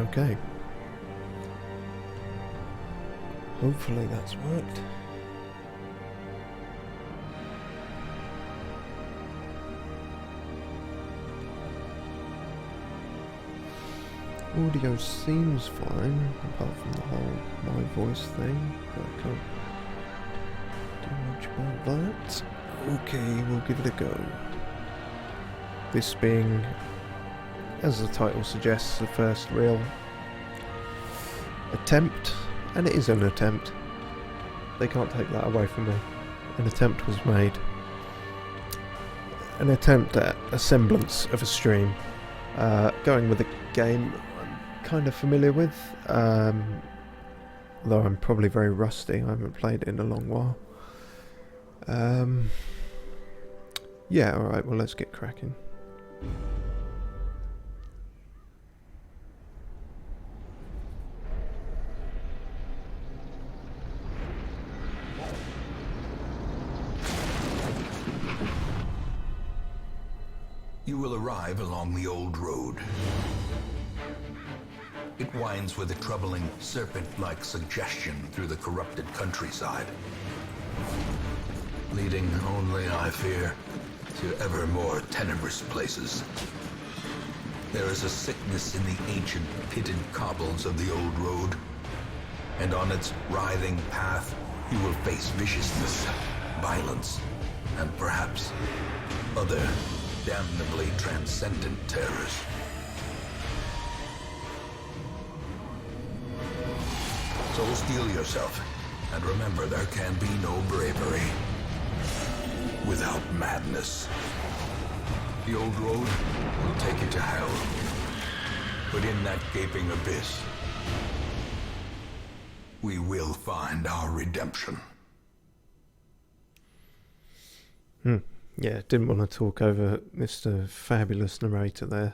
Okay. Hopefully that's worked. Audio seems fine, apart from the whole my voice thing, but I can't do much about that. Okay, we'll give it a go. This being, as the title suggests, the first real attempt, and it is an attempt. They can't take that away from me. An attempt was made. An attempt at a semblance of a stream. Going with a game kind of familiar with, although I'm probably very rusty. I haven't played it in a long while. Yeah, alright, well let's get cracking. You will arrive along the old road. It winds with a troubling, serpent-like suggestion through the corrupted countryside, leading only, I fear, to ever more tenebrous places. There is a sickness in the ancient, pitted cobbles of the old road, and on its writhing path, you will face viciousness, violence, and perhaps other damnably transcendent terrors. So steel yourself, and remember there can be no bravery without madness. The old road will take you to hell, but in that gaping abyss, we will find our redemption. Yeah, didn't want to talk over Mr. Fabulous narrator there.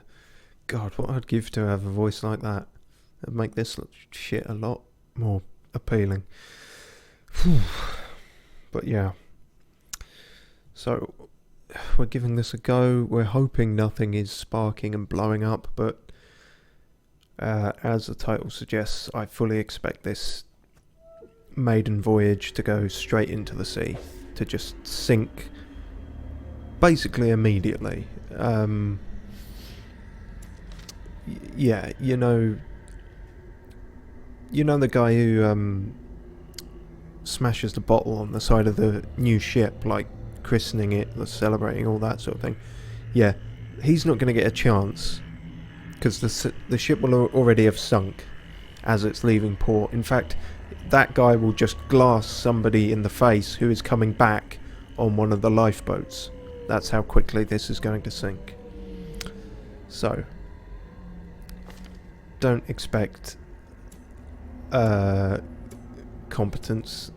God, what I'd give to have a voice like that. It'd make this shit a lot more appealing. But yeah. So, we're giving this a go. We're hoping nothing is sparking and blowing up, but as the title suggests, I fully expect this Maiden Voyage to go straight into the sea. To just sink basically immediately. Yeah, you know the guy who smashes the bottle on the side of the new ship, like christening it, celebrating, all that sort of thing. Yeah, he's not going to get a chance because the ship will already have sunk as it's leaving port. In fact, that guy will just glass somebody in the face who is coming back on one of the lifeboats. That's how quickly this is going to sink. So, don't expect competence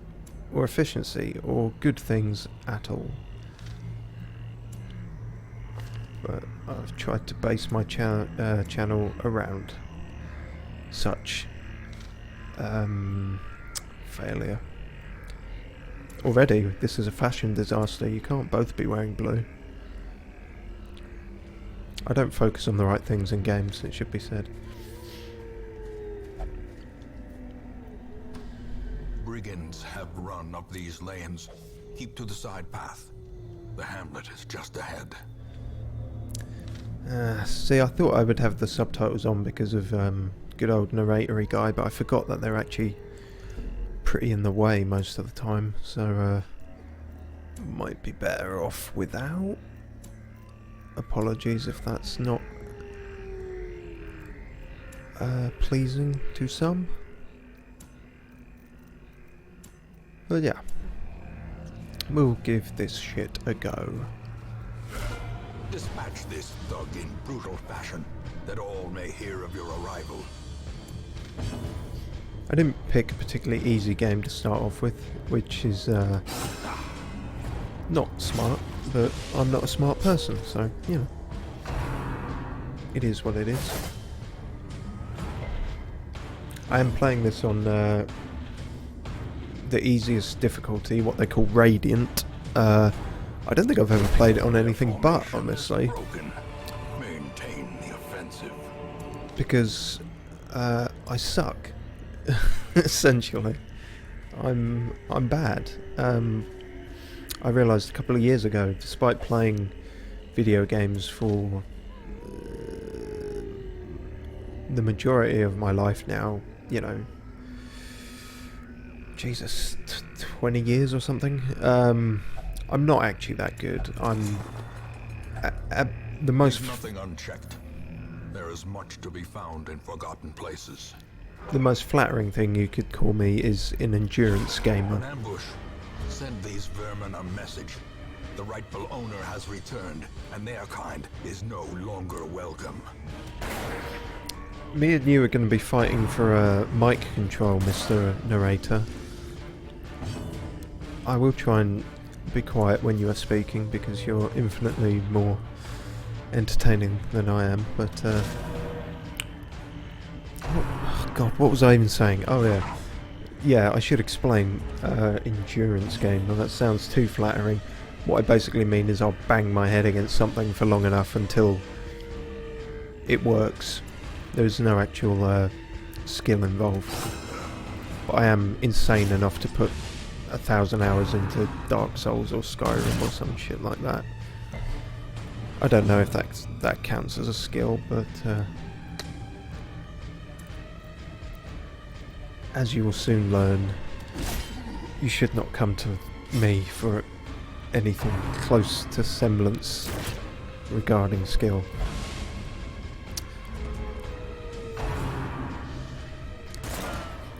or efficiency or good things at all. But I've tried to base my channel around such failure. Already, this is a fashion disaster. You can't both be wearing blue. I don't focus on the right things in games, it should be said. Brigands have run up these lanes. Keep to the side path. The hamlet is just ahead. See, I thought I would have the subtitles on because of good old narratory guy, but I forgot that they're actually pretty in the way most of the time, so might be better off without. Apologies if that's not pleasing to some. But yeah, we'll give this shit a go. Dispatch this thug in brutal fashion, that all may hear of your arrival. I didn't pick a particularly easy game to start off with, which is not smart, but I'm not a smart person, so, you know. It is what it is. I am playing this on the easiest difficulty, what they call Radiant. I don't think I've ever played it on anything but, honestly. Maintain the offensive. Because I suck. Essentially, I'm bad. I realised a couple of years ago, despite playing video games for the majority of my life now, you know, Jesus, 20 years or something, I'm not actually that good. I'm at the most... Leave nothing unchecked. There is much to be found in forgotten places. The most flattering thing you could call me is an endurance gamer. An ambush. Send these vermin a message. The rightful owner has returned, and their kind is no longer welcome. Me and you are going to be fighting for a mic control, Mr. Narrator. I will try and be quiet when you are speaking, because you're infinitely more entertaining than I am, but oh God, what was I even saying? Oh yeah. Yeah, I should explain endurance game. Well, that sounds too flattering. What I basically mean is I'll bang my head against something for long enough until it works. There's no actual skill involved. But I am insane enough to put 1,000 hours into Dark Souls or Skyrim or some shit like that. I don't know if that counts as a skill, but as you will soon learn, you should not come to me for anything close to semblance regarding skill.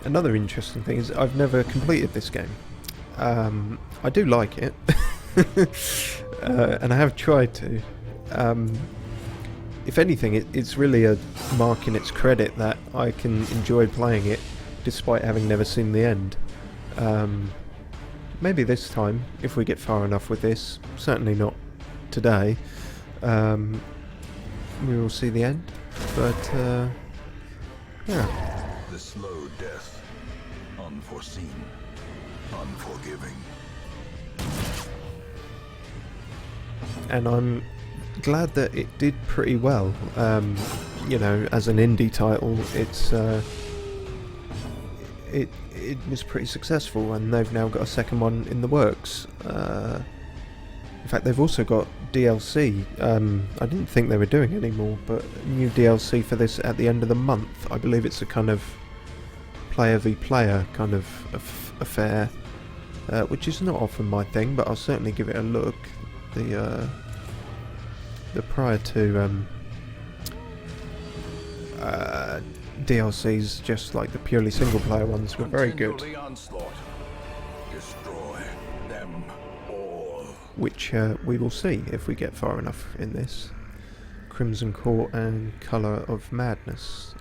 Another interesting thing is I've never completed this game. I do like it, and I have tried to. If anything, it's really a mark in its credit that I can enjoy playing it despite having never seen the end. Maybe this time, if we get far enough with this, certainly not today, we will see the end, but yeah. The slow death, unforeseen, unforgiving. And I'm glad that it did pretty well. You know, as an indie title, it's it was pretty successful, and they've now got a second one in the works. In fact, they've also got DLC. I didn't think they were doing any more, but new DLC for this at the end of the month. I believe it's a kind of player v player kind of affair, which is not often my thing, but I'll certainly give it a look. The prior to DLCs, just like the purely single player ones, were very good. Destroy them all. Which we will see if we get far enough in this. Crimson Court and Colour of Madness.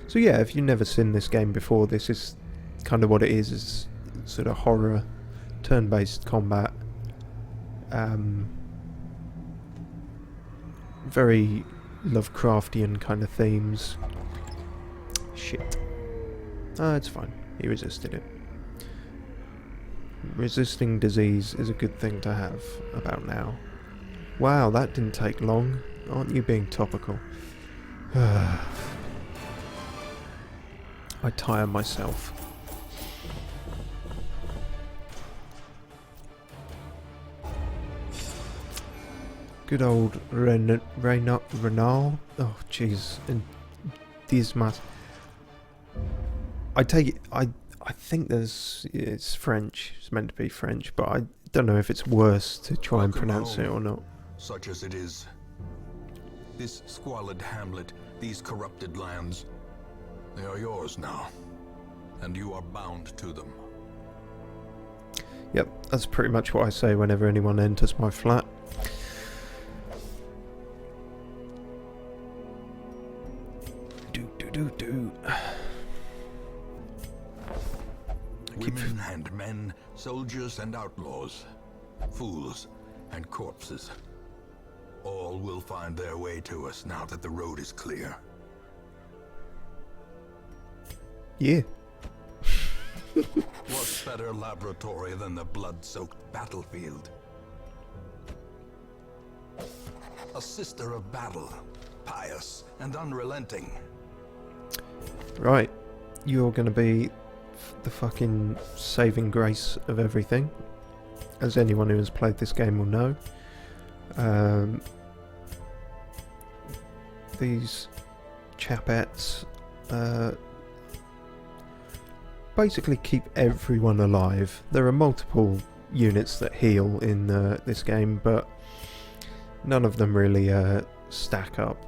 So yeah, if you've never seen this game before, this is kind of what it is sort of horror, turn-based combat. Very Lovecraftian kind of themes. Shit. It's fine. He resisted it. Resisting disease is a good thing to have about now. Wow, that didn't take long. Aren't you being topical? I tire myself. Good old Renal. Oh, jeez. And these mass. I take it. I think it's French. It's meant to be French, but I don't know if it's worse to try and pronounce it or not. Such as it is. This squalid hamlet, these corrupted lands, they are yours now, and you are bound to them. Yep, that's pretty much what I say whenever anyone enters my flat. Do. Women and men, soldiers and outlaws, fools and corpses. All will find their way to us now that the road is clear. Yeah. What better laboratory than the blood-soaked battlefield? a sister of battle, pious and unrelenting. Right, you're going to be the fucking saving grace of everything, as anyone who has played this game will know. These chapettes basically keep everyone alive. There are multiple units that heal in this game, but none of them really stack up.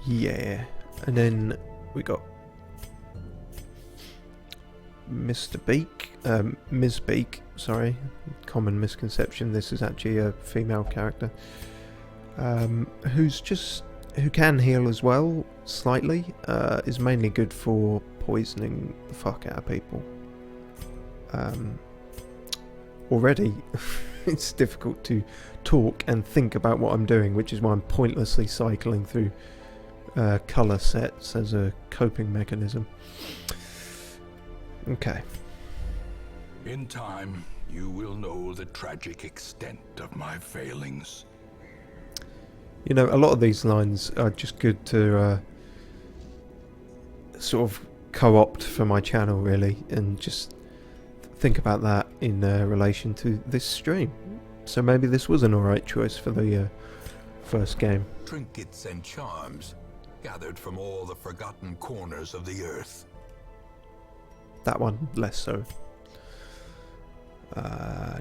Yeah, and then we got Mr. Beak, Ms. Beak, sorry, common misconception, this is actually a female character, who can heal as well, slightly, is mainly good for poisoning the fuck out of people. Already, it's difficult to talk and think about what I'm doing, which is why I'm pointlessly cycling through colour sets as a coping mechanism. Okay. In time, you will know the tragic extent of my failings. You know, a lot of these lines are just good to sort of co-opt for my channel, really, and just think about that in relation to this stream. So maybe this was an alright choice for the first game. Trinkets and charms, gathered from all the forgotten corners of the earth. That one, less so. Ah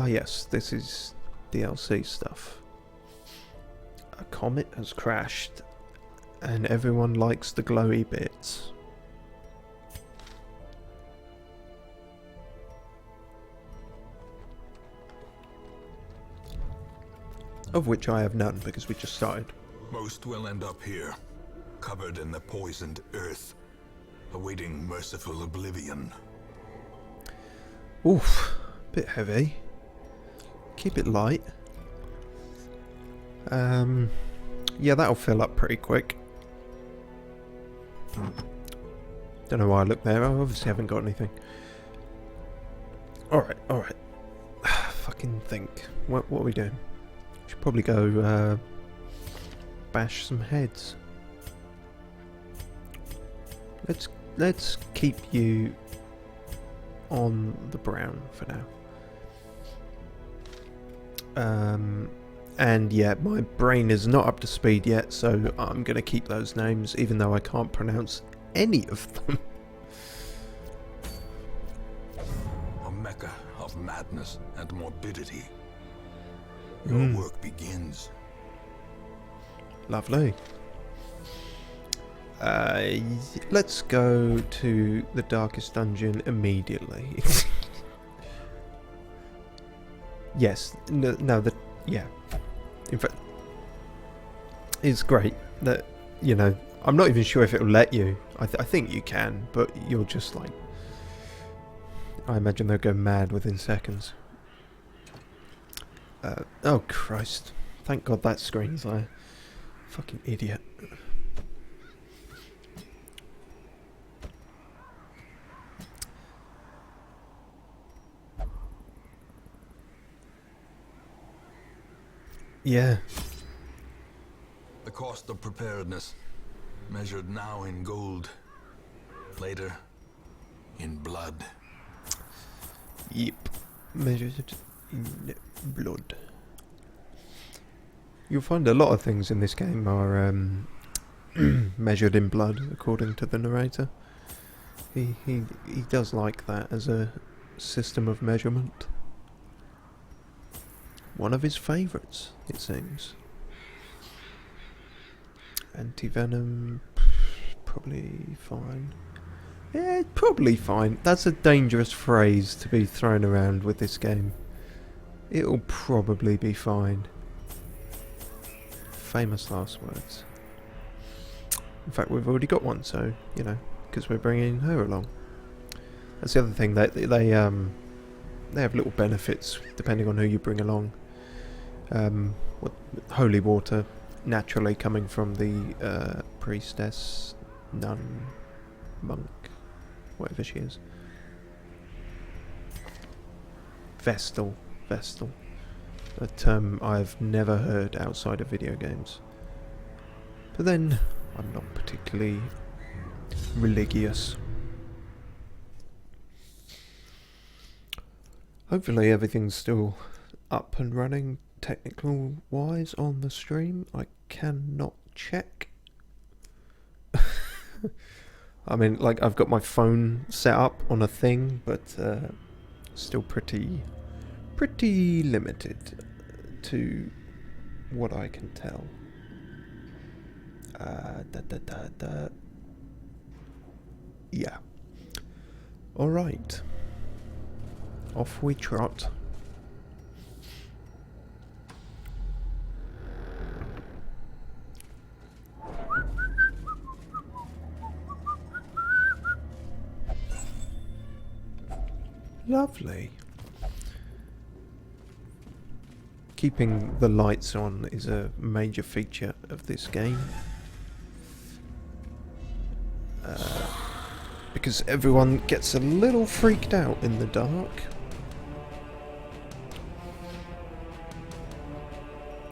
yes, this is DLC stuff. A comet has crashed, and everyone likes the glowy bits. Of which I have none, because we just started. Most will end up here, covered in the poisoned earth, awaiting merciful oblivion. Oof, bit heavy. Keep it light. Yeah, that'll fill up pretty quick. Don't know why I looked there. I obviously haven't got anything. Alright. Fucking think. What are we doing? Should probably go bash some heads. Let's keep you on the brown for now. And yeah, my brain is not up to speed yet, so I'm going to keep those names, even though I can't pronounce any of them. A mecca of madness and morbidity. Your work begins. Lovely. Let's go to the darkest dungeon immediately. Yes. Yeah. In fact, it's great that, you know, I'm not even sure if it'll let you. I think you can, but you're just like... I imagine they'll go mad within seconds. Oh, Christ. Thank God that screen's there. Fucking idiot. Yeah. The cost of preparedness, measured now in gold, later in blood. Yep. Measured in blood. You'll find a lot of things in this game are measured in blood, according to the narrator. He does like that as a system of measurement. One of his favourites, it seems. Anti-venom, probably fine. Yeah, probably fine. That's a dangerous phrase to be thrown around with this game. It'll probably be fine. Famous last words. In fact, we've already got one, so, you know, because we're bringing her along. That's the other thing, they have little benefits depending on who you bring along. Holy water naturally coming from the priestess, nun, monk, whatever she is. Vestal. Vestal. A term I've never heard outside of video games. But then, I'm not particularly religious. Hopefully everything's still up and running technical wise on the stream. I cannot check. I mean, like, I've got my phone set up on a thing, but still pretty limited to what I can tell. Yeah. Alright. Off we trot. Lovely. Keeping the lights on is a major feature of this game. Because everyone gets a little freaked out in the dark.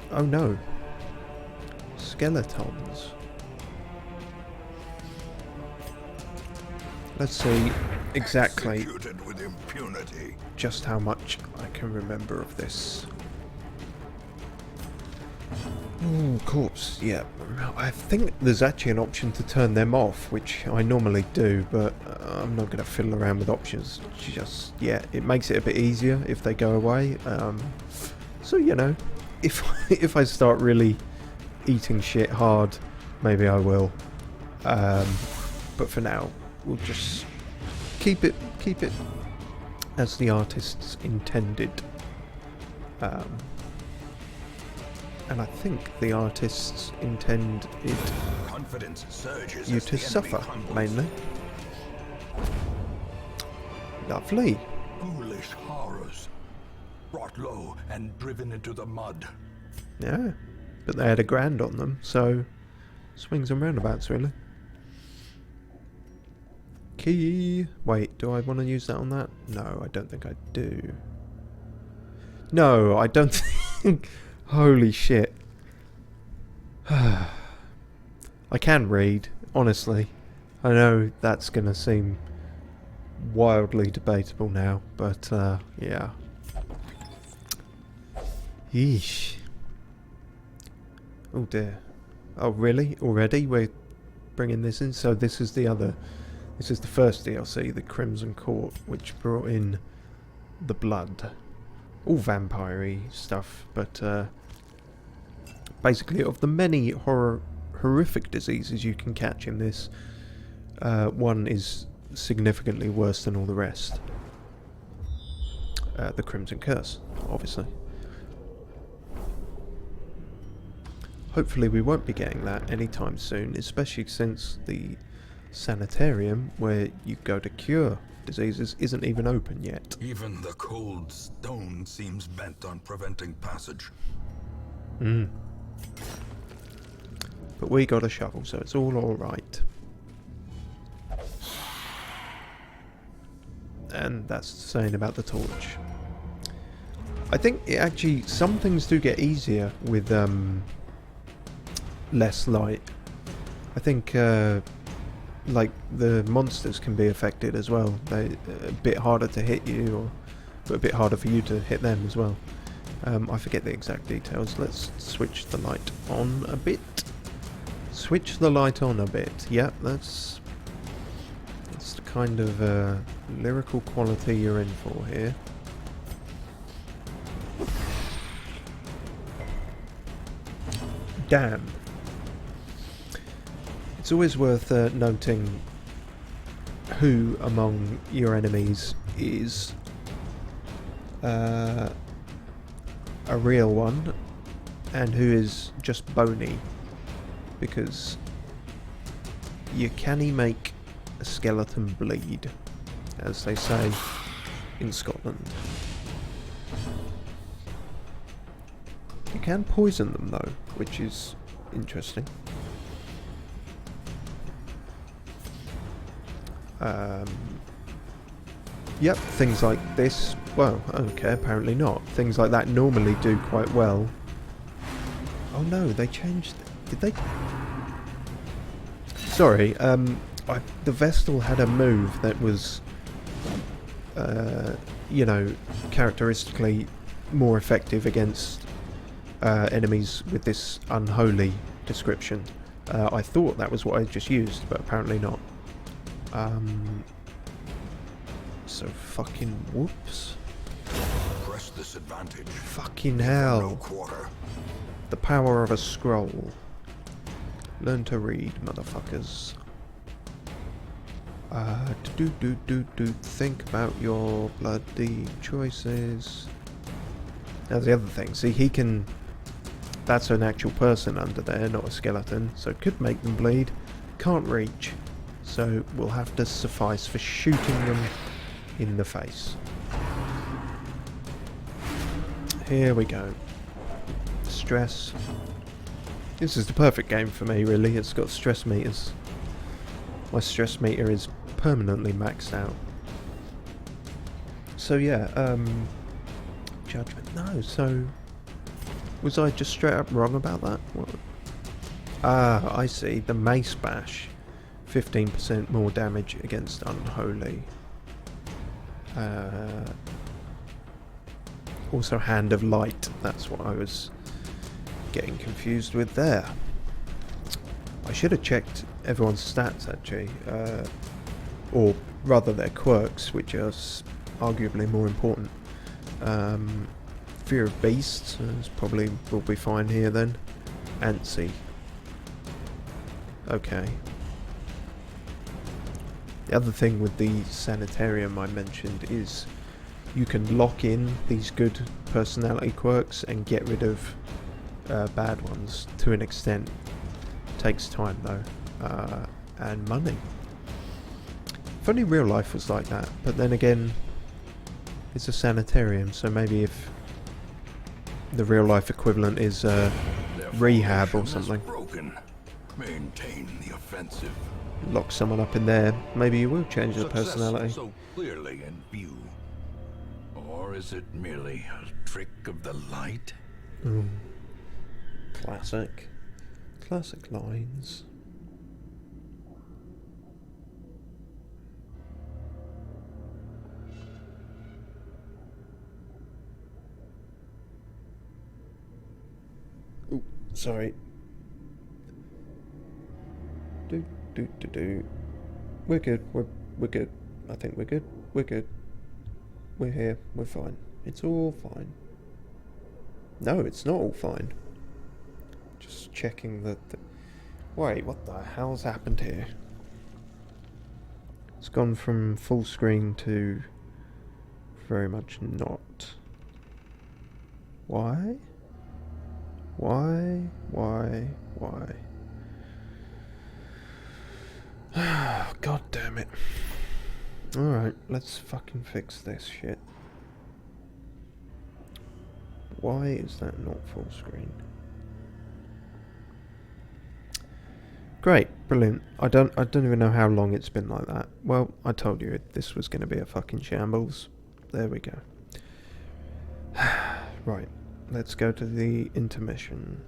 Oh no. Skeletons. Let's see exactly with impunity. just how much I can remember of this. Oh, corpse, yeah. I think there's actually an option to turn them off, which I normally do, but I'm not going to fiddle around with options just yet. It makes it a bit easier if they go away. So, you know, if I start really eating shit hard, maybe I will. But for now, we'll just keep it as the artists intended. And I think the artists intended Confidence surges you as to the suffer, enemy crumbles. mainly. Lovely. Foolish horrors, brought low and driven into the mud. Yeah, but they had a grand on them, so swings and roundabouts, really. Key. Wait, do I want to use that on that? No, I don't think I do. No, I don't think... Holy shit. I can read, honestly. I know that's going to seem wildly debatable now, but yeah. Yeesh. Oh dear. Oh really? Already? We're bringing this in? So this is the first DLC, the Crimson Court, which brought in the blood. All vampire-y stuff, but basically of the many horrific diseases you can catch in this, one is significantly worse than all the rest. The Crimson Curse, obviously. Hopefully we won't be getting that anytime soon, especially since the Sanitarium, where you go to cure diseases, isn't even open yet. Even the cold stone seems bent on preventing passage. But we got a shovel, so it's all alright. And that's the saying about the torch. I think it actually, some things do get easier with less light. I think like the monsters can be affected as well. They're a bit harder to hit you, but a bit harder for you to hit them as well. I forget the exact details. Let's switch the light on a bit. Switch the light on a bit. Yeah, that's the kind of lyrical quality you're in for here. Damn. It's always worth noting who among your enemies is a real one and who is just bony, because you canny make a skeleton bleed, as they say in Scotland. You can poison them though, which is interesting. Yep, things like this Well, okay, apparently not. Things like that normally do quite well. Oh no, they changed... Did they... Sorry, the Vestal had a move that was... you know, characteristically more effective against enemies with this unholy description. I thought that was what I just used, but apparently not. So fucking whoops. Press this advantage. Fucking No hell. quarter. The power of a scroll. Learn to read, motherfuckers. Think about your bloody choices. That's the other thing. See, he can... That's an actual person under there, not a skeleton. So it could make them bleed. Can't reach. So we'll have to suffice for shooting them in the face. Here we go. Stress. This is the perfect game for me, really. It's got stress meters. My stress meter is permanently maxed out. So yeah, judgment. No, so was I just straight up wrong about that? What? Ah, I see. The mace bash, 15% more damage against unholy. Also hand of light. That's what I was getting confused with there. I should have checked everyone's stats actually, or rather their quirks, which are arguably more important. Fear of beasts is probably will be fine here then. Antsy. Okay. The other thing with the Sanitarium I mentioned is you can lock in these good personality quirks and get rid of bad ones to an extent. Takes time though, and money. If only real life was like that, but then again, it's a sanitarium, so maybe if the real life equivalent is rehab or something, broken. Maintain the offensive. lock someone up in there, maybe you will change the personality. So clearly in view. Or is it merely a trick of the light? Classic. Classic lines. Ooh, sorry. We're good. We're good. I think we're good. We're good. We're here. We're fine. It's all fine. No, it's not all fine. Just checking that. Wait, what the hell's happened here? It's gone from full screen to very much not. Why? Why? God damn it. Alright, let's fucking fix this shit. Why is that not full screen? Great, brilliant. I don't even know how long it's been like that. Well, I told you this was going to be a fucking shambles. There we go. Right, let's go to the intermission.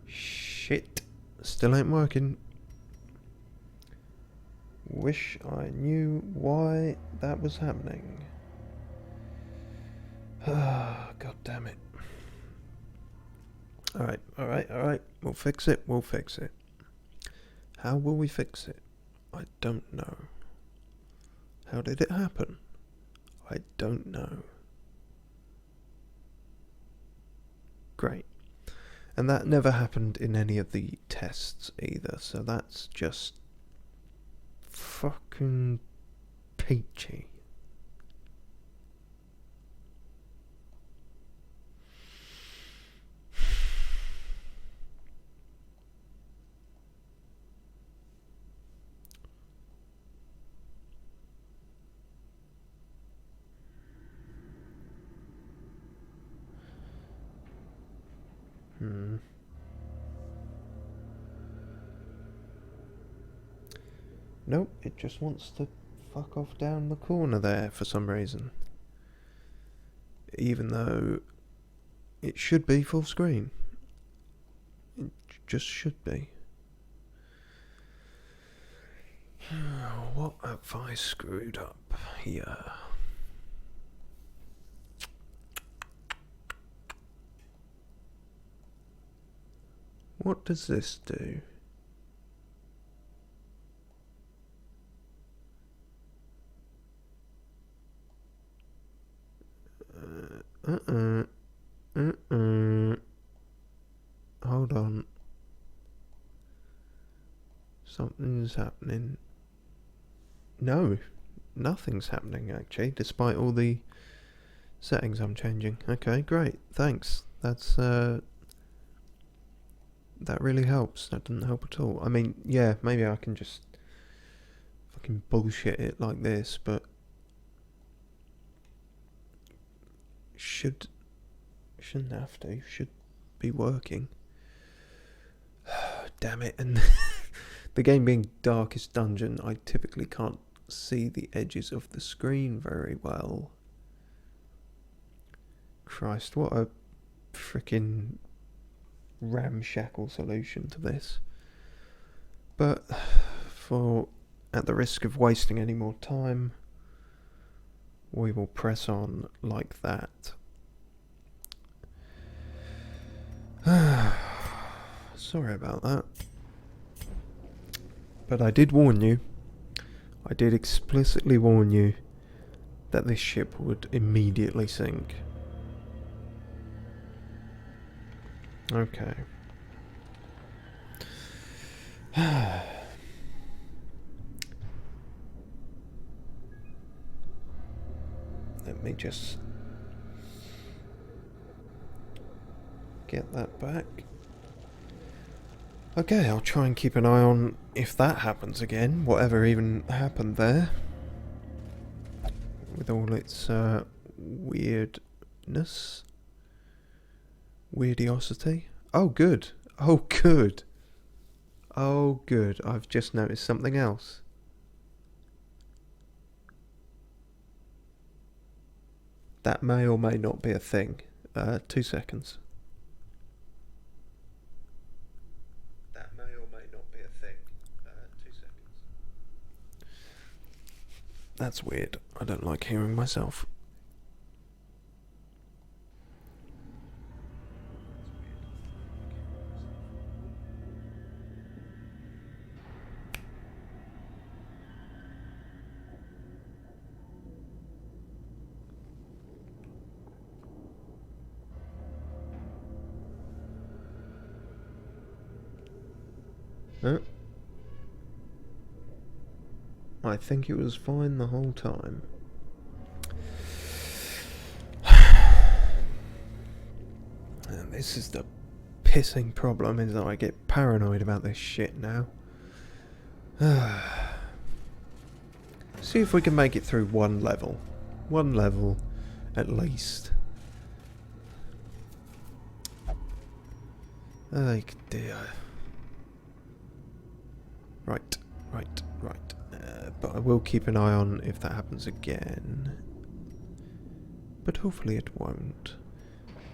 Shit. Still ain't working. Wish I knew why that was happening. Ah, god damn it. Alright. We'll fix it. How will we fix it? I don't know. How did it happen? I don't know. Great. And that never happened in any of the tests either, so that's just fucking peachy. Nope, it just wants to fuck off down the corner there for some reason. Even though it should be full screen. It just should be. What have I screwed up here? What does this do? Hold on. Something's happening. No, nothing's happening actually, despite all the settings I'm changing. Okay, great, thanks. That's that really helps. That didn't help at all. I mean, yeah, maybe I can just fucking bullshit it like this, but shouldn't have to. Should be working. Damn it! And the game being Darkest Dungeon, I typically can't see the edges of the screen very well. Christ, what a freaking ramshackle solution to this. But at the risk of wasting any more time, we will press on like that. Sorry about that. But I did warn you. I did explicitly warn you that this ship would immediately sink. Okay. Let me just get that back. Okay, I'll try and keep an eye on if that happens again, whatever even happened there. With all its weirdness. Weirdiosity. Oh good. Oh good. Oh good. I've just noticed something else. That may or may not be a thing. 2 seconds. That may or may not be a thing. 2 seconds. That's weird. I don't like hearing myself. I think it was fine the whole time. And this is the pissing problem, is that I get paranoid about this shit now. See if we can make it through one level. One level, at least. Oh dear. Right. But I will keep an eye on if that happens again. But hopefully it won't.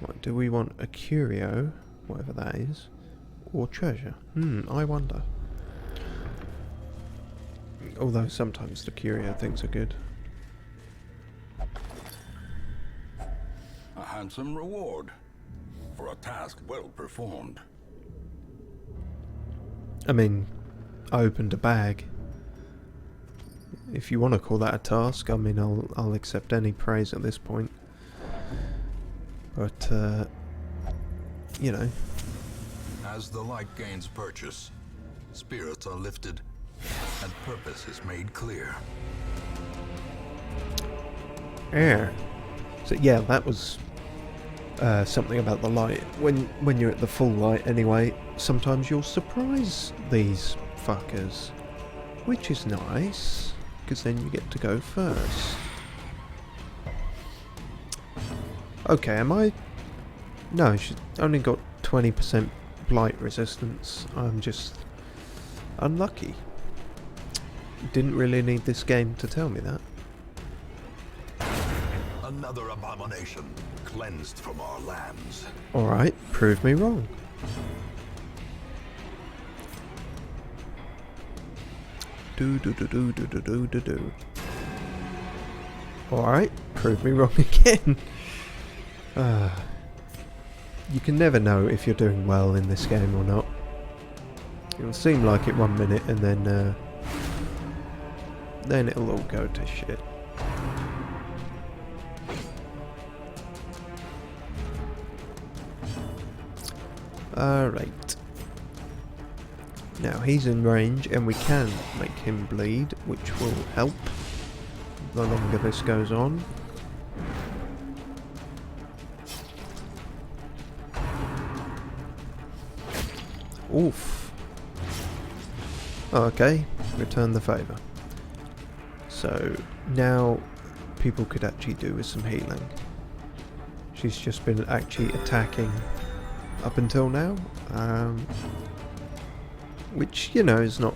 What, do we want a curio, whatever that is, or treasure? I wonder. Although sometimes the curio things are good. A handsome reward for a task well performed. I mean, I opened a bag. If you want to call that a task, I mean, I'll accept any praise at this point. But, you know. As the light gains purchase, spirits are lifted, and purpose is made clear. Yeah. So yeah, that was something about the light. When you're at the full light anyway, sometimes you'll surprise these fuckers, which is nice, because then you get to go first. Okay, am I? No, she's only got 20% blight resistance. I'm just unlucky. Didn't really need this game to tell me that. Another abomination cleansed from our lands. Alright, prove me wrong. Do. Alright, prove me wrong again. You can never know if you're doing well in this game or not. It'll seem like it 1 minute and then it'll all go to shit. Alright. Now he's in range and we can make him bleed, which will help the longer this goes on. Oof. Okay, return the favour. So now people could actually do with some healing. She's just been actually attacking up until now, which, you know, is not...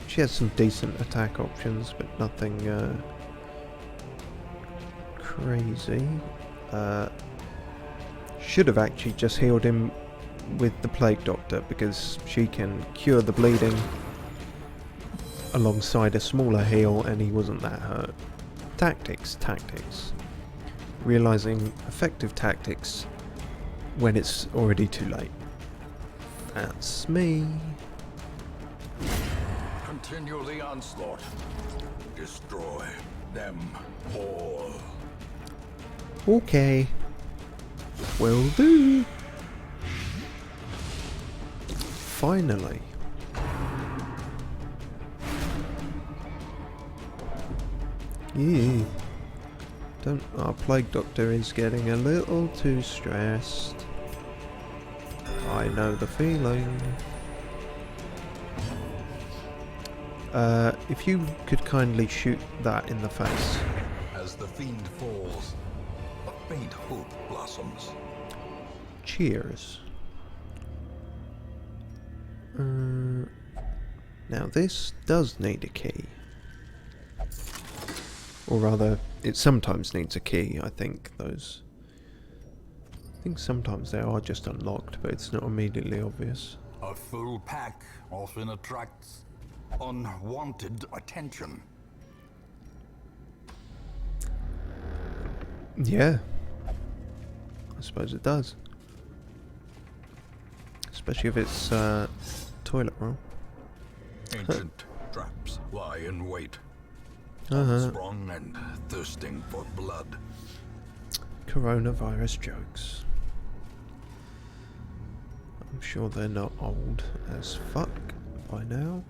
She has some decent attack options, but nothing crazy. Should have actually just healed him with the Plague Doctor, because she can cure the bleeding alongside a smaller heal, and he wasn't that hurt. Tactics. Realising effective tactics when it's already too late. That's me. Continue the onslaught. Destroy them all. Okay. Will do. Finally. Yeah. Our Plague Doctor is getting a little too stressed. I know the feeling. If you could kindly shoot that in the face. As the fiend falls, a faint hope blossoms. Cheers. Now this does need a key. Or rather, it sometimes needs a key, I think. I think sometimes they are just unlocked, but it's not immediately obvious. A full pack often attracts unwanted attention. Yeah. I suppose it does. Especially if it's toilet roll. Ancient traps lie in wait. Sprung and thirsting for blood. Coronavirus jokes. I'm sure they're not old as fuck by now.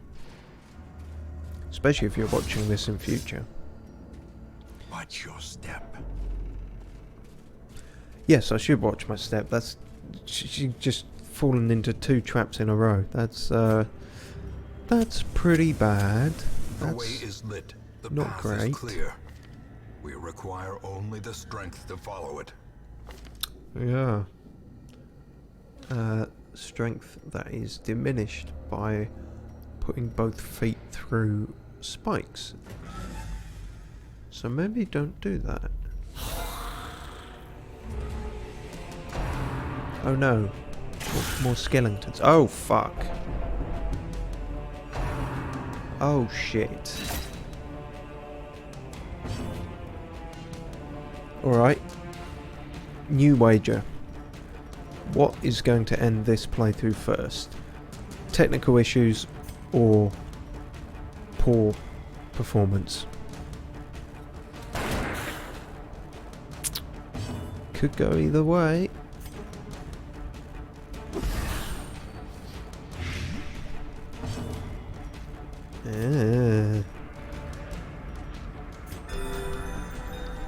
Especially if you're watching this in future. Watch your step. Yes, I should watch my step. That's... She just fallen into 2 traps in a row. That's pretty bad. The way is lit. The not path great. is clear. We require only the strength to follow it. Yeah. Strength that is diminished by putting both feet through spikes. So maybe don't do that. Oh no. More skeletons. Oh fuck. Oh shit. Alright. New wager. What is going to end this playthrough first? Technical issues or poor performance? Could go either way.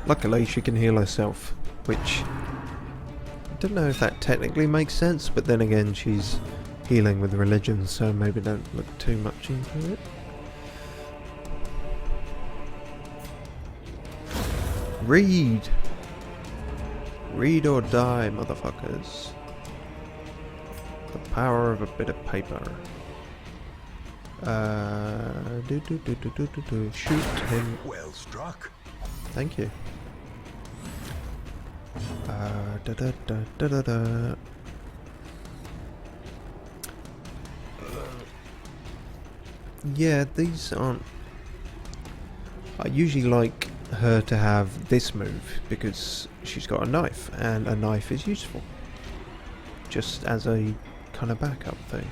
Luckily she can heal herself, which I don't know if that technically makes sense, but then again she's healing with religion, so maybe don't look too much into it. Read! Read or die, motherfuckers. The power of a bit of paper. Shoot him. Well struck. Thank you. Da da da da da da. Yeah, these aren't. I usually like her to have this move because she's got a knife, and a knife is useful. Just as a kind of backup thing.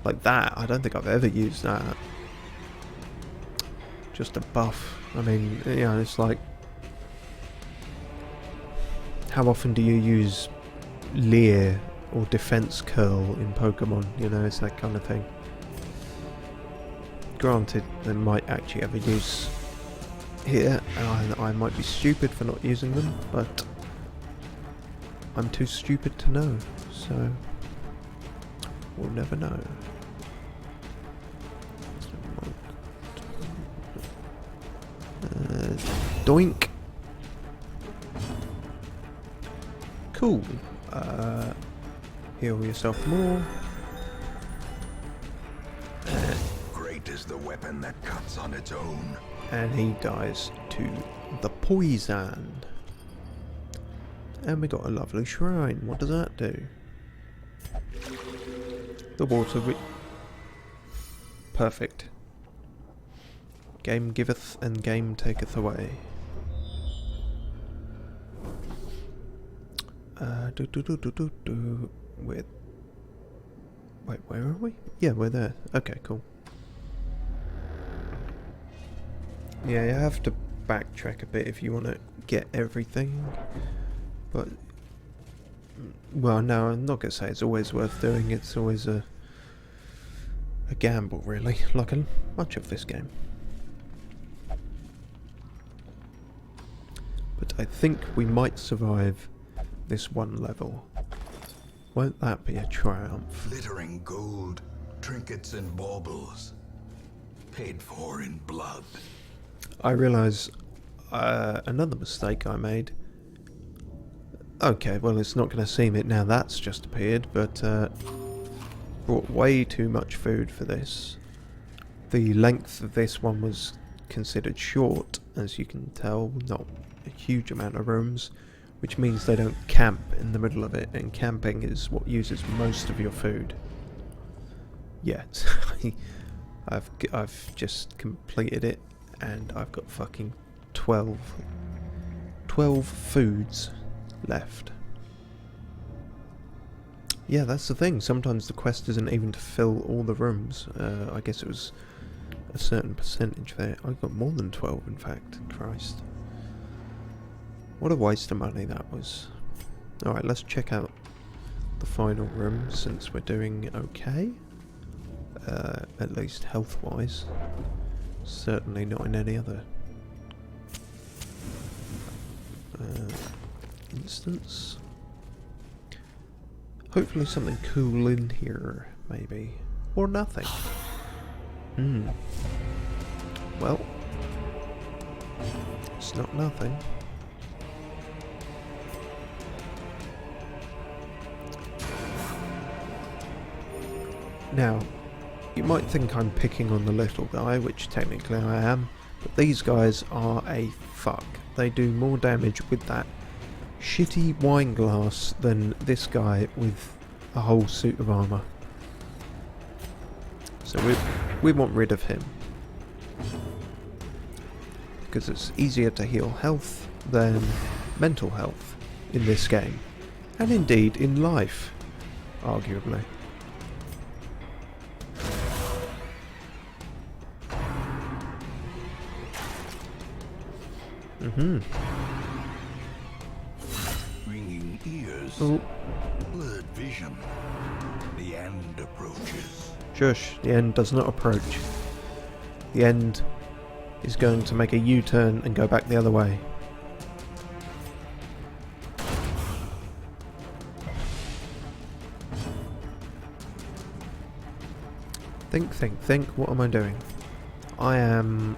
Like that, I don't think I've ever used that. Just a buff. I mean, you know, it's like, how often do you use Leer or Defense Curl in Pokemon? You know, it's that kind of thing. Granted, they might actually have a use here, and I might be stupid for not using them, but I'm too stupid to know, so we'll never know. Doink! Cool. Heal yourself more. Great is the weapon that cuts on its own. And he dies to the poison. And we got a lovely shrine. What does that do? The water. Perfect. Game giveth and game taketh away. With. Wait, where are we? Yeah, we're there. Okay, cool. Yeah, you have to backtrack a bit if you want to get everything. But, well, no, I'm not going to say it's always worth doing. It's always a gamble, really, like much of this game. But I think we might survive this one level. Won't that be a triumph? Glittering gold, trinkets and baubles, paid for in blood. I realise another mistake I made. Okay, well, it's not going to seem it now that's just appeared, but brought way too much food for this. The length of this one was considered short, as you can tell, not a huge amount of rooms, which means they don't camp in the middle of it, and camping is what uses most of your food. Yeah, I've just completed it, and I've got fucking 12 foods left. Yeah, that's the thing. Sometimes the quest isn't even to fill all the rooms. I guess it was a certain percentage there. I got more than 12, in fact. Christ. What a waste of money that was. Alright, let's check out the final room, since we're doing okay. At least health-wise. Certainly not in any other instance. Hopefully something cool in here, maybe. Or nothing. Well, it's not nothing. Now, you might think I'm picking on the little guy, which technically I am, but these guys are a fuck. They do more damage with that shitty wine glass than this guy with a whole suit of armour. So we want rid of him. Because it's easier to heal health than mental health in this game. And indeed in life, arguably. Ringing ears, Oh, blurred vision. The end approaches. shush, the end does not approach. The end is going to make a U-turn and go back the other way. Think, what am I doing? I am...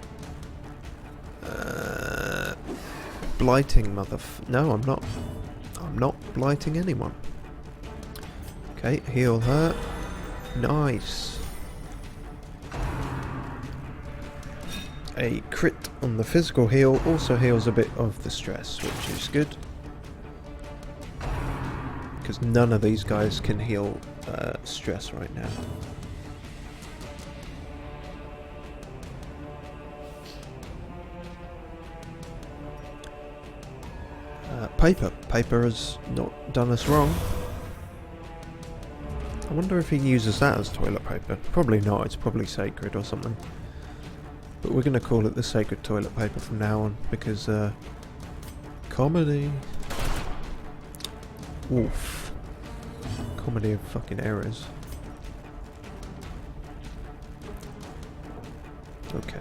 blighting no, I'm not. I'm not blighting anyone. Okay, heal her. Nice. A crit on the physical heal also heals a bit of the stress, which is good. Because none of these guys can heal stress right now. Paper has not done us wrong. I wonder if he uses that as toilet paper. Probably not, it's probably sacred or something. But we're going to call it the sacred toilet paper from now on, because, comedy. Oof. Comedy of fucking errors. Okay.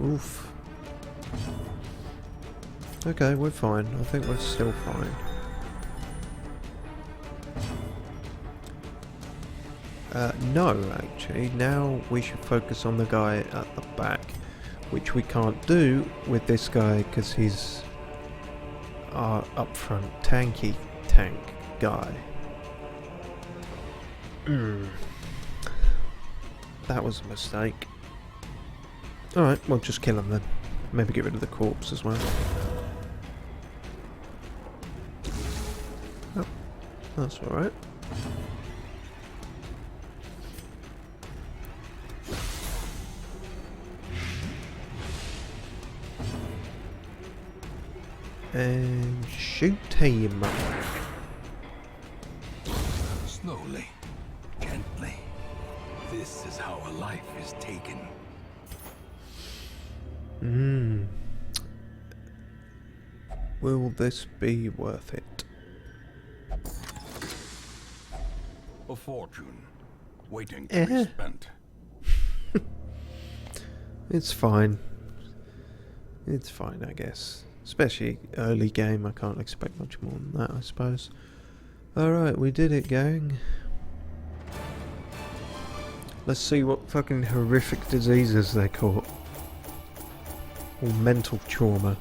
Oof. Okay, we're fine. I think we're still fine. No, actually. Now we should focus on the guy at the back, which we can't do with this guy because he's our up front tank guy. That was a mistake. Alright, we'll just kill him then. Maybe get rid of the corpse as well. Oh, that's alright. And shoot him. Slowly, gently. This is how a life is taken. Will this be worth it? A fortune waiting to be spent. It's fine. It's fine, I guess. Especially early game, I can't expect much more than that, I suppose. Alright, we did it, gang. Let's see what fucking horrific diseases they caught. Or mental trauma.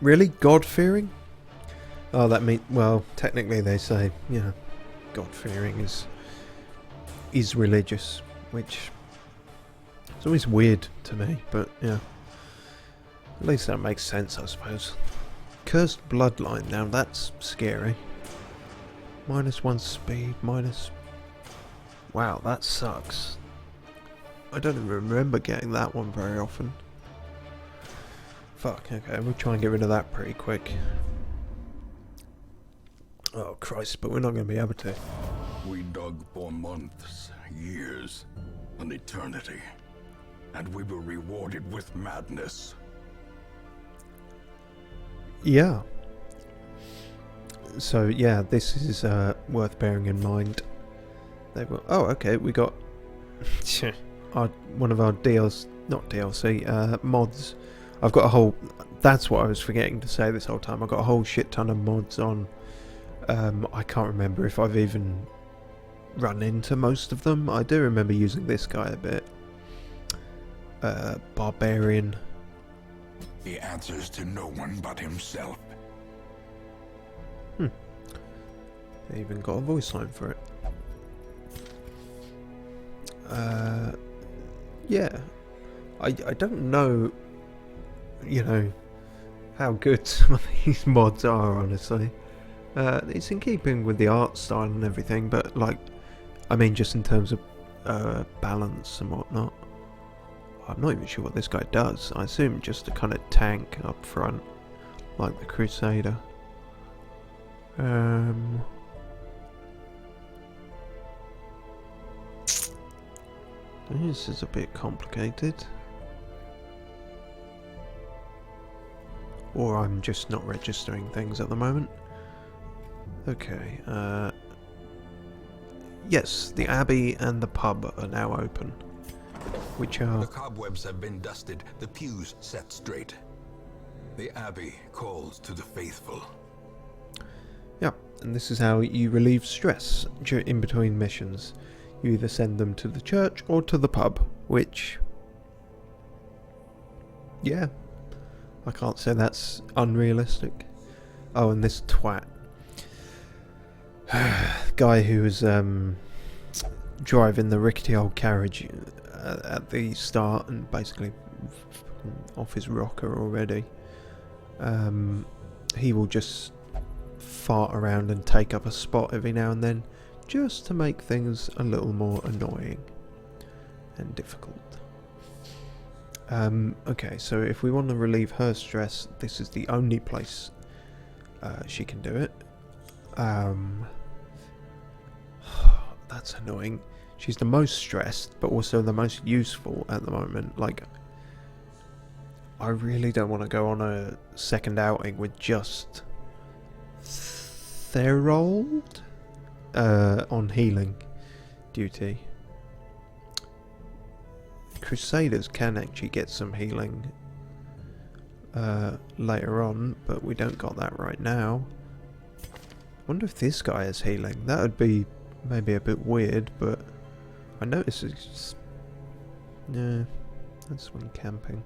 Really? God-fearing? Oh, that mean... Well, technically they say, you know, God-fearing is religious, which... It's always weird to me, but, yeah. At least that makes sense, I suppose. Cursed bloodline, now that's scary. -1 speed, minus... Wow, that sucks. I don't even remember getting that one very often. Fuck, okay, we'll try and get rid of that pretty quick. Oh Christ, but we're not going to be able to. We dug for months, years, an eternity. And we were rewarded with madness. Yeah. So yeah, this is worth bearing in mind. They were, oh okay, we got one of our mods. I've got a whole, that's what I was forgetting to say this whole time. I've got a whole shit ton of mods on I can't remember if I've even run into most of them. I do remember using this guy a bit. Barbarian. He answers to no one but himself. They even got a voice line for it. Yeah. I don't know, how good some of these mods are, honestly. It's in keeping with the art style and everything, but just in terms of balance and whatnot. I'm not even sure what this guy does. I assume just a kind of tank up front, like the Crusader. This is a bit complicated. Or I'm just not registering things at the moment. Okay, yes, the Abbey and the pub are now open. Which are... The cobwebs have been dusted, the pews set straight. The Abbey calls to the faithful. Yeah, and this is how you relieve stress in between missions. You either send them to the church or to the pub, which... yeah, I can't say that's unrealistic. Oh, and this twat. Guy who was driving the rickety old carriage at the start and basically off his rocker already. He will just fart around and take up a spot every now and then, just to make things a little more annoying and difficult. Okay, so if we want to relieve her stress, this is the only place she can do it. That's annoying. She's the most stressed, but also the most useful at the moment. I really don't want to go on a second outing with just Therold on healing duty. Crusaders can actually get some healing later on, but we don't got that right now. Wonder if this guy is healing. That would be maybe a bit weird, but I notice it's... yeah, that's one camping.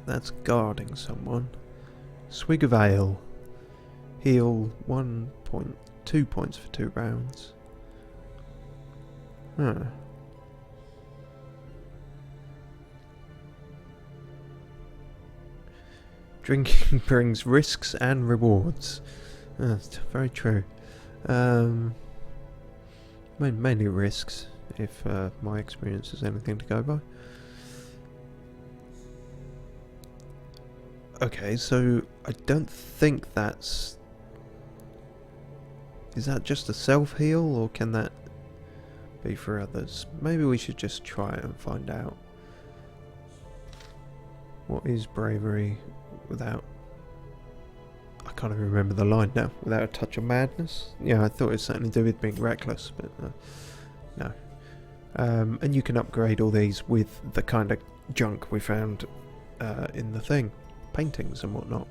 That's guarding someone. Swig of ale. Heal 2 points for 2 rounds. Huh. Drinking brings risks and rewards. That's very true. Mainly risks, if my experience is anything to go by. Okay, so I don't think that's... is that just a self-heal, or can that be for others? Maybe we should just try it and find out. What is bravery without... I can't even remember the line now. Without a touch of madness? Yeah, I thought it was something to do with being reckless, but no. And you can upgrade all these with the kind of junk we found in the thing. Paintings and whatnot.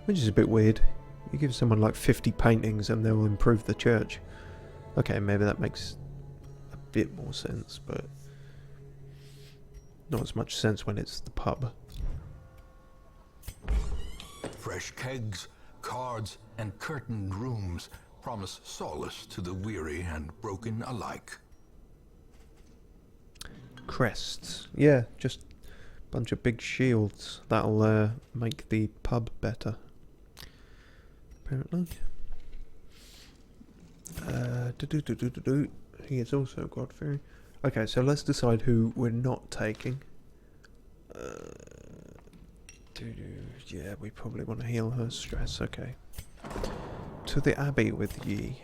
Which is a bit weird. You give someone like 50 paintings and they'll improve the church. Okay, maybe that makes a bit more sense, but not as much sense when it's the pub. Fresh kegs, cards, and curtained rooms promise solace to the weary and broken alike. Crests. Yeah, just a bunch of big shields. That'll make the pub better. Apparently. He is also God-fearing. Okay, so let's decide who we're not taking. Yeah, we probably want to heal her stress. Okay. To the Abbey with ye.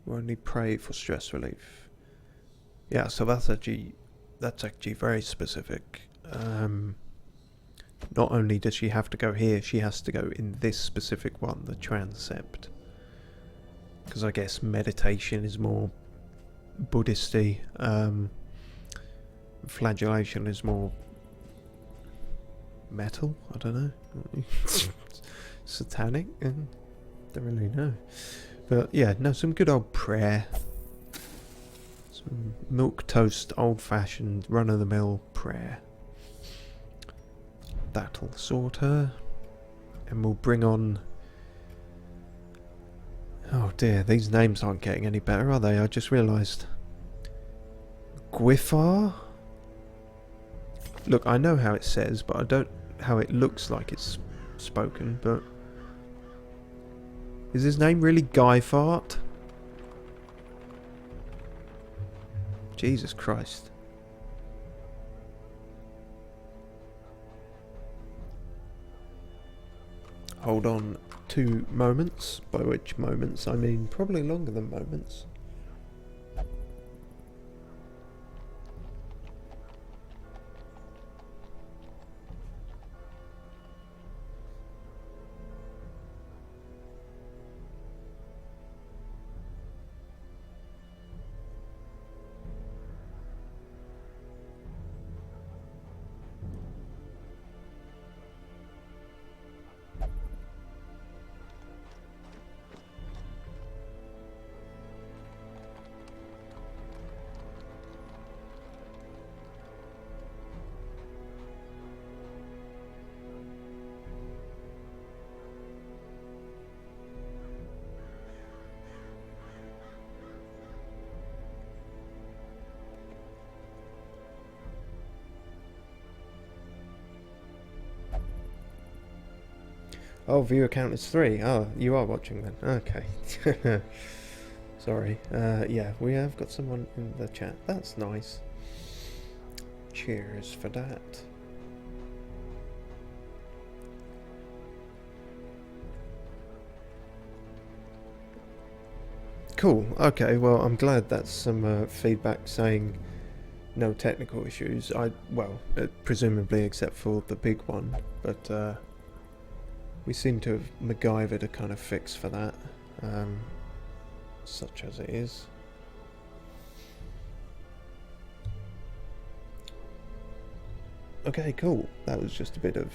We only pray for stress relief. Yeah, so that's actually very specific. Not only does she have to go here, she has to go in this specific one, the transept. Because I guess meditation is more Buddhist-y. Flagellation is more metal? I don't know. Satanic? Don't really know. But yeah, no, some good old prayer. Some milk toast, old-fashioned, run-of-the-mill prayer. That'll sort her. And we'll bring on... Oh dear, these names aren't getting any better, are they? I just realised. Gwifar? Look, I know how it says, but I don't... how it looks like it's spoken, but... Is his name really Guy Fart? Jesus Christ. Hold on 2 moments, by which moments I mean probably longer than moments. Oh, viewer count is 3. Oh, you are watching then. Okay. Sorry. Yeah, we have got someone in the chat. That's nice. Cheers for that. Cool. Okay, well, I'm glad that's some feedback saying no technical issues. Well, presumably except for the big one, but we seem to have MacGyvered a kind of fix for that, such as it is. Okay, cool. That was just a bit of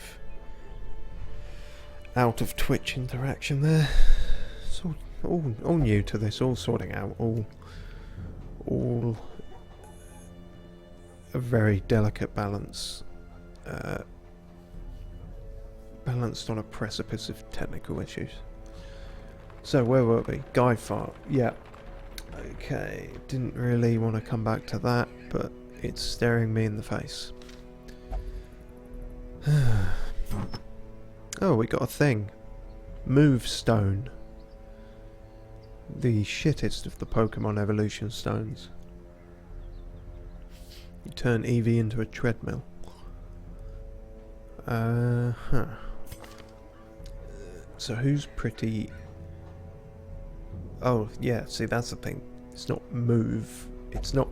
out of Twitch interaction there. It's all new to this, all sorting out, all a very delicate balance. Balanced on a precipice of technical issues. So where were we? Guy Fart. Yeah. Okay. Didn't really want to come back to that, but it's staring me in the face. Oh, we got a thing. Move Stone. The shittest of the Pokemon evolution stones. You turn Eevee into a treadmill. So who's pretty... Oh, yeah, see, that's the thing. It's not move. It's not...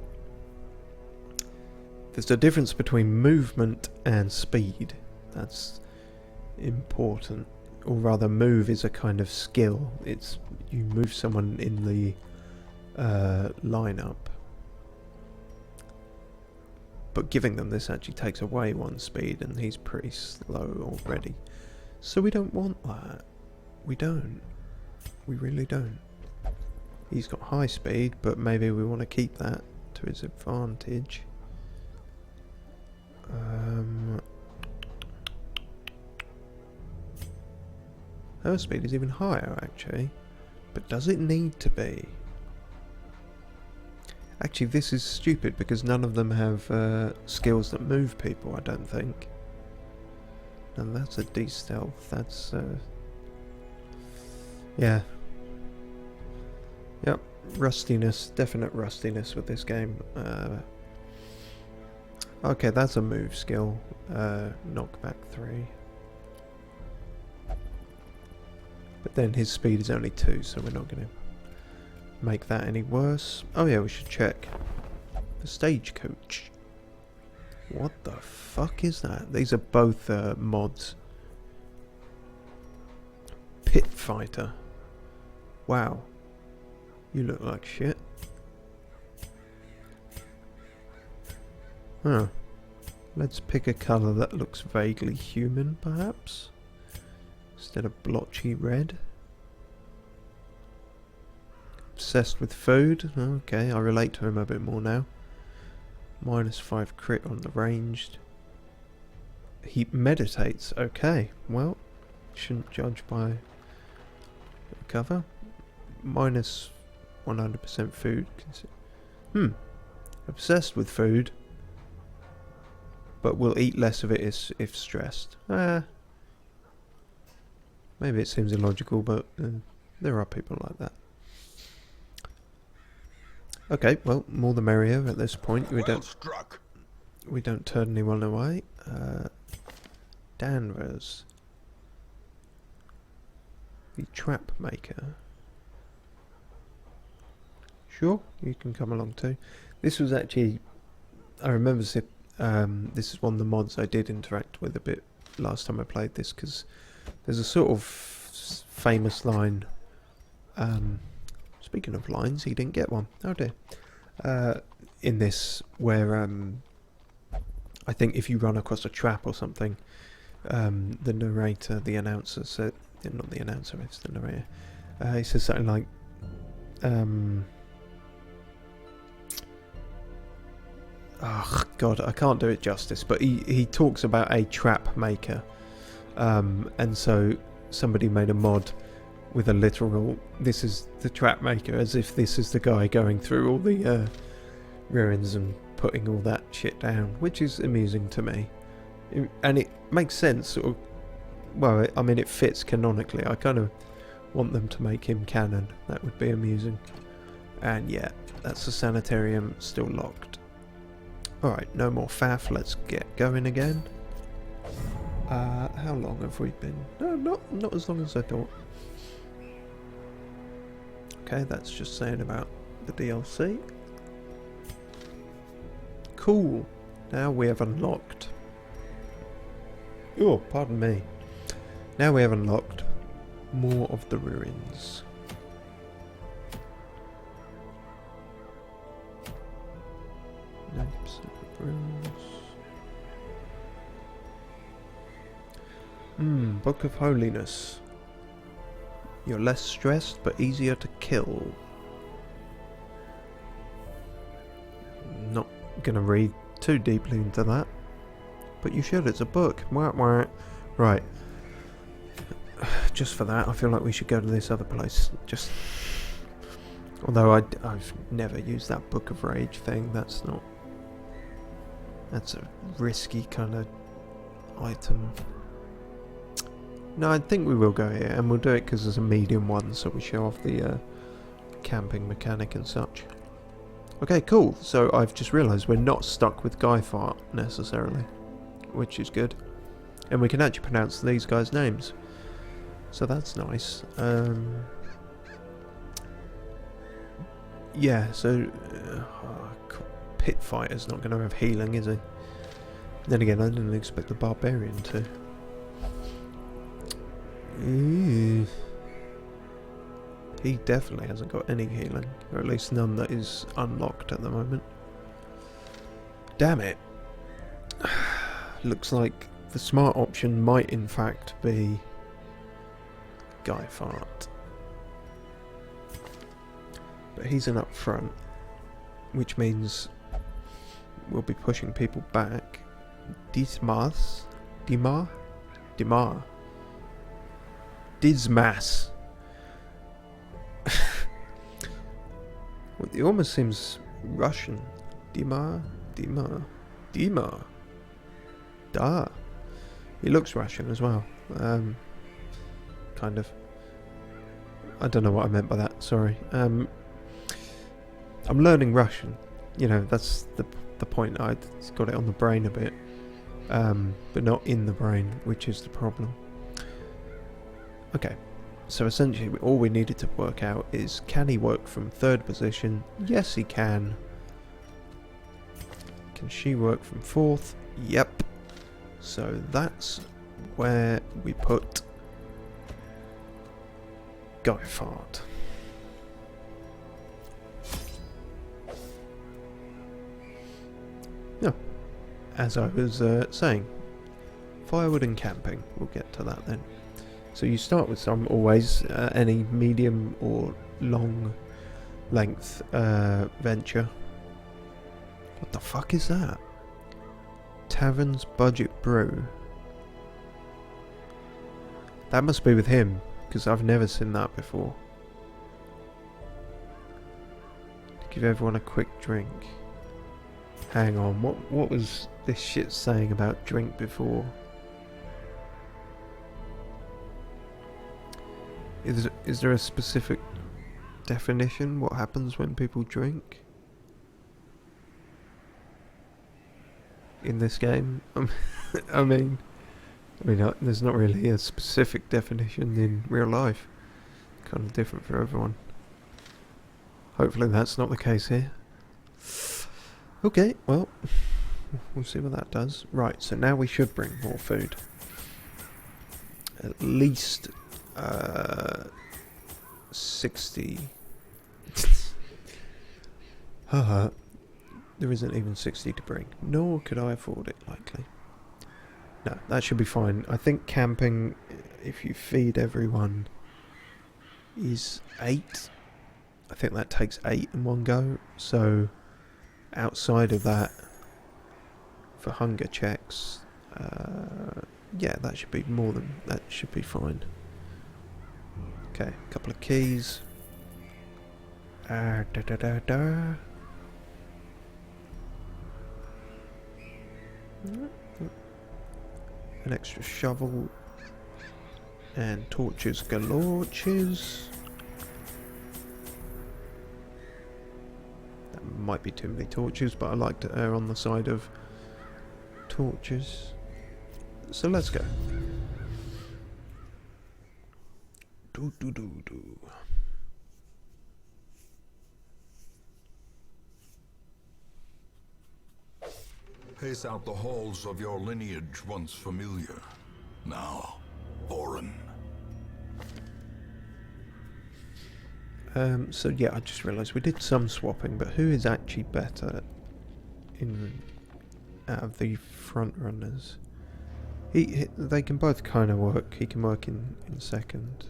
There's a difference between movement and speed. That's important. Or rather, move is a kind of skill. It's... You move someone in the lineup. But giving them this actually takes away 1 speed, and he's pretty slow already. So we don't want that. We don't. We really don't. He's got high speed, but maybe we want to keep that to his advantage. Her speed is even higher, actually. But does it need to be? Actually, this is stupid because none of them have skills that move people, I don't think. And that's a de-stealth. That's... Yeah. Yep. Rustiness. Definite rustiness with this game. Okay, that's a move skill. Knockback 3. But then his speed is only 2, so we're not going to make that any worse. Oh yeah, we should check the stagecoach. What the fuck is that? These are both mods. Pit fighter. Wow. You look like shit. Huh. Let's pick a colour that looks vaguely human, perhaps, instead of blotchy red. Obsessed with food. Okay, I relate to him a bit more now. -5 crit on the ranged. He meditates. Okay, well, shouldn't judge by the cover. -100% food. Obsessed with food, but will eat less of it if stressed. Maybe it seems illogical, but there are people like that. Okay, well, more the merrier at this point. We don't turn anyone away. Danvers, the trap maker. Sure, you can come along too. This was actually, I remember this is one of the mods I did interact with a bit last time I played this, because there's a sort of famous line. Speaking of lines, he didn't get one. Oh dear. In this, where I think if you run across a trap or something, the narrator, the announcer said, not the announcer, it's the narrator. He says something like, oh god, I can't do it justice, but he talks about a trap maker, and so somebody made a mod with a literal, this is the trap maker, as if this is the guy going through all the ruins and putting all that shit down, which is amusing to me. And it makes sense, sort of, well, I mean, it fits canonically. I kind of want them to make him canon. That would be amusing. And yeah, that's the Sanitarium, still locked. Alright, no more faff, let's get going again. How long have we been? No, not as long as I thought. Okay, that's just saying about the DLC. Cool. Now we have unlocked... Oh, pardon me. Now we have unlocked more of the ruins. Book of Holiness. You're less stressed, but easier to kill. Not gonna read too deeply into that, but you should, it's a book. Right. Just for that, I feel like we should go to this other place. Just... Although I've never used that Book of Rage thing, that's a risky kind of item. No, I think we will go here, and we'll do it because there's a medium one, so we show off the camping mechanic and such. Okay, cool. So I've just realised we're not stuck with Guy Fart necessarily, which is good. And we can actually pronounce these guys' names. So that's nice. Yeah, so... Pit Fighter's not going to have healing, is he? Then again, I didn't expect the Barbarian to. Ooh. He definitely hasn't got any healing, or at least none that is unlocked at the moment. Damn it. Looks like the smart option might in fact be Guy Fart. But he's an up front, which means we'll be pushing people back. Dismas? Dimar? Dismas. Well, it almost seems Russian. Dimar. Da. He looks Russian as well. Kind of. I don't know what I meant by that, sorry. I'm learning Russian. You know, that's the point. I got it on the brain a bit. But not in the brain, which is the problem. Okay. So essentially, all we needed to work out is, can he work from third position? Yes, he can. Can she work from fourth? Yep. So that's where we put Guy Fart. No. as I was saying, firewood and camping. We'll get to that then. So you start with some, always, any medium or long length venture. What the fuck is that? Tavern's Budget Brew. That must be with him, because I've never seen that before. Give everyone a quick drink. Hang on, what was this shit saying about drink before? Is there a specific definition? What happens when people drink? In this game? I mean, there's not really a specific definition in real life. Kind of different for everyone. Hopefully that's not the case here. Okay, well, we'll see what that does. Right, so now we should bring more food. At least 60. Haha. There isn't even 60 to bring. Nor could I afford it, likely. No, that should be fine. I think camping, if you feed everyone, is 8. I think that takes 8 in one go. So, outside of that, for hunger checks, yeah, that should be more than... that should be fine. Okay, a couple of keys. An extra shovel and torches galore. That might be too many torches, but I like to err on the side of torches. So let's go. Do. Pace out the halls of your lineage once familiar, now foreign. So yeah, I just realised we did some swapping, but who is actually better out of the front runners? They can both kind of work. He can work in second.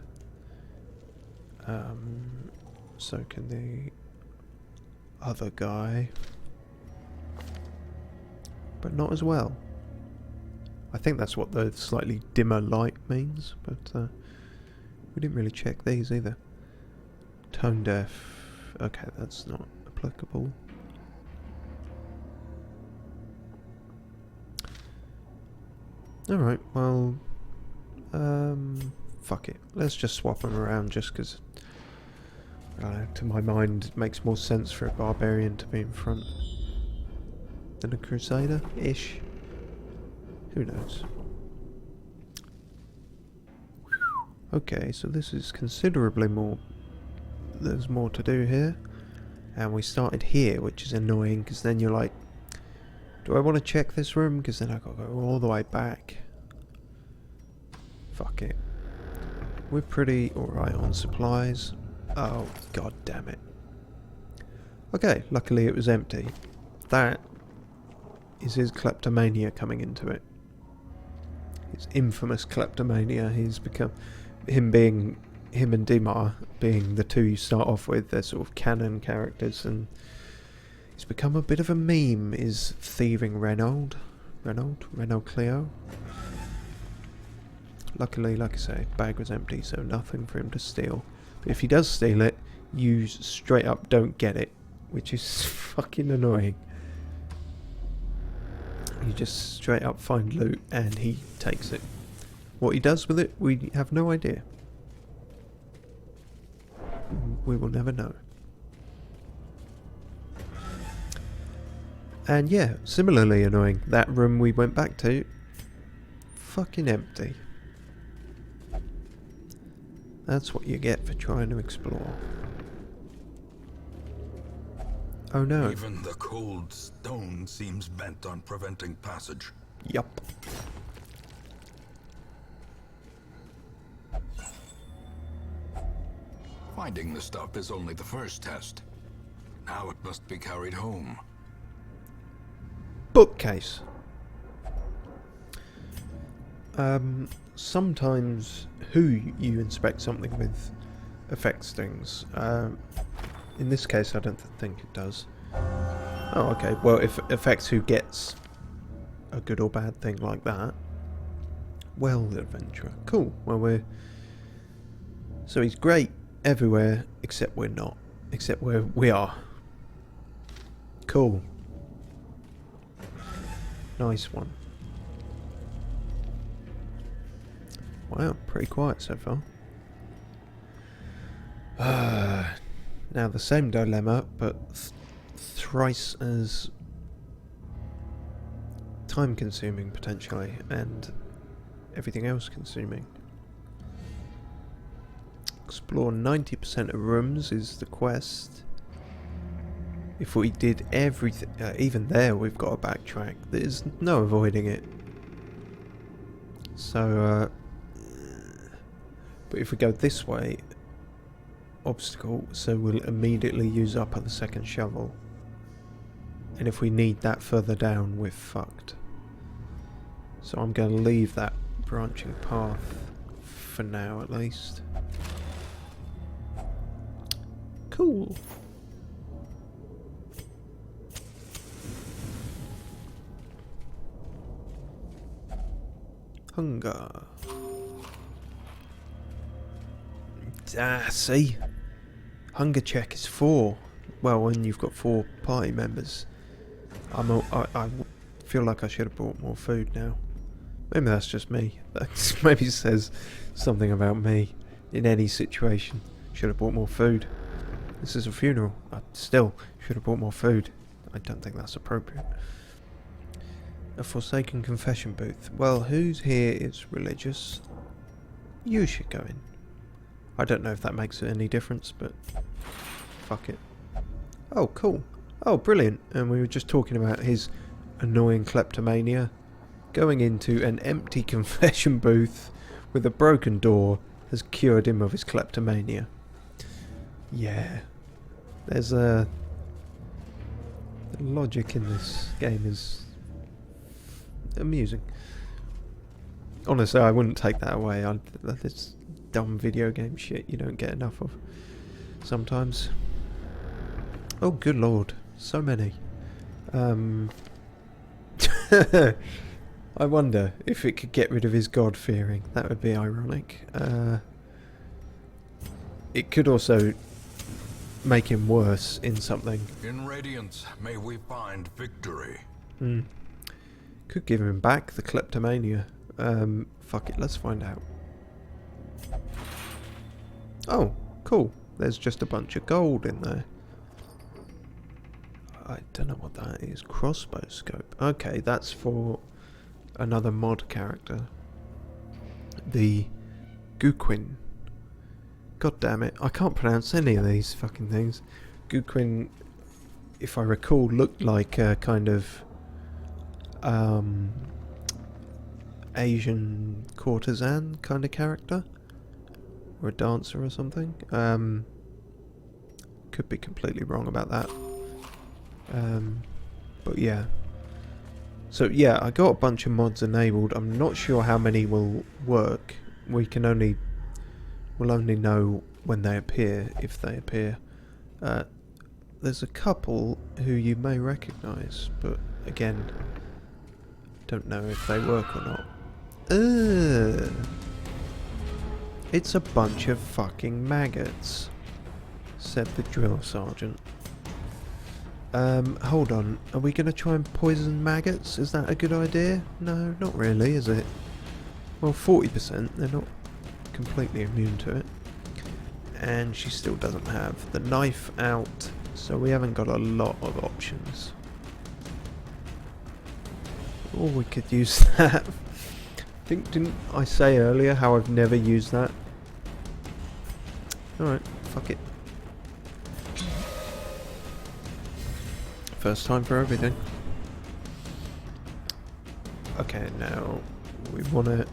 So can the other guy. But not as well. I think that's what the slightly dimmer light means, but we didn't really check these either. Tone deaf. Okay, that's not applicable. Alright, well, fuck it. Let's just swap them around just because, to my mind, it makes more sense for a barbarian to be in front than a crusader-ish. Who knows? Okay, so this is considerably more. There's more to do here. And we started here, which is annoying, because then you're like, do I want to check this room? Because then I've got to go all the way back. Fuck it. We're pretty alright on supplies. Oh, god damn it. Okay, luckily it was empty. That is his kleptomania coming into it. His infamous kleptomania. He's become... Him and Dimar being the two you start off with, they're sort of canon characters, and he's become a bit of a meme, is thieving Renault Clio. Luckily, like I say, bag was empty, so nothing for him to steal. But if he does steal it, you straight up don't get it, which is fucking annoying. You just straight up find loot and he takes it. What he does with it, we have no idea. We will never know. And yeah, similarly annoying. That room we went back to, fucking empty. That's what you get for trying to explore. Oh no. Even the cold stone seems bent on preventing passage. Yup. Finding the stuff is only the first test. Now it must be carried home. Bookcase. Sometimes who you inspect something with affects things. In this case, I don't think it does. Oh, okay. Well, if it affects who gets a good or bad thing like that. Well, the adventurer. Cool. Well, so he's great everywhere, except we're not. Except where we are. Cool. Nice one. Wow, pretty quiet so far. Now the same dilemma, but thrice as time consuming potentially, and everything else consuming. Explore 90% of rooms is the quest. If we did everything, even there we've got to backtrack. There's no avoiding it. So, but if we go this way, obstacle, so we'll immediately use up the second shovel. And if we need that further down, we're fucked. So I'm going to leave that branching path for now at least. Cool. Hunger. See? Hunger check is 4. Well, when you've got 4 party members. I feel like I should have brought more food now. Maybe that's just me. That maybe says something about me in any situation. Should have brought more food. This is a funeral. I still should have brought more food. I don't think that's appropriate. A forsaken confession booth. Well, who's here is religious? You should go in. I don't know if that makes any difference, but fuck it. Oh, cool. Oh, brilliant. And we were just talking about his annoying kleptomania. Going into an empty confession booth with a broken door has cured him of his kleptomania. Yeah. There's the logic in this game is amusing. Honestly, I wouldn't take that away. This dumb video game shit you don't get enough of sometimes. Oh, good lord. So many. I wonder if it could get rid of his god-fearing. That would be ironic. It could also make him worse in something. In Radiance, may we find victory. Could give him back the kleptomania. Fuck it, let's find out. Oh, cool. There's just a bunch of gold in there. I don't know what that is. Crossbow scope. Okay, that's for another mod character. The Guquin. God damn it. I can't pronounce any of these fucking things. Guquin, if I recall, looked like a kind of Asian courtesan kind of character. Or a dancer or something. Could be completely wrong about that. But yeah. So yeah, I got a bunch of mods enabled. I'm not sure how many will work. We'll only know when they appear, if they appear. There's a couple who you may recognise, but again, don't know if they work or not. It's a bunch of fucking maggots, said the drill sergeant. Hold on. Are we going to try and poison maggots? Is that a good idea? No, not really, is it? Well, 40%. They're not completely immune to it. And she still doesn't have the knife out, so we haven't got a lot of options. Or we could use that. Didn't I say earlier how I've never used that? Alright, fuck it. First time for everything. Okay, now we want to.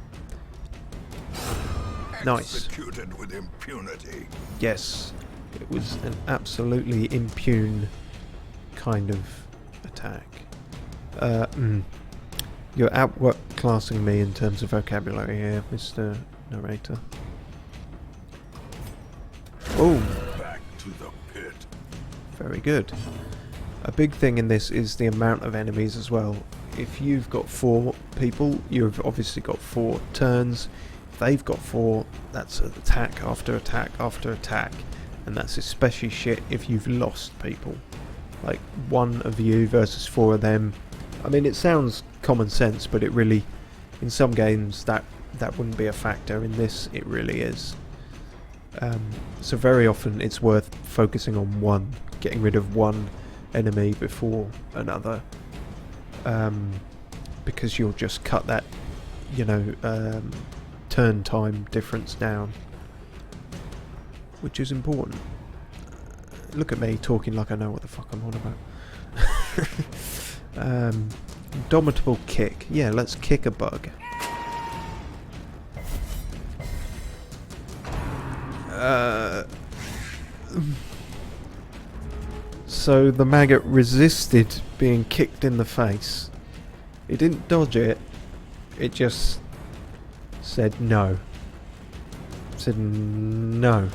Nice. Executed with impunity. Yes, it was an absolutely impune kind of attack. Your outwork outclassing me in terms of vocabulary here, Mr. Narrator. Oh, Back to the pit. very good. A big thing in this is the amount of enemies as well. If you've got 4 people, you've obviously got 4 turns. If they've got 4, that's attack after attack after attack. And that's especially shit if you've lost people. Like 1 of you versus 4 of them. I mean, it sounds common sense, but it really, in some games, that wouldn't be a factor. In this, it really is. So very often it's worth focusing on one, getting rid of one enemy before another, because you'll just cut that, turn time difference down, which is important. Look at me talking like I know what the fuck I'm on about. Indomitable kick. Yeah, let's kick a bug. So the maggot resisted being kicked in the face. It didn't dodge it. It just said no. Said no.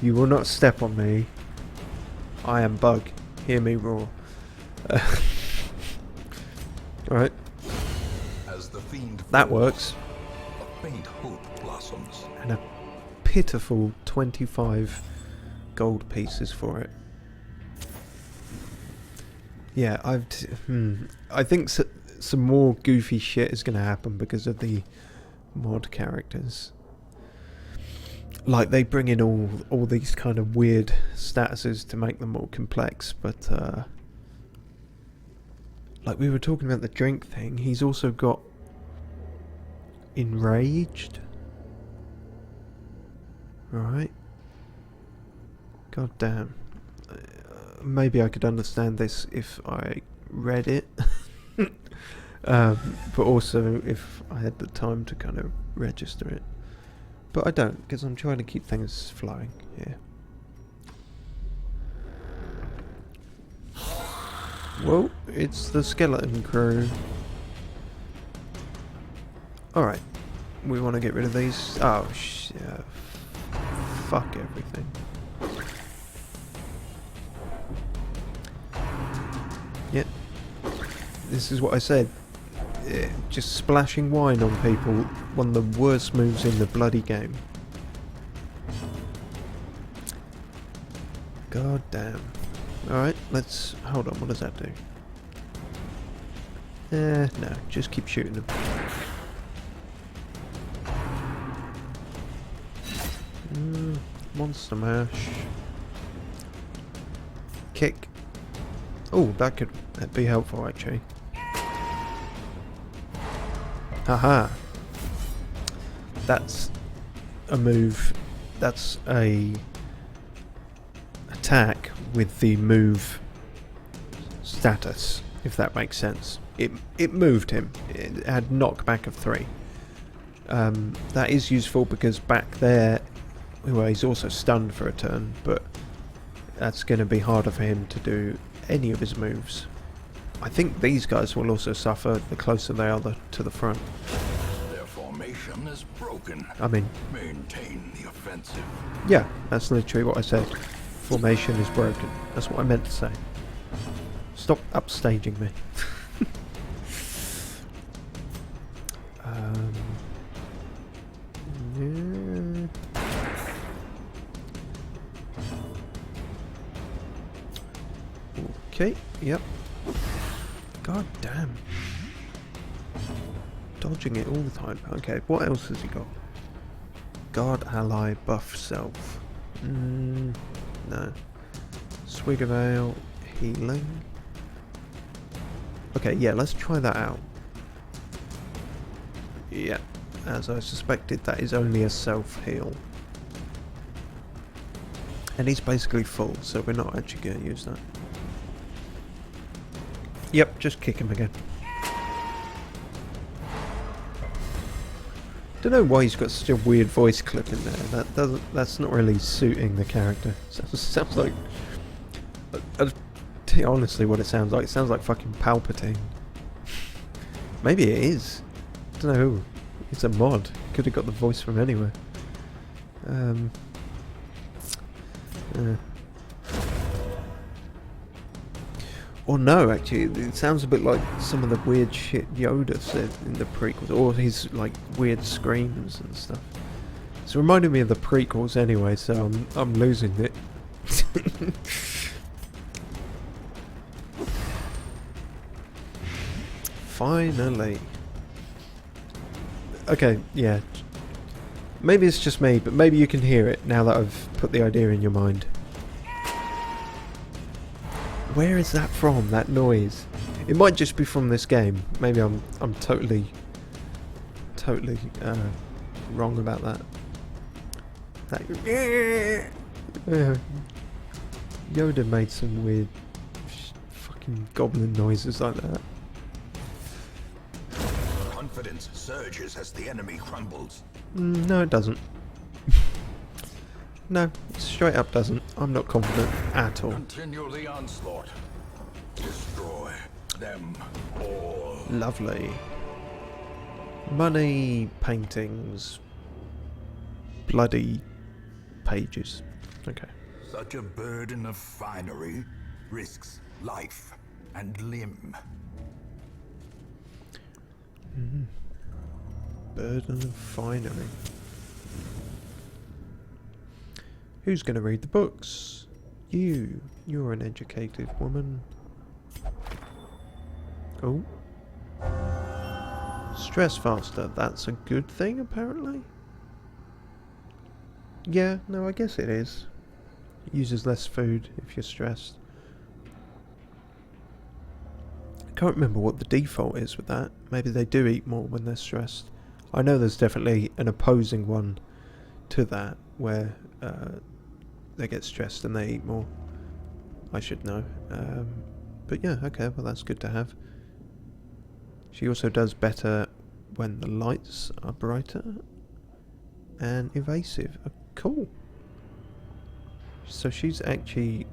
You will not step on me. I am bug. Hear me roar. Right. As the fiend That falls, works. a faint hope blossoms. And a pitiful 25 gold pieces for it. Yeah, I think some more goofy shit is going to happen because of the mod characters. Like, they bring in all these kind of weird statuses to make them more complex, but like we were talking about the drink thing, he's also got enraged. Right. God damn. Maybe I could understand this if I read it. But also if I had the time to kind of register it. But I don't, because I'm trying to keep things flowing here. Whoa, it's the skeleton crew. Alright, we want to get rid of these. Oh, fuck everything. Yep. This is what I said. Just splashing wine on people, one of the worst moves in the bloody game. God damn. Alright, let's... hold on, what does that do? No, just keep shooting them. Monster mash. Kick. Oh, that'd be helpful actually. Haha. That's a move. That's a attack with the move status, if that makes sense. It moved him. It had knockback of 3. That is useful because back there, well, he's also stunned for a turn, but that's going to be harder for him to do any of his moves. I think these guys will also suffer the closer they are to the front. Their formation is broken. I mean, Maintain the offensive. yeah, that's literally what I said. Formation is broken. That's what I meant to say. Stop upstaging me. Yeah. Okay, yep. God damn. Dodging it all the time. Okay, what else has he got? Guard ally buff self. No. Swig of ale, healing. Okay, yeah, let's try that out. Yeah, as I suspected, that is only a self-heal. And he's basically full, so we're not actually going to use that. Yep, just kick him again. Don't know why he's got such a weird voice clip in there. That's not really suiting the character. Sounds like... I'll tell you honestly what it sounds like. It sounds like fucking Palpatine. Maybe it is. I don't know. It's a mod. Could have got the voice from anywhere. Or no, actually, it sounds a bit like some of the weird shit Yoda said in the prequels, or his like weird screams and stuff. It's reminding me of the prequels anyway, so I'm losing it. Finally. Okay, yeah. Maybe it's just me, but maybe you can hear it now that I've put the idea in your mind. Where is that from, that noise? It might just be from this game. Maybe I'm totally wrong about that. Yoda made some weird fucking goblin noises like that. Confidence surges as the enemy crumbles. No, it doesn't. No, straight up doesn't. I'm not confident at all. Continue the onslaught. Destroy them all. Lovely. Money, paintings, bloody pages. Okay. Such a burden of finery risks life and limb. Burden of finery. Who's going to read the books? You. You're an educated woman. Oh. Stress faster. That's a good thing, apparently. Yeah, no, I guess it is. Uses less food if you're stressed. I can't remember what the default is with that. Maybe they do eat more when they're stressed. I know there's definitely an opposing one to that, where they get stressed and they eat more. I should know. But yeah, okay, well that's good to have. She also does better when the lights are brighter and evasive. Cool. So she's actually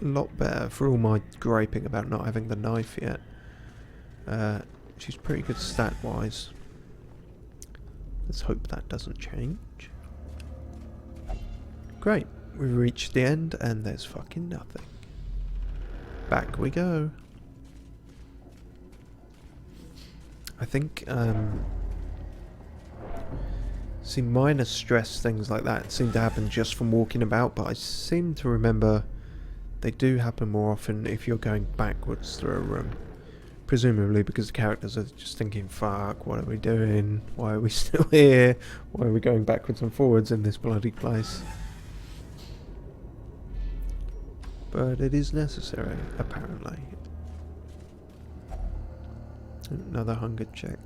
a lot better for all my griping about not having the knife yet. She's pretty good stat-wise. Let's hope that doesn't change. Great. We've reached the end and there's fucking nothing. Back we go. I think, see, minor stress, things like that seem to happen just from walking about, but I seem to remember they do happen more often if you're going backwards through a room. Presumably because the characters are just thinking, fuck, what are we doing? Why are we still here? Why are we going backwards and forwards in this bloody place? But it is necessary, apparently. Another hunger check.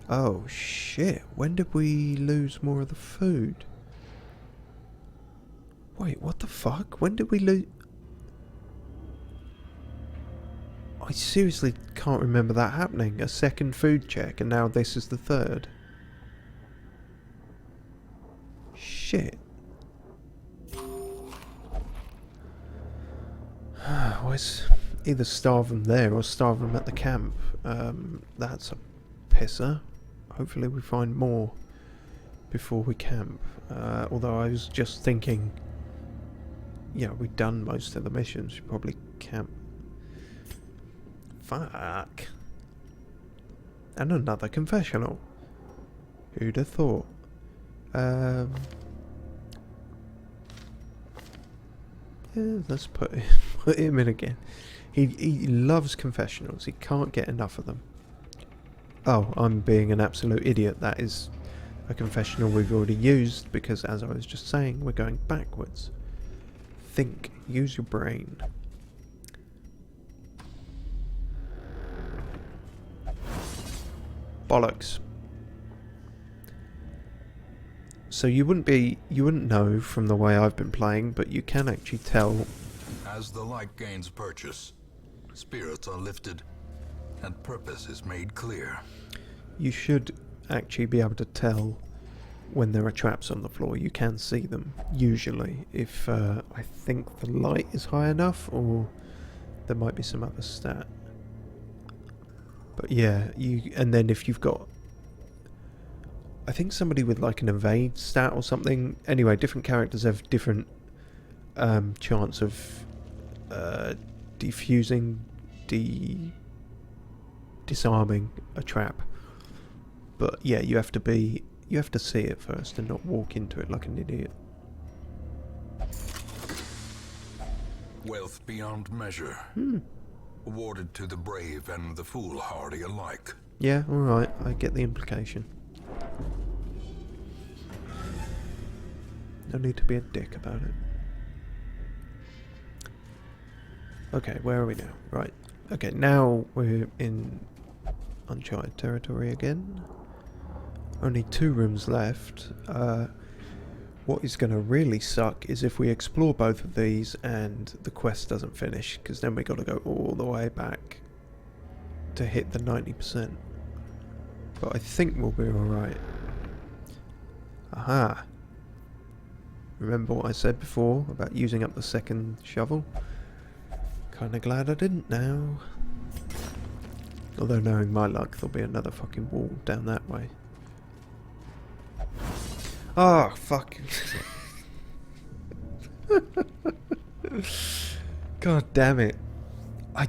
Oh shit, when did we lose more of the food? Wait, what the fuck? When did we lose... I seriously can't remember that happening. A second food check and now this is the third. Shit. Where's... Either starve them there or starve them at the camp. That's a pisser. Hopefully we find more before we camp. Although I was just thinking, yeah, we've done most of the missions. We probably camp. Fuck. And another confessional. Who'd have thought? Yeah, let's put him in again. He loves confessionals. He can't get enough of them. Oh, I'm being an absolute idiot. That is a confessional we've already used because, as I was just saying, we're going backwards. Think. Use your brain. Bollocks. So you wouldn't know from the way I've been playing, but you can actually tell. As the light gains purchase, spirits are lifted, and purpose is made clear. You should actually be able to tell when there are traps on the floor. You can see them, usually, if I think the light is high enough, or there might be some other stat. But yeah, and then if you've got, I think somebody with like an evade stat or something. Anyway, different characters have different chance of defusing, disarming a trap. But yeah, you have to see it first and not walk into it like an idiot. Wealth beyond measure. Awarded to the brave and the foolhardy alike. Yeah, alright, I get the implication. No need to be a dick about it. Okay, where are we now? Right. Okay, now we're in uncharted territory again. Only 2 rooms left. What is going to really suck is if we explore both of these and the quest doesn't finish, because then we got to go all the way back to hit the 90%. But I think we'll be alright. Aha! Remember what I said before about using up the second shovel? Kinda glad I didn't now. Although knowing my luck, there'll be another fucking wall down that way. Oh, fuck. God damn it. I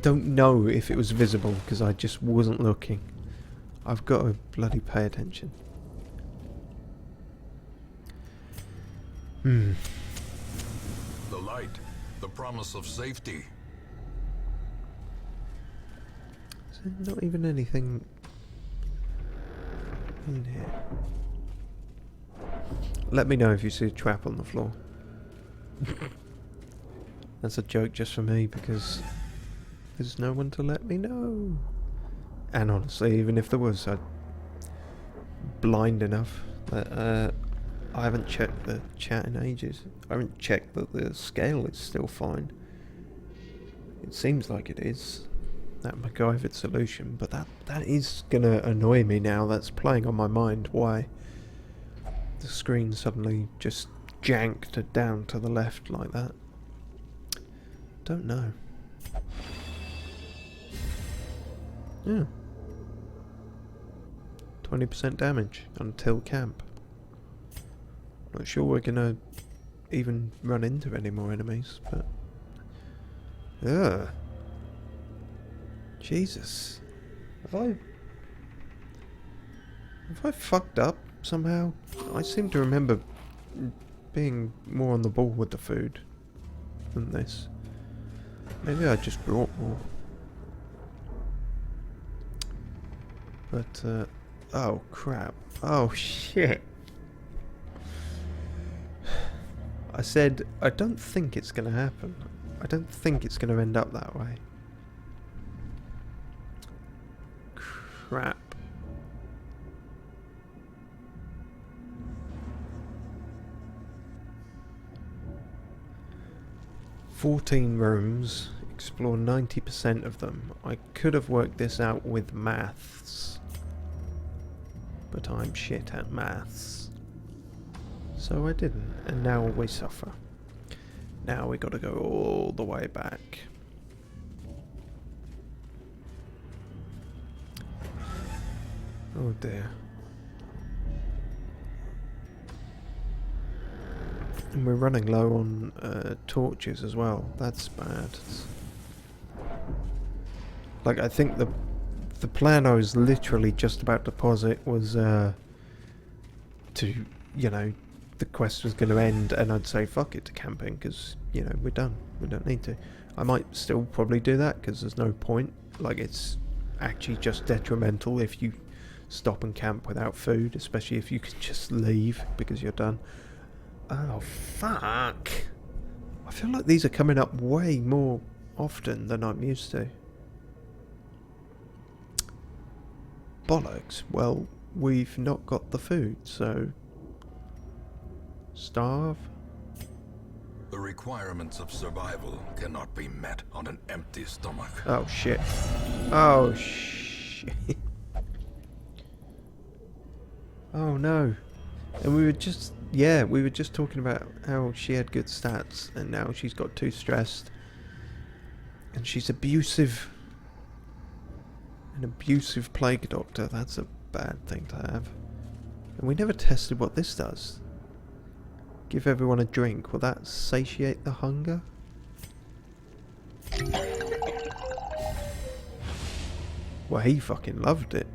don't know if it was visible because I just wasn't looking. I've got to bloody pay attention. The light, the promise of safety. Is there not even anything in here? Let me know if you see a trap on the floor. That's a joke just for me because there's no one to let me know. And honestly, even if there was, I'm blind enough that I haven't checked the chat in ages. I haven't checked that the scale is still fine. It seems like it is. That MacGyvered solution, but that is gonna annoy me now. That's playing on my mind. Why the screen suddenly just janked down to the left like that? Don't know. Yeah. 20% damage until camp. Not sure we're gonna even run into any more enemies, but ugh. Jesus. Have I fucked up somehow? I seem to remember being more on the ball with the food than this. Maybe I just brought more. But, oh crap. Oh shit. I said, I don't think it's gonna happen. I don't think it's gonna end up that way. Crap. "14 rooms, explore 90% of them. I could have worked this out with maths, but I'm shit at maths. So I didn't, and now we suffer. Now we gotta go all the way back. Oh dear. And we're running low on torches as well. That's bad. Like, I think the plan I was literally just about to posit was to, you know, the quest was going to end and I'd say fuck it to camping because, you know, we're done. We don't need to. I might still probably do that because there's no point. Like, it's actually just detrimental if you stop and camp without food, especially if you can just leave because you're done. Oh, fuck. I feel like these are coming up way more often than I'm used to. Bollocks. Well, we've not got the food, so... starve? The requirements of survival cannot be met on an empty stomach. Oh, shit. Oh, shit. Oh, no. And we were just... yeah, we were just talking about how she had good stats, and now she's got too stressed. And she's abusive. An abusive plague doctor, that's a bad thing to have. And we never tested what this does. Give everyone a drink, will that satiate the hunger? Well, he fucking loved it.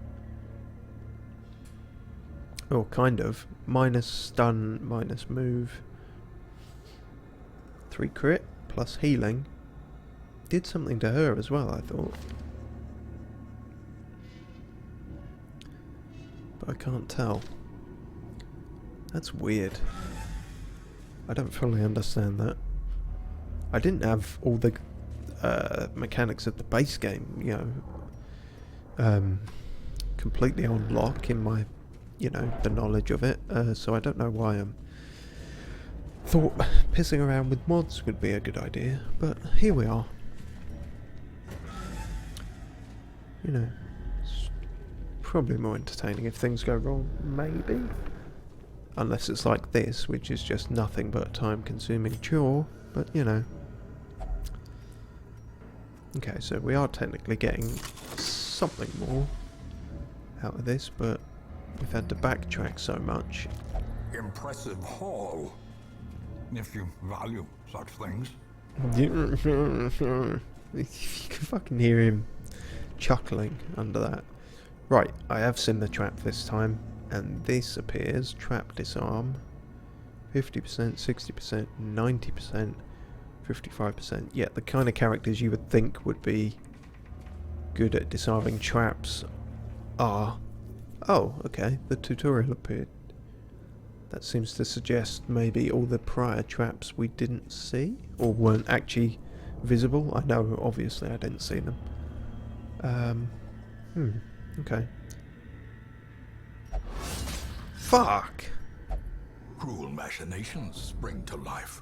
Oh, kind of. Minus stun, minus move. 3 crit, plus healing. Did something to her as well, I thought. But I can't tell. That's weird. I don't fully understand that. I didn't have all the mechanics of the base game, you know, completely on lock in my, you know, the knowledge of it. So I don't know why thought pissing around with mods would be a good idea. But here we are. You know, it's probably more entertaining if things go wrong, maybe. Unless it's like this, which is just nothing but a time-consuming chore, but you know. Okay, so we are technically getting something more out of this, but we've had to backtrack so much. Impressive haul, if you value such things. You can fucking hear him chuckling under that. Right, I have seen the trap this time, and this appears trap disarm 50%, 60%, 90%, 55%. Yeah, the kind of characters you would think would be good at disarming traps are... Oh, okay, the tutorial appeared. That seems to suggest maybe all the prior traps we didn't see, or weren't actually visible. I know, obviously, I didn't see them. Okay. Fuck! Cruel machinations spring to life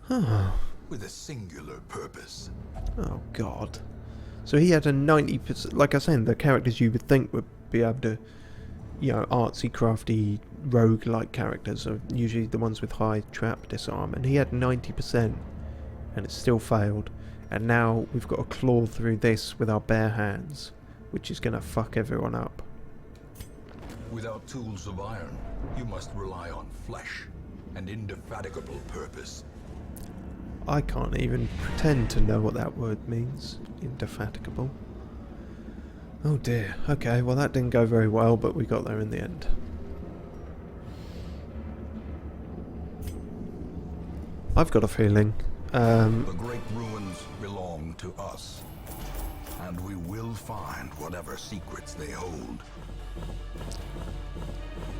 with a singular purpose. Oh god. So he had a 90%, like I was saying, the characters you would think would be able to, you know, artsy, crafty, rogue-like characters are usually the ones with high trap disarm, and he had 90%, and it still failed. And now we've got to claw through this with our bare hands, which is going to fuck everyone up. Without tools of iron, you must rely on flesh and indefatigable purpose. I can't even pretend to know what that word means. Indefatigable. Oh dear. Okay, well that didn't go very well, but we got there in the end. I've got a feeling. The great ruins belong to us, and we will find whatever secrets they hold.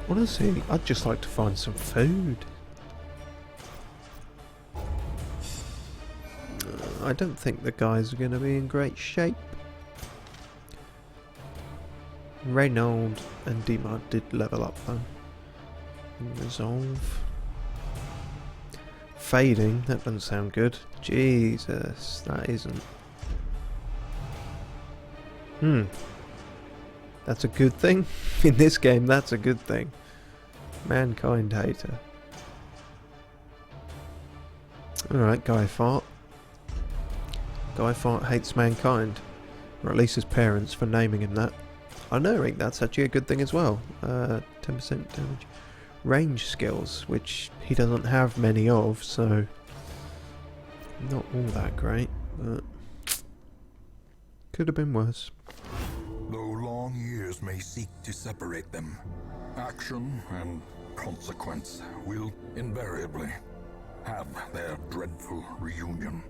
Honestly, I'd just like to find some food. I don't think the guys are going to be in great shape. Reynold and Dima did level up though. Resolve. Fading, that doesn't sound good. Jesus, that isn't. That's a good thing? In this game, that's a good thing. Mankind hater. Alright, Guy Fart. Guy Fart hates mankind. Or at least his parents for naming him that. I know, Rick, that's actually a good thing as well. 10% damage. Range skills, which he doesn't have many of, so... not all that great, but... could have been worse. Though long years may seek to separate them, action and consequence will invariably have their dreadful reunion.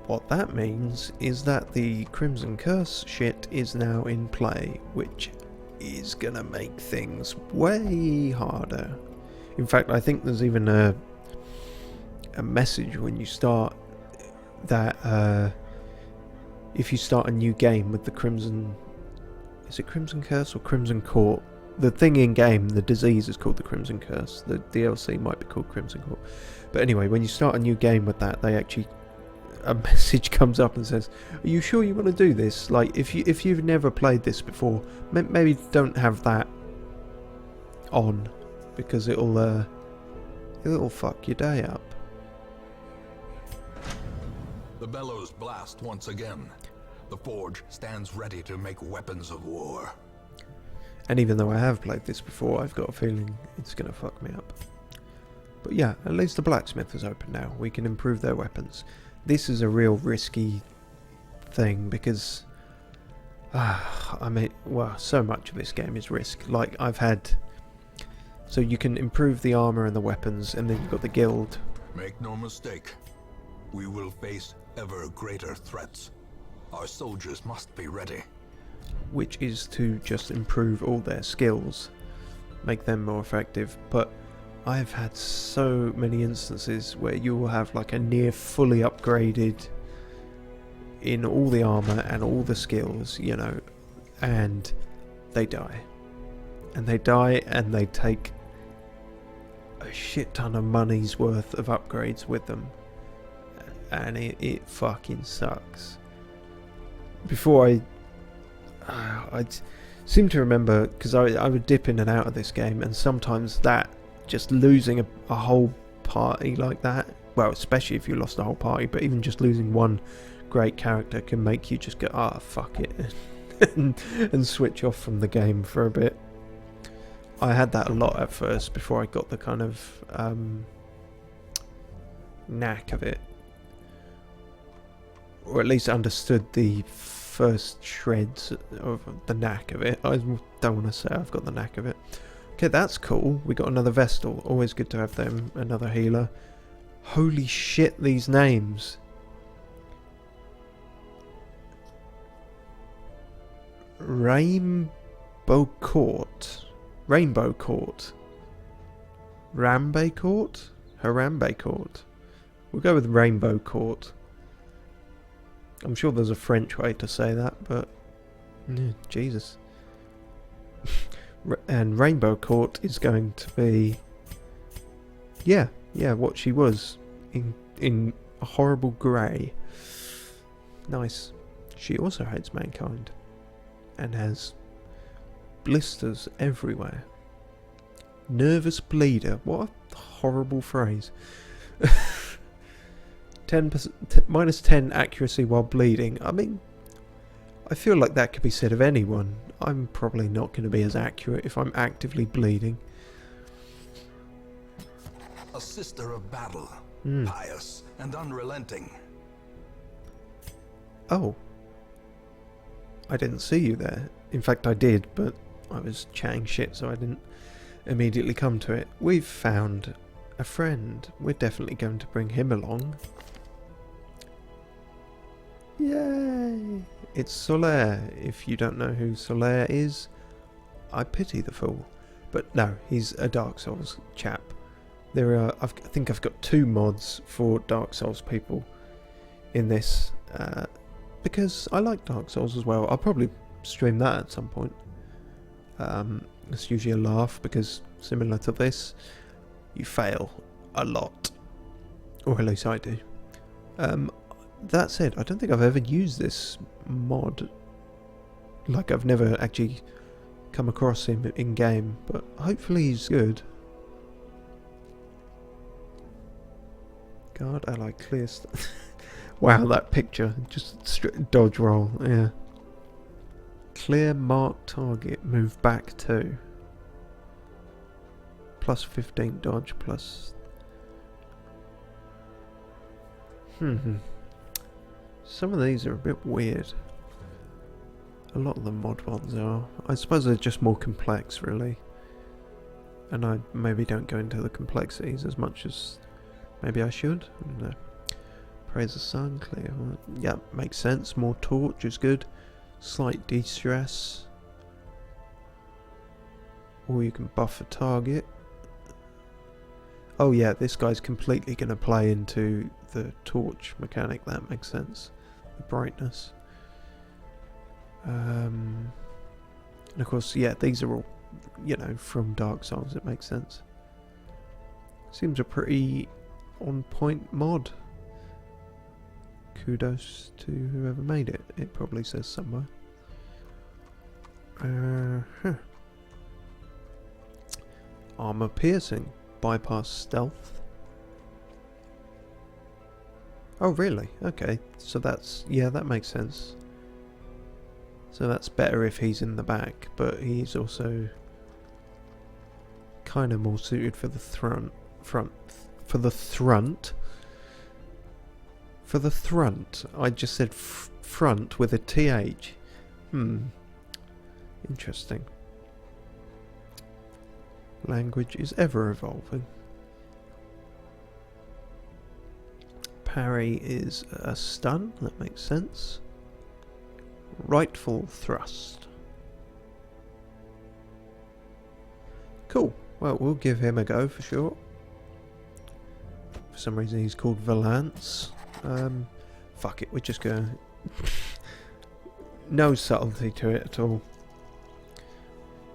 What that means is that the Crimson Curse shit is now in play, which is gonna make things way harder. In fact, I think there's even a message when you start that if you start a new game with the Crimson... is it Crimson Curse or Crimson Court? The thing in game, the disease is called the Crimson Curse. The DLC might be called Crimson Court. But anyway, when you start a new game with that, they actually... a message comes up and says, are you sure you want to do this? Like, if you've never played this before, maybe don't have that on, because it'll fuck your day up. The bellows blast once again. The forge stands ready to make weapons of war. And even though I have played this before, I've got a feeling it's going to fuck me up. But yeah, at least the blacksmith is open now. We can improve their weapons. This is a real risky thing because, I mean, well, so much of this game is risk. Like, I've had... So you can improve the armor and the weapons, and then you've got the guild. Make no mistake, we will face ever greater threats. Our soldiers must be ready. Which is to just improve all their skills, make them more effective. But I've had so many instances where you will have like a near fully upgraded in all the armor and all the skills, you know, and they die. And they die and they take a shit ton of money's worth of upgrades with them. And it fucking sucks. Before I seem to remember, because I would dip in and out of this game, and sometimes that, just losing a whole party like that, well, especially if you lost the whole party, but even just losing one great character can make you just go, ah, fuck it, and switch off from the game for a bit. I had that a lot at first before I got the kind of knack of it, or at least understood the first shreds of the knack of it. I don't want to say I've got the knack of it. Okay, that's cool. We got another Vestal. Always good to have them. Another healer. Holy shit, these names. Rainbow Court. Rainbow Court. Rambe Court? Harambe Court. We'll go with Rainbow Court. I'm sure there's a French way to say that, but... Yeah, Jesus. And Rainbow Court is going to be... Yeah, what she was. In a horrible grey. Nice. She also hates mankind. And has blisters everywhere. Nervous bleeder. What a horrible phrase. Minus 10 accuracy while bleeding. I mean, I feel like that could be said of anyone. I'm probably not going to be as accurate if I'm actively bleeding. A sister of battle, pious and unrelenting. Oh. I didn't see you there. In fact, I did, but I was chatting shit, so I didn't immediately come to it. We've found a friend. We're definitely going to bring him along. Yay! It's Solaire. If you don't know who Solaire is, I pity the fool. But no, he's a Dark Souls chap. There are, I think I've got 2 mods for Dark Souls people in this, because I like Dark Souls as well. I'll probably stream that at some point. It's usually a laugh because, similar to this, you fail a lot. Or at least I do. That said, I don't think I've ever used this mod. Like, I've never actually come across him in-game, but hopefully he's good. God, I like clear stuff. Wow, that picture. Just dodge roll, yeah. Clear mark target, move back 2. Plus 15 dodge, plus... Some of these are a bit weird. A lot of the mod ones are. I suppose they're just more complex, really. And I maybe don't go into the complexities as much as maybe I should. I don't know. Praise the sun, clear. Yeah, makes sense. More torch is good. Slight de-stress. Or you can buff a target. Oh yeah, this guy's completely going to play into the torch mechanic. That makes sense. The brightness. And of course, yeah, these are all, you know, from Dark Souls. It makes sense. Seems a pretty on-point mod. Kudos to whoever made it. It probably says somewhere. Armor piercing. Bypass stealth. Oh really? Okay. So that's... yeah, that makes sense. So that's better if he's in the back, but he's also kind of more suited for the for the front. I just said front with a TH. Interesting. Language is ever evolving. Parry is a stun, that makes sense. Rightful thrust. Cool. Well, we'll give him a go for sure. For some reason he's called Valance. Fuck it, we're just gonna... no subtlety to it at all.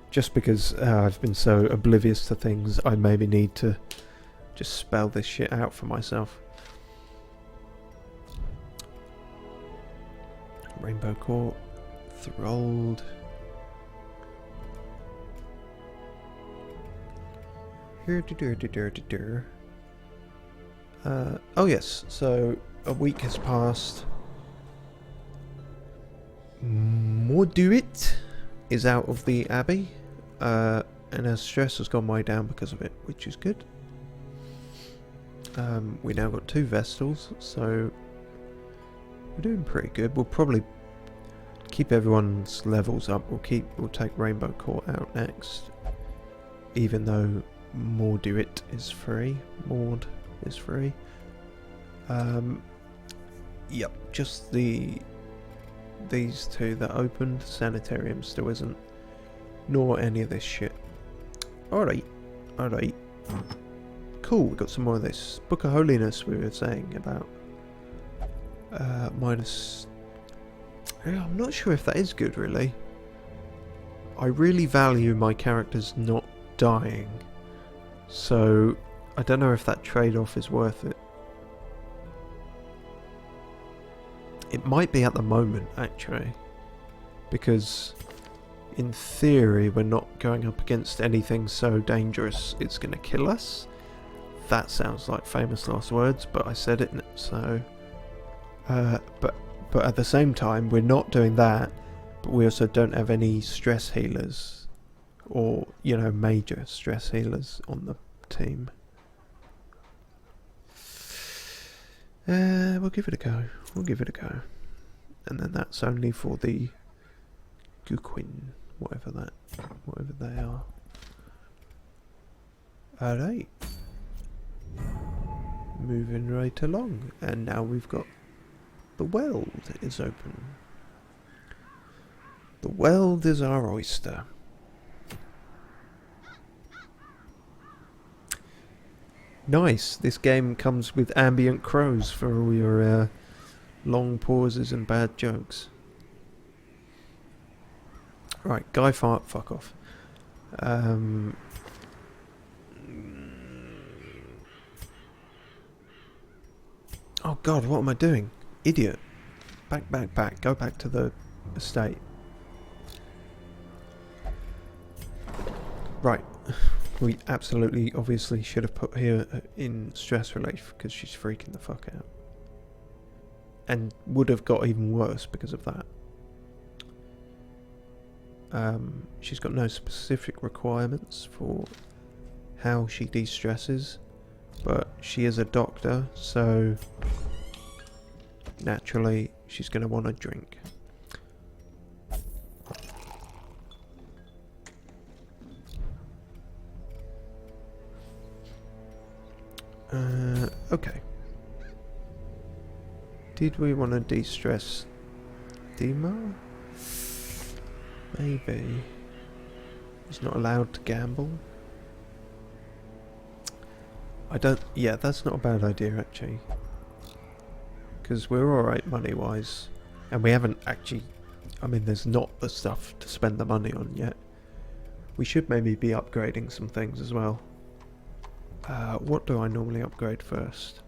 Just because I've been so oblivious to things, I maybe need to just spell this shit out for myself. Rainbow Court. Thralled. Oh yes, so a week has passed. Morduit is out of the Abbey, and her stress has gone way down because of it, which is good. We now got 2 Vestals, so we're doing pretty good. We'll probably keep everyone's levels up. We'll take Rainbow Court out next, even though Morduit is free. Maud is free. Yep, just these 2 that opened. Sanitarium still isn't, nor any of this shit. Alright. Cool, we got some more of this. Book of Holiness we were saying about. Minus... Yeah, I'm not sure if that is good, really. I really value my characters not dying, so I don't know if that trade-off is worth it. It might be at the moment, actually, because in theory we're not going up against anything so dangerous it's going to kill us. That sounds like famous last words, but I said it, so... But at the same time, we're not doing that, but we also don't have any stress healers, or, you know, major stress healers on the team. We'll give it a go. And then that's only for the Guquin, whatever they are. Alright. Moving right along, and now we've got the Weld is open. The Weld is our oyster. Nice. This game comes with ambient crows for all your long pauses and bad jokes. Right, Guy Fart, fuck off. Oh god, what am I doing? Idiot. Back. Go back to the estate. Right. We absolutely, obviously should have put her in stress relief because she's freaking the fuck out. And would have got even worse because of that. She's got no specific requirements for how she de-stresses, but she is a doctor, so naturally she's going to want to drink. Okay. Did we want to de-stress Demo? Maybe. He's not allowed to gamble. Yeah, that's not a bad idea actually. Because we're alright money-wise. And we haven't actually... I mean, there's not the stuff to spend the money on yet. We should maybe be upgrading some things as well. What do I normally upgrade first?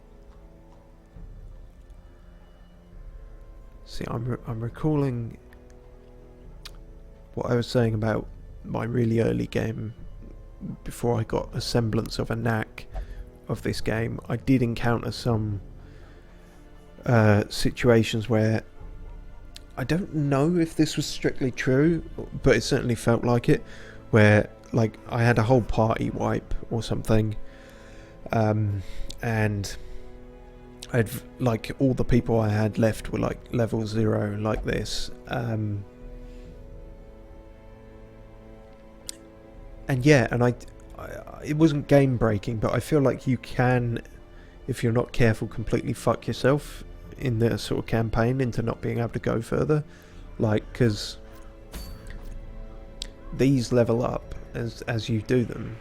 See, I'm recalling what I was saying about my really early game. Before I got a semblance of a knack of this game, I did encounter some situations where I don't know if this was strictly true, but it certainly felt like it, where like I had a whole party wipe or something, and I'd like all the people I had left were like level 0 like this, and yeah, and I it wasn't game breaking, but I feel like you can, if you're not careful, completely fuck yourself in the sort of campaign into not being able to go further, like, because these level up as you do them,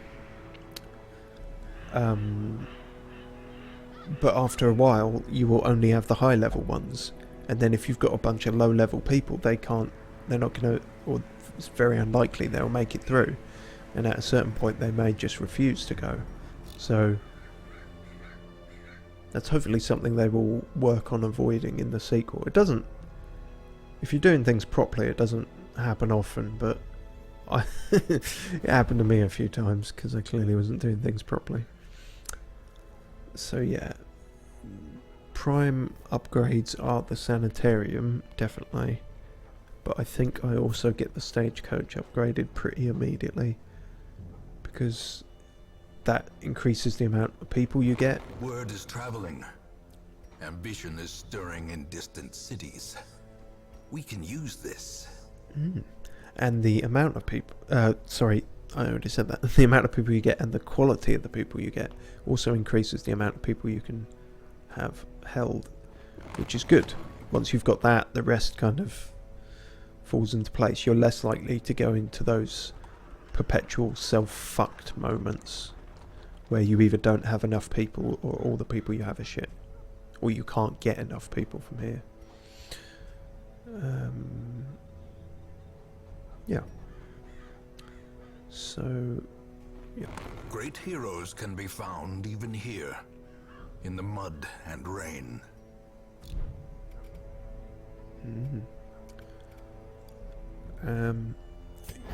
but after a while you will only have the high level ones, and then if you've got a bunch of low level people, they're not going to, or it's very unlikely they'll make it through, and at a certain point they may just refuse to go. So that's hopefully something they will work on avoiding in the sequel. It doesn't, if you're doing things properly, it doesn't happen often, but it happened to me a few times because I clearly wasn't doing things properly. So yeah, prime upgrades are the Sanitarium, definitely, but I think I also get the stagecoach upgraded pretty immediately, because that increases the amount of people you get. Word is traveling. Ambition is stirring in distant cities. We can use this. And the amount of people, sorry, I already said that. The amount of people you get and the quality of the people you get also increases the amount of people you can have held, which is good. Once you've got that, the rest kind of falls into place. You're less likely to go into those perpetual self-fucked moments where you either don't have enough people or all the people you have are shit, or you can't get enough people from here. Yeah. So, yeah. Great heroes can be found even here, in the mud and rain.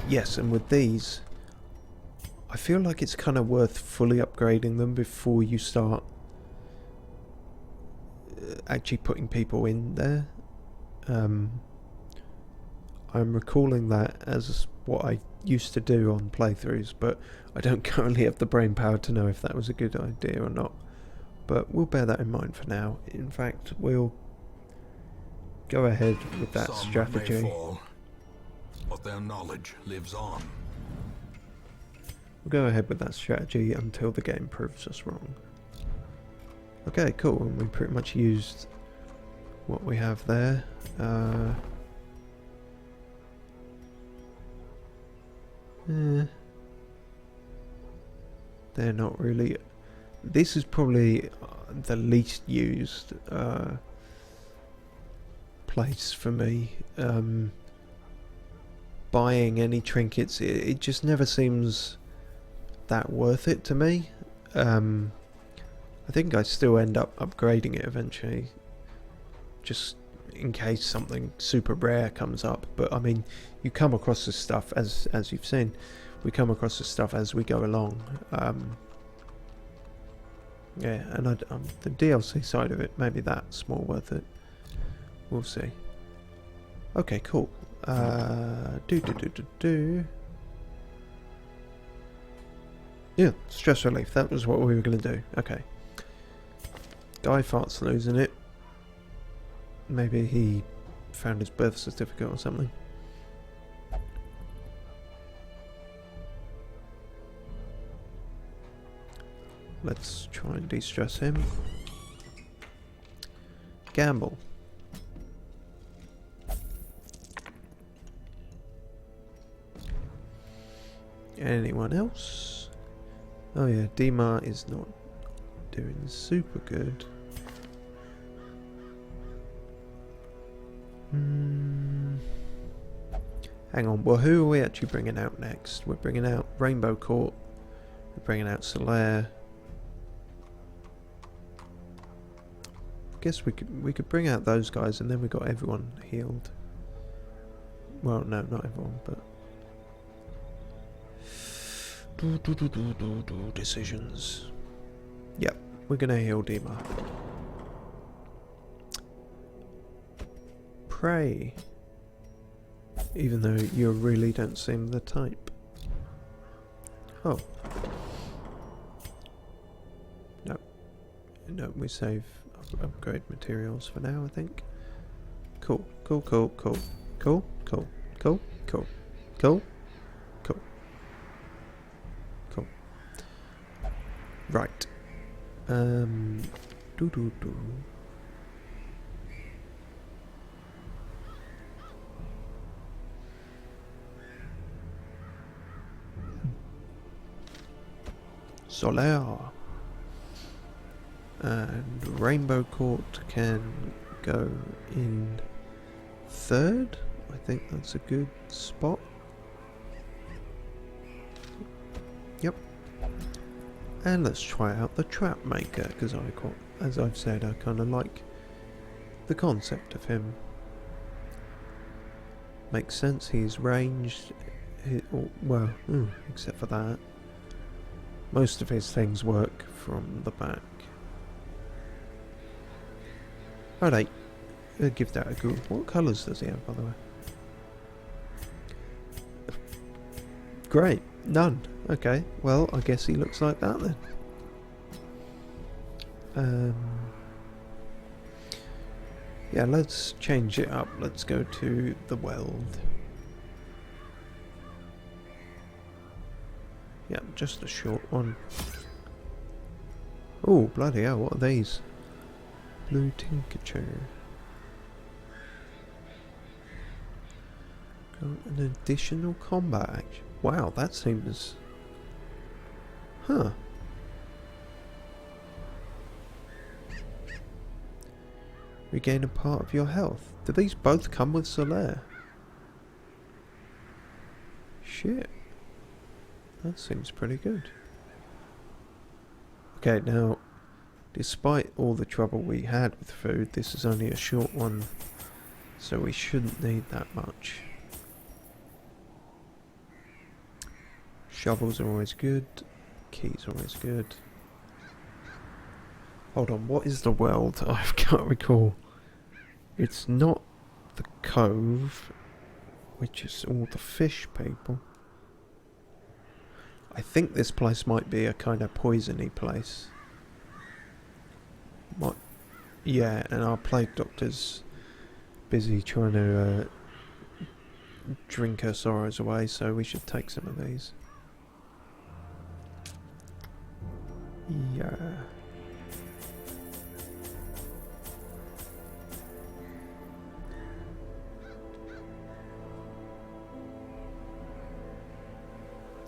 Yes, and with these, I feel like it's kind of worth fully upgrading them before you start actually putting people in there. I'm recalling that as what I used to do on playthroughs, but I don't currently have the brain power to know if that was a good idea or not. But we'll bear that in mind for now. In fact, we'll go ahead with that Some strategy. may fall, but their knowledge lives on. We'll go ahead with that strategy until the game proves us wrong. Okay, cool. And we pretty much used what we have there. They're not really... This is probably the least used place for me. Buying any trinkets, it just never seems that worth it to me. I think I still end up upgrading it eventually, just in case something super rare comes up. But I mean, you come across this stuff, as you've seen, we come across this stuff as we go along. Yeah, and the DLC side of it, maybe that's more worth it. We'll see. Okay, cool. Yeah, stress relief. That was what we were going to do. Okay. Guy farts losing it. Maybe he found his birth certificate or something. Let's try and de-stress him. Gamble. Anyone else? Oh yeah, Dima is not doing super good. Hang on, well, who are we actually bringing out next? We're bringing out Rainbow Court. We're bringing out Solaire. Guess we could bring out those guys, and then we got everyone healed. Well, no, not everyone, but decisions. Yep, we're gonna heal Dima. Pray. Even though you really don't seem the type. Oh. No. No, we save upgrade materials for now, I think. Cool, cool, cool, cool. Cool, cool, cool, cool, cool, cool. Cool. Right. Doo-doo-doo. Solaire. And Rainbow Court can go in third. I think that's a good spot. Yep. And let's try out the trap maker, because as I've said, I kind of like the concept of him. Makes sense. He's ranged. Well, except for that. Most of his things work from the back. Alright, give that a go. What colours does he have, by the way? Great, none. Okay, well, I guess he looks like that then. Yeah, let's change it up. Let's go to the Weld. Yeah, just a short one. Oh, bloody hell, what are these? Blue tincture. Got an additional combat action. Wow, that seems... Huh. Regain a part of your health. Do these both come with Solaire? Shit. That seems pretty good. Okay, now, despite all the trouble we had with food, this is only a short one, so we shouldn't need that much. Shovels are always good. Keys are always good. Hold on, what is the Weld? I can't recall. It's not the Cove, which is all the fish people. I think this place might be a kind of poisony place. What? Yeah, and our plague doctor's busy trying to drink her sorrows away, so we should take some of these. Yeah.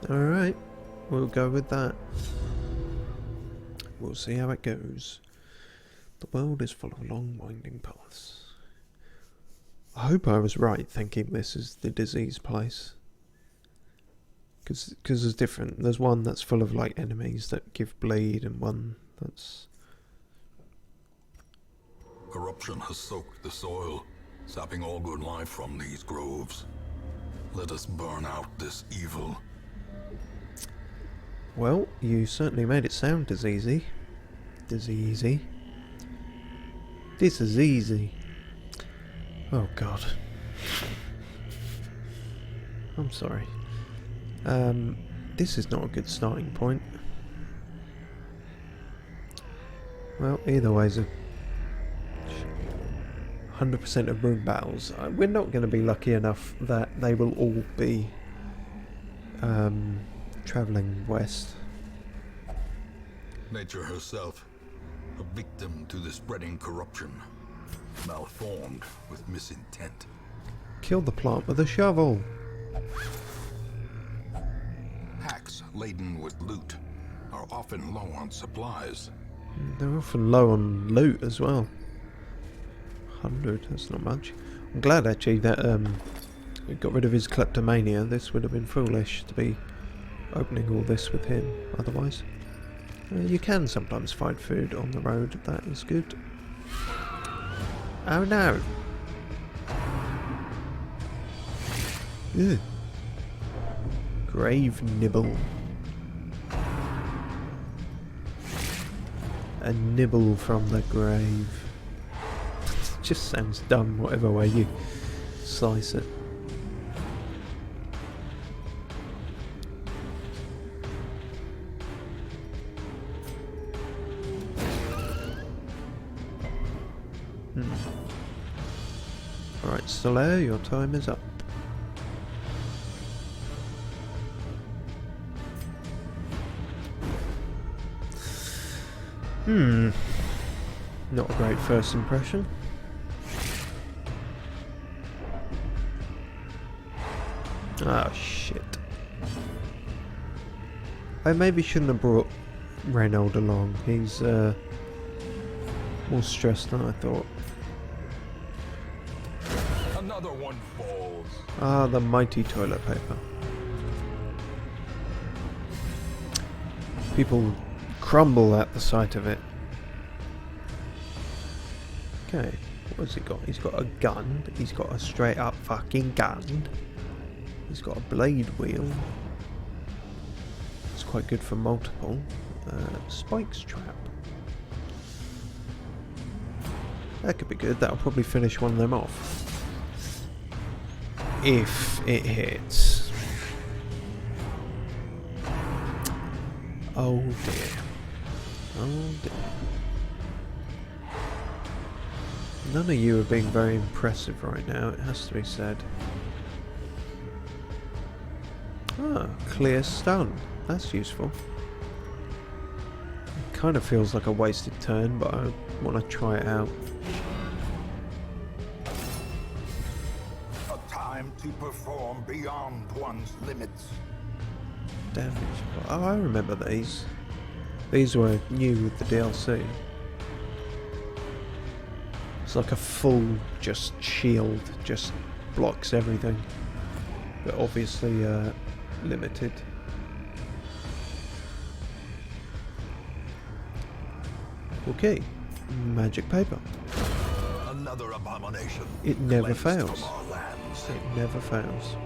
Alright, we'll go with that. We'll see how it goes. The world is full of long winding paths. I hope I was right thinking this is the disease place. Because there's different. There's one that's full of like enemies that give bleed, and one that's... Corruption has soaked the soil, sapping all good life from these groves. Let us burn out this evil. Well, you certainly made it sound diseasey. Diseasey. This is easy. Oh god. I'm sorry. This is not a good starting point. Well, either way, 100% of moon battles. We're not going to be lucky enough that they will all be travelling west. Nature herself, a victim to the spreading corruption, malformed with misintent. Kill the plant with a shovel. Hacks laden with loot are often low on supplies. They're often low on loot as well. 100, that's not much. I'm glad actually that we got rid of his kleptomania. This would have been foolish to be opening all this with him otherwise. You can sometimes find food on the road, that is good. Oh no! Ugh. Grave nibble. A nibble from the grave. Just sounds dumb whatever way you slice it. Right, Soler, your time is up. Not a great first impression. Ah, shit. I maybe shouldn't have brought Reynold along. He's more stressed than I thought. Another one falls. Ah, the mighty toilet paper. People crumble at the sight of it. Okay, what's he got? He's got a gun. He's got a straight up fucking gun. He's got a blade wheel. It's quite good for multiple. Spikes trap. That could be good. That'll probably finish one of them off. If it hits. Oh dear. Oh dear. None of you are being very impressive right now, it has to be said. Ah, clear stun. That's useful. It kind of feels like a wasted turn, but I want to try it out. A time to perform beyond one's limits. Damage. Oh, I remember these. These were new with the DLC. It's like a full just shield, just blocks everything. But obviously limited. Okay, magic paper. Another abomination. It never cleansed fails. from our lands. It never fails.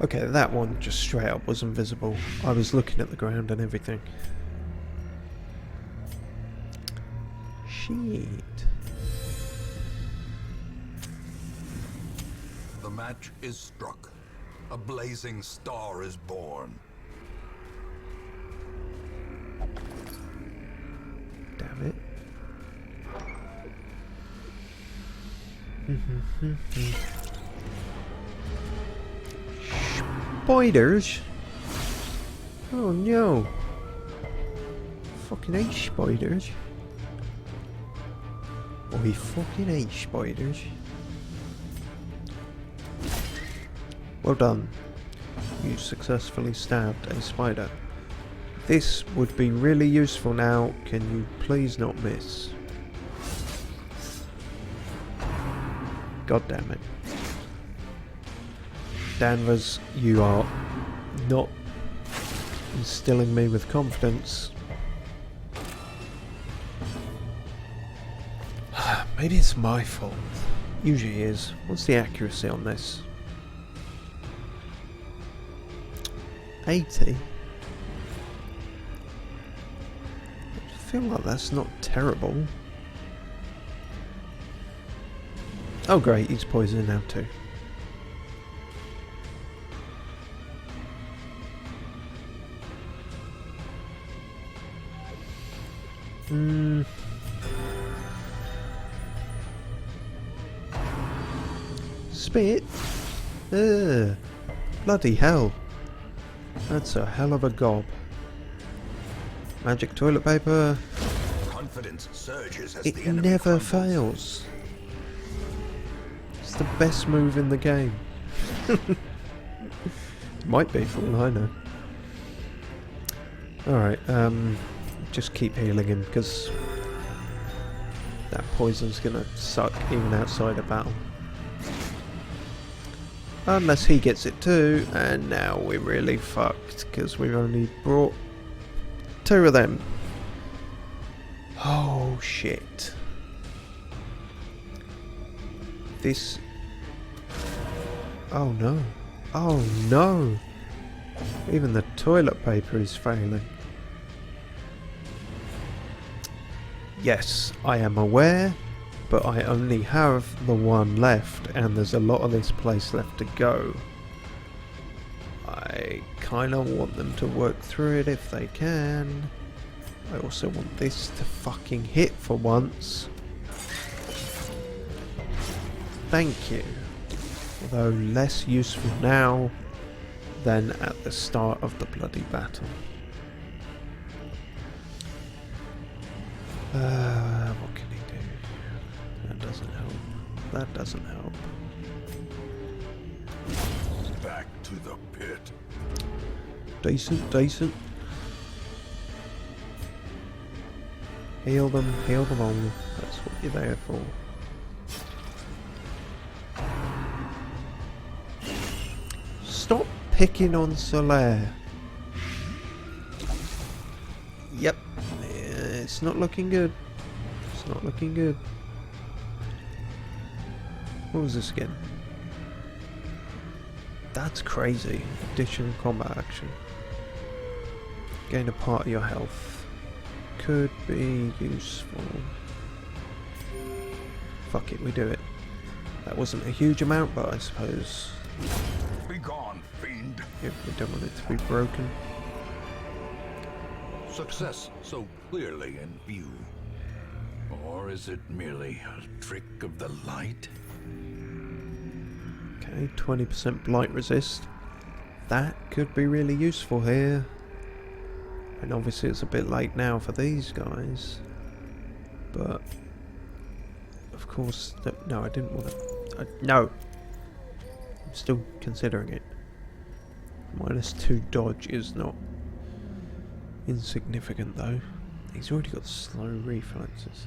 Okay, that one just straight up was invisible. I was looking at the ground and everything. Shit. The match is struck. A blazing star is born. Damn it. Spiders? Oh no. Fucking hate spiders. Oh, he fucking hate spiders. Well done. You successfully stabbed a spider. This would be really useful now. Can you please not miss? God damn it. Danvers, you are not instilling me with confidence. Maybe it's my fault. Usually is. What's the accuracy on this? 80? I feel like that's not terrible. Oh great, he's poisoned now too. Spit? Bloody hell. That's a hell of a gob. Magic toilet paper. Confidence surges as It the enemy never crumbles. fails. It's the best move in the game. Might be for all I know. Alright, just keep healing him because that poison's gonna suck even outside of battle. Unless he gets it too, and now we're really fucked because we've only brought 2 of them. Oh shit. This... Oh no. Oh no. Even the toilet paper is failing. Yes, I am aware, but I only have the one left, and there's a lot of this place left to go. I kind of want them to work through it if they can. I also want this to fucking hit for once. Thank you. Although less useful now than at the start of the bloody battle. What can he do? That doesn't help. That doesn't help. Back to the pit. Decent, decent. Heal them all. That's what you're there for. Stop picking on Solaire. Yep. It's not looking good. It's not looking good. What was this again? That's crazy. Additional combat action. Gain a part of your health. Could be useful. Fuck it, we do it. That wasn't a huge amount, but I suppose... Be gone, fiend. If we don't want it to be broken. Success so clearly in view. Or is it merely a trick of the light? Okay, 20% blight resist. That could be really useful here. And obviously it's a bit late now for these guys. But... Of course... No, I didn't want to... No! I'm still considering it. -2 dodge is not insignificant though. He's already got slow reflexes.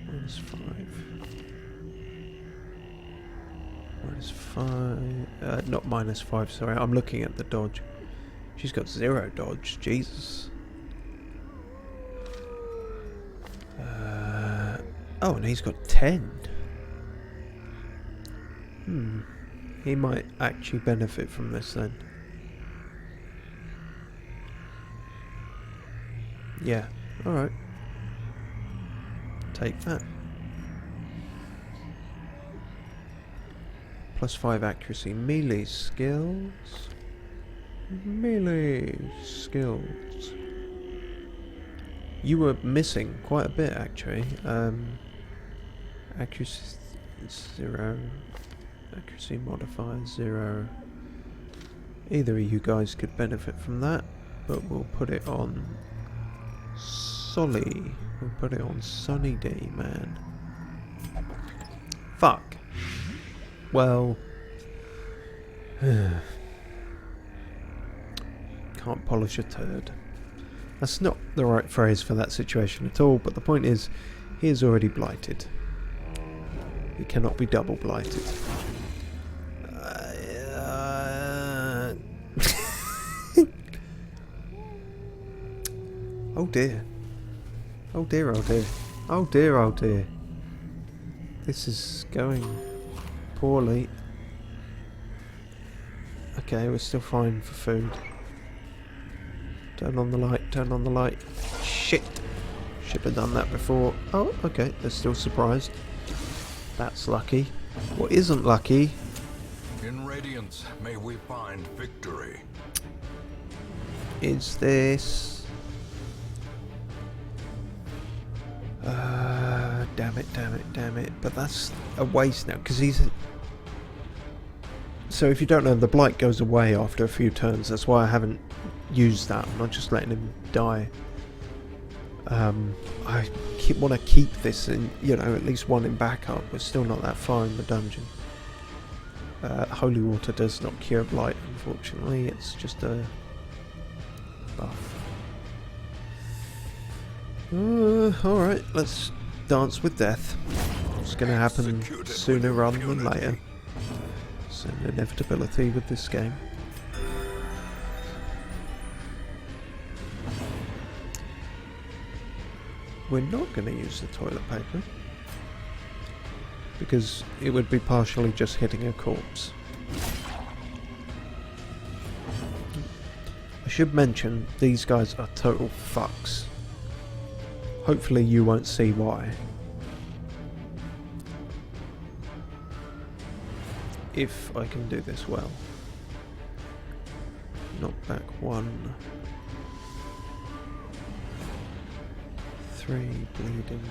-5. -5. Not -5, sorry. I'm looking at the dodge. She's got 0 dodge. Jesus. Oh, and he's got 10. He might actually benefit from this then. Yeah, alright. Take that. +5 accuracy. Melee skills. Melee skills. You were missing quite a bit actually. Accuracy 0. Accuracy modifier 0. Either of you guys could benefit from that, but we'll put it on Solly. We'll put it on Sunny D, man. Fuck. Well. Can't polish a turd. That's not the right phrase for that situation at all, but the point is, he is already blighted. He cannot be double blighted. Oh dear. Oh dear, oh dear. Oh dear, oh dear. This is going poorly. Okay, we're still fine for food. Turn on the light, turn on the light. Shit! Should have done that before. Oh, okay, they're still surprised. That's lucky. What isn't lucky... In Radiance, may we find victory. is this... damn it, damn it, damn it. But that's a waste now, because he's... So if you don't know, the blight goes away after a few turns. That's why I haven't used that. I'm not just letting him die. I want to keep this in, you know, at least one in backup. We're still not that far in the dungeon. Holy water does not cure blight, unfortunately. It's just a buff. Alright, let's dance with death. It's going to happen sooner rather than later. It's an inevitability with this game. We're not going to use the toilet paper because it would be partially just hitting a corpse. I should mention, these guys are total fucks. Hopefully you won't see why. If I can do this well. Knock back 1. 3 bleeding.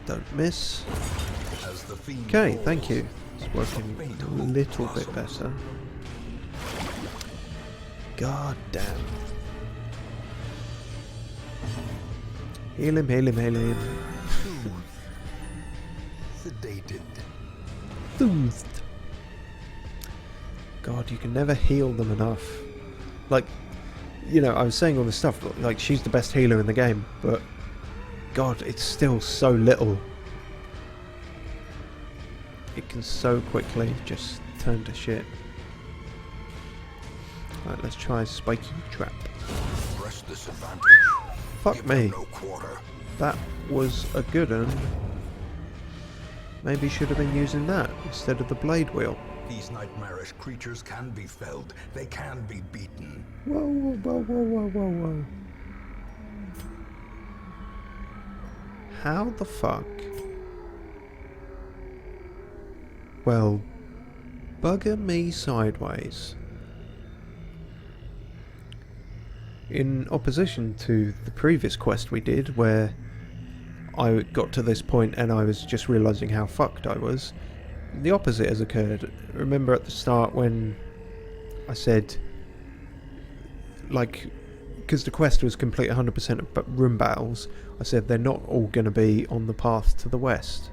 Don't miss. Okay, thank you. It's working a little bit better. God damn. Heal him, heal him, heal him. Sedated. Soothed. God, you can never heal them enough. Like, you know, I was saying all this stuff, like she's the best healer in the game, but God, it's still so little. It can so quickly just turn to shit. Right, let's try spiky trap. Press disadvantage. Fuck Give me. them no quarter. That was a good one. Maybe should have been using that instead of the blade wheel. These nightmarish creatures can be felled. They can be beaten. Whoa, whoa, whoa, whoa, whoa, whoa, whoa. How the fuck? Well, bugger me sideways. In opposition to the previous quest we did, where I got to this point and I was just realising how fucked I was, the opposite has occurred. Remember at the start when I said, like, because the quest was complete 100% of room battles, I said they're not all going to be on the path to the west.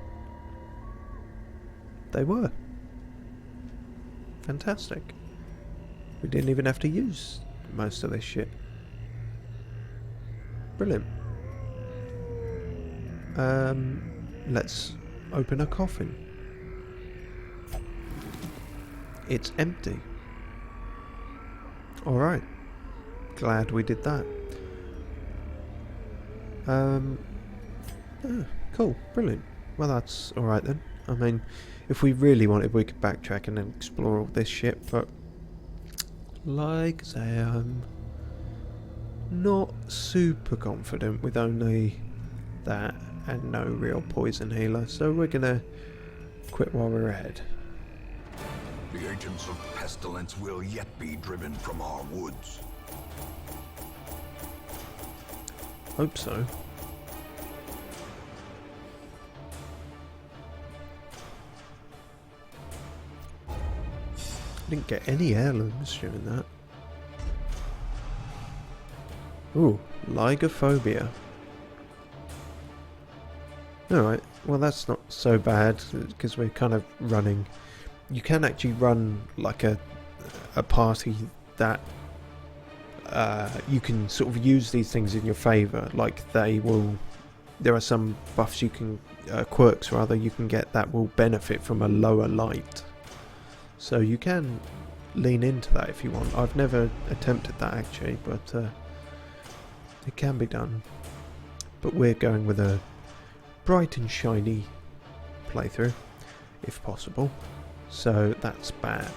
They were. Fantastic. We didn't even have to use most of this shit. Brilliant. Let's open a coffin. It's empty. Alright. Glad we did that. Cool. Brilliant. Well, that's alright then. I mean, if we really wanted, we could backtrack and then explore all this shit, but like I say, I'm not super confident with only that and no real poison healer, so we're gonna quit while we're ahead. The agents of pestilence will yet be driven from our woods. Hope so. Didn't get any heirlooms during that. Ooh, Lygophobia. Alright, well that's not so bad, because we're kind of running. You can actually run like a party that you can sort of use these things in your favour. Like they will, there are some buffs you can, quirks rather, you can get that will benefit from a lower light. So you can lean into that if you want. I've never attempted that actually, but it can be done. But we're going with a bright and shiny playthrough, if possible. So that's bad.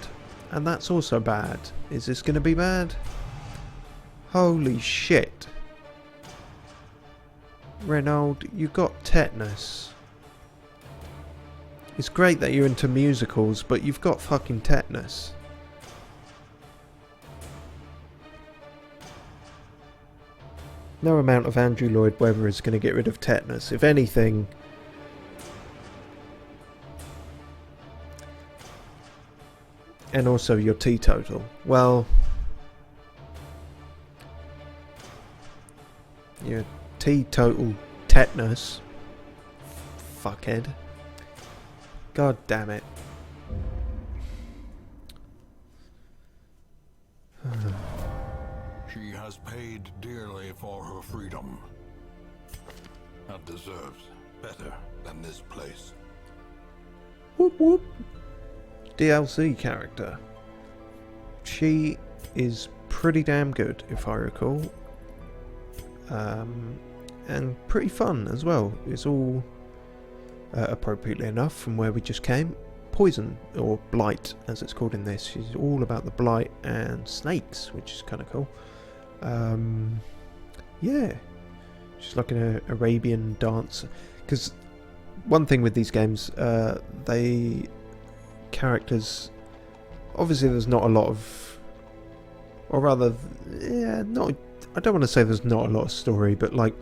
And that's also bad. Is this going to be bad? Holy shit. Renaud, you got tetanus. It's great that you're into musicals, but you've got fucking tetanus. No amount of Andrew Lloyd Webber is going to get rid of tetanus. If anything, and also your teetotal. Well, your teetotal tetanus. Fuckhead. God damn it. She has paid dearly for her freedom. And deserves better than this place. Whoop whoop. DLC character. She is pretty damn good, if I recall. And pretty fun as well. It's all appropriately enough from where we just came. poison, or blight as it's called in this. She's all about the blight and snakes, which is kind of cool. Yeah, she's like an Arabian dancer. Because one thing with these games, characters, obviously there's not a lot of, or rather, yeah, not, I don't want to say there's not a lot of story, but like,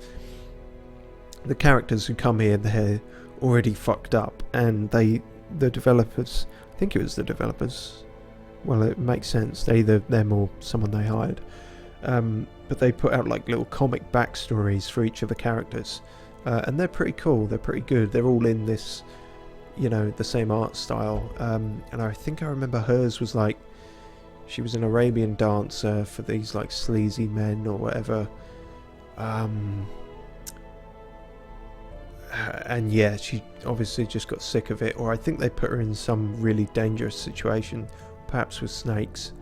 the characters who come here, they're already fucked up, and the developers, I think it was the developers, well, it makes sense, they either them or someone they hired, but they put out like little comic backstories for each of the characters, and they're pretty cool, they're pretty good, they're all in this, you know, the same art style, and I think I remember hers was like, she was an Arabian dancer for these like sleazy men or whatever, and yeah, she obviously just got sick of it, or I think they put her in some really dangerous situation, perhaps with snakes,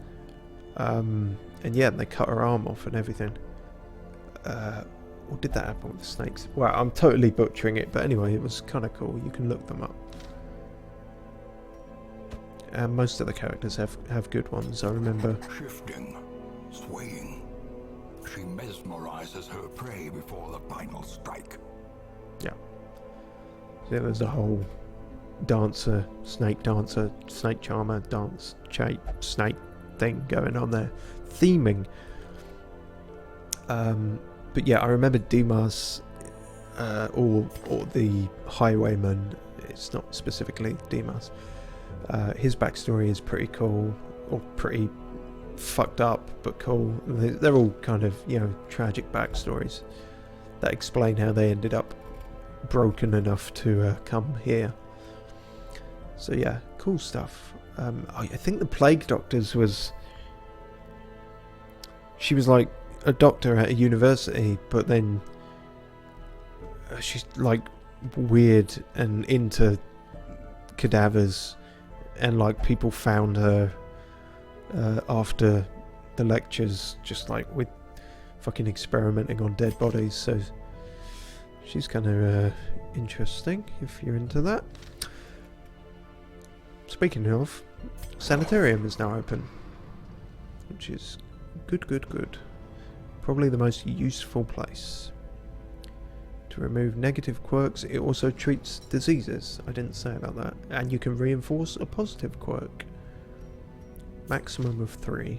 and yeah, they cut her arm off and everything. Or did that happen with the snakes? Well, I'm totally butchering it, but anyway, it was kind of cool. You can look them up. And most of the characters have good ones, I remember. Shifting, swaying. She mesmerizes her prey before the final strike. Yeah. So there's a whole dancer, snake charmer, dance, shape, snake thing going on there. Theming. But yeah, I remember Dimas, or the highwayman, it's not specifically Dimas, his backstory is pretty cool, or pretty fucked up, but cool. They're all kind of, you know, tragic backstories that explain how they ended up broken enough to come here. So yeah, cool stuff. I think the Plague Doctors was, she was like a doctor at a university, but then she's like weird and into cadavers, and like people found her after the lectures, just like with fucking experimenting on dead bodies. So she's kind of interesting if you're into that. Speaking of, Sanitarium is now open, which is good. Probably the most useful place to remove negative quirks. It also treats diseases. I didn't say about that. And you can reinforce a positive quirk. Maximum of 3.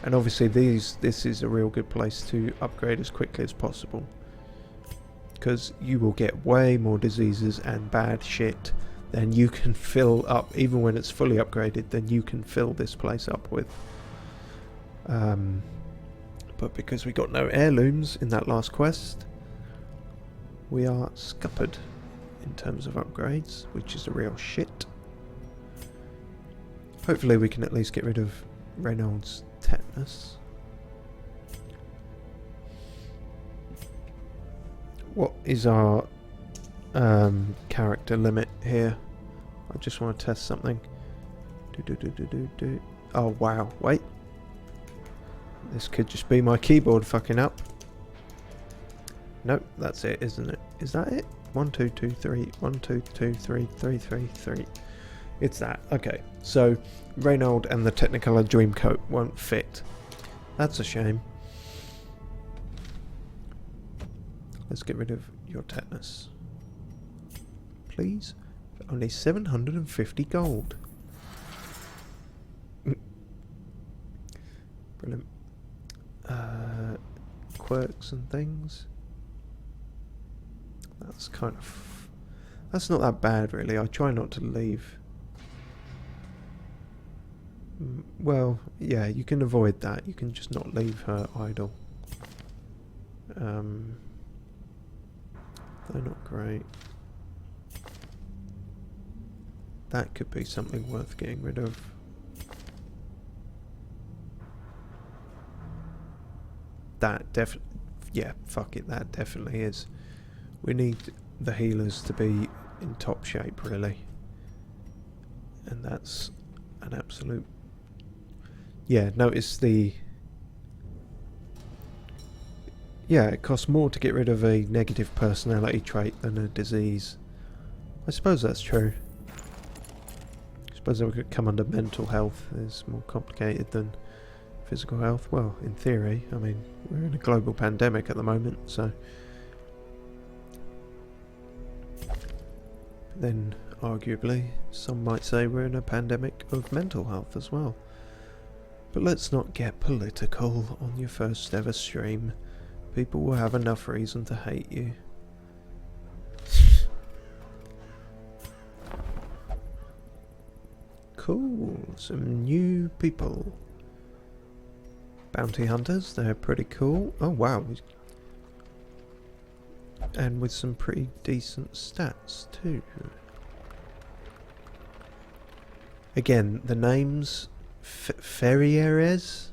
And obviously this is a real good place to upgrade as quickly as possible, because you will get way more diseases and bad shit than you can fill up, even when it's fully upgraded, than you can fill this place up with. But because we got no heirlooms in that last quest, we are scuppered in terms of upgrades, which is a real shit. Hopefully we can at least get rid of Reynolds' tetanus. What is our character limit here? I just want to test something. Oh wow, wait. This could just be my keyboard fucking up. Nope, that's it, isn't it? Is that it? 1, 2, 2, 3. 1, 2, 2, 3, 3, 3, 3. It's that. Okay, so Reynolds and the Technicolor Dreamcoat won't fit. That's a shame. Let's get rid of your tetanus, please. For only 750 gold. Brilliant. Quirks and things. That's kind of, that's not that bad really. I try not to leave. Well, yeah, you can avoid that. You can just not leave her idle. They're not great. That could be something worth getting rid of. That yeah, fuck it, that definitely is. We need the healers to be in top shape, really. And that's an absolute... Yeah, notice the... Yeah, it costs more to get rid of a negative personality trait than a disease. I suppose that's true. suppose it could come under mental health. It's more complicated than physical health. Well, in theory, I mean, we're in a global pandemic at the moment, so. Then, arguably, some might say we're in a pandemic of mental health as well. But let's not get political on your first ever stream. People will have enough reason to hate you. Cool, some new people. Bounty hunters, they're pretty cool. Oh wow. And with some pretty decent stats too. Again, the names Ferreres?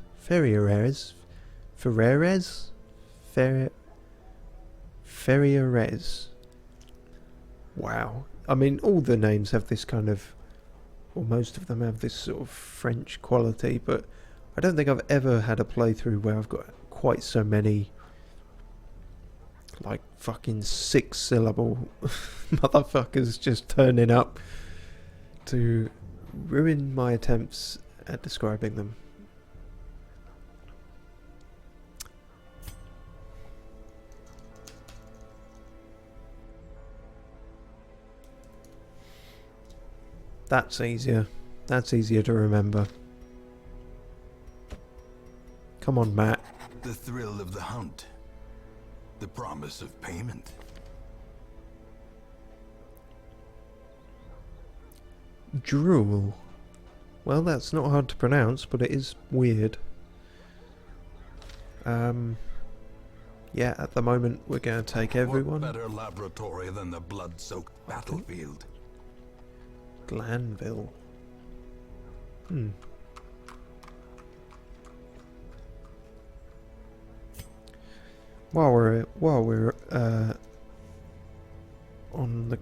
Wow. I mean, all the names have this kind of, or most of them have this sort of French quality, but I don't think I've ever had a playthrough where I've got quite so many, like, fucking 6-syllable motherfuckers just turning up to ruin my attempts at describing them. That's easier. That's easier to remember. Come on, Matt. The thrill of the hunt. The promise of payment. Drool. Well, that's not hard to pronounce, but it is weird. Yeah, at the moment we're going to take everyone. What better laboratory than the blood-soaked battlefield? Glanville. While we're on the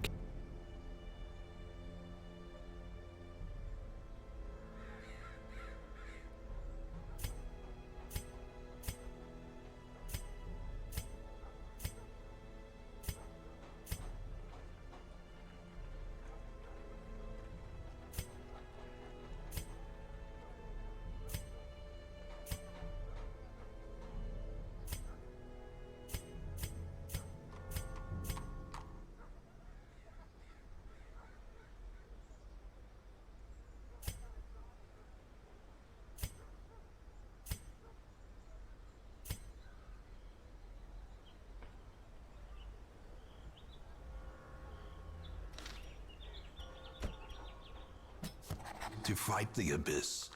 To fight the abyss,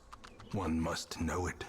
one must know it.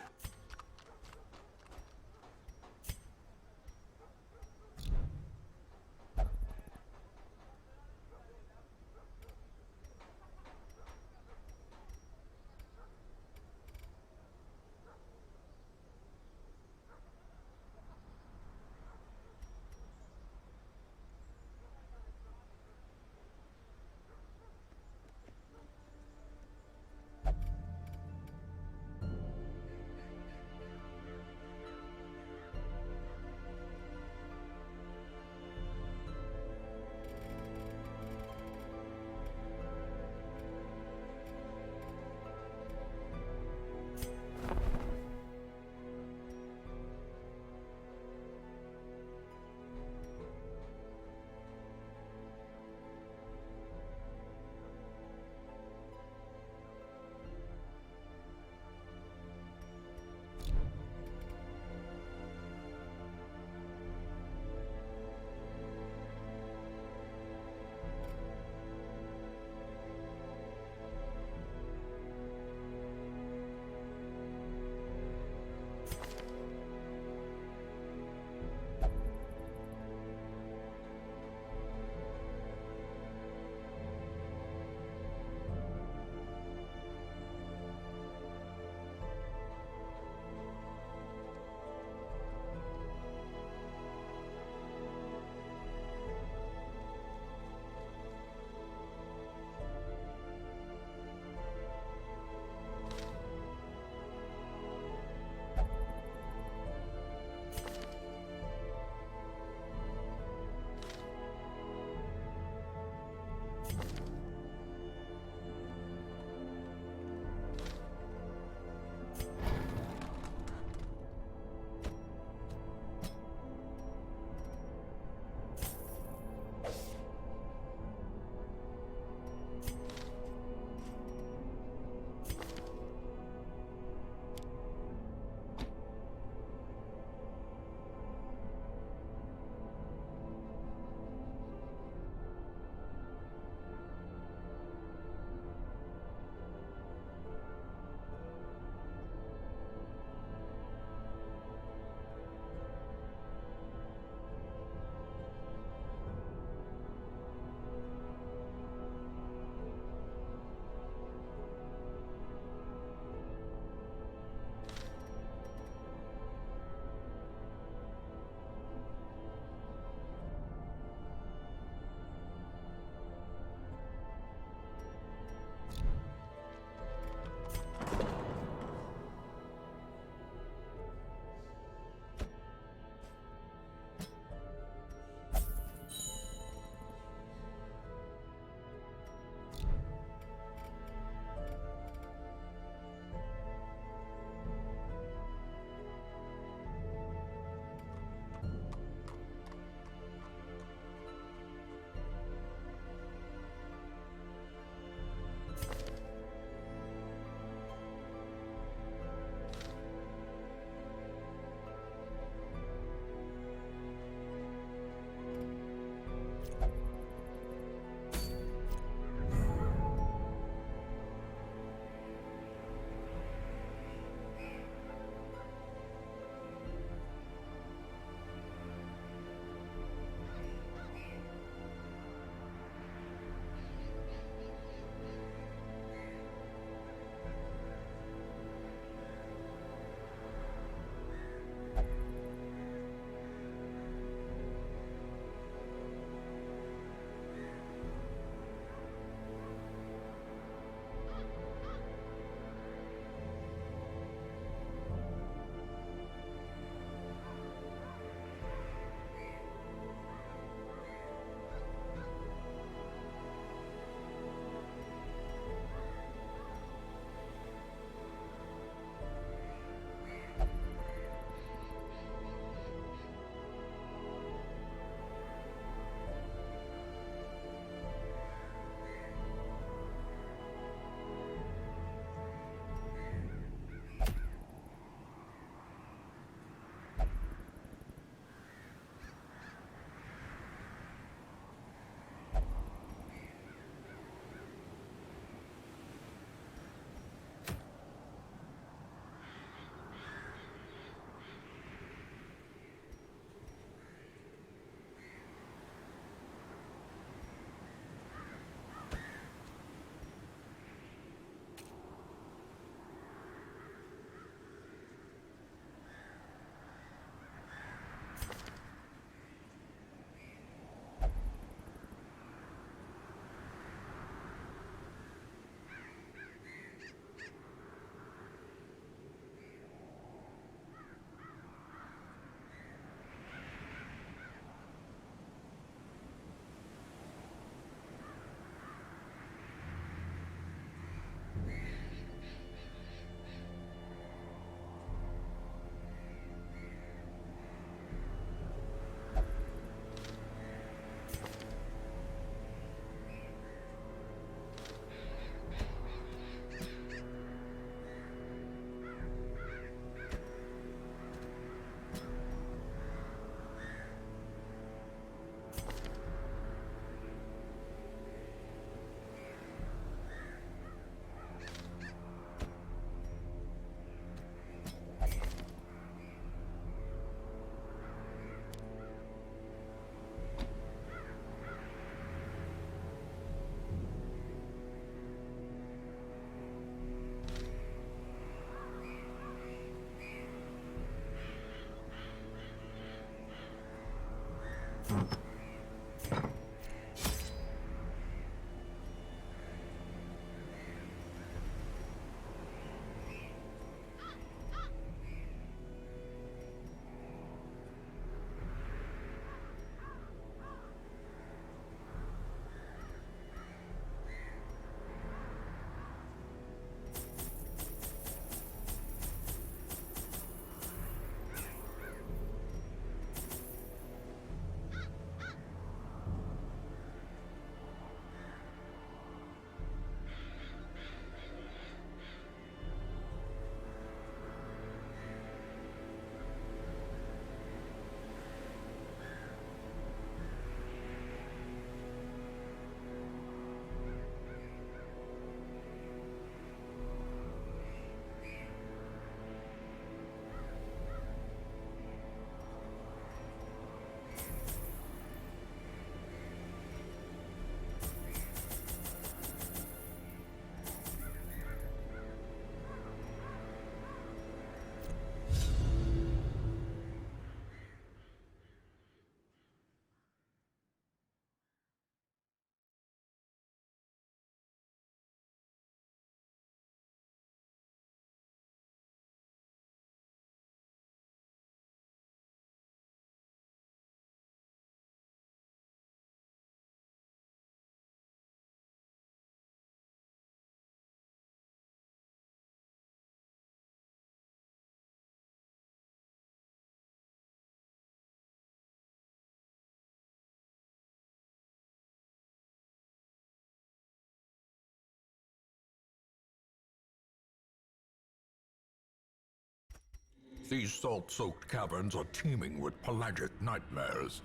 These salt-soaked caverns are teeming with pelagic nightmares.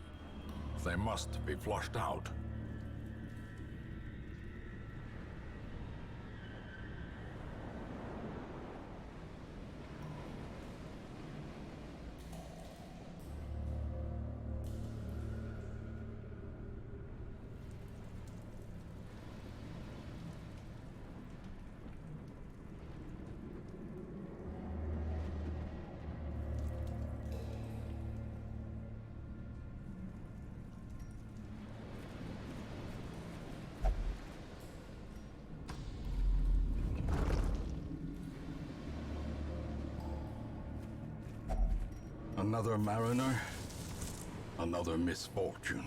They must be flushed out. Another mariner, another misfortune.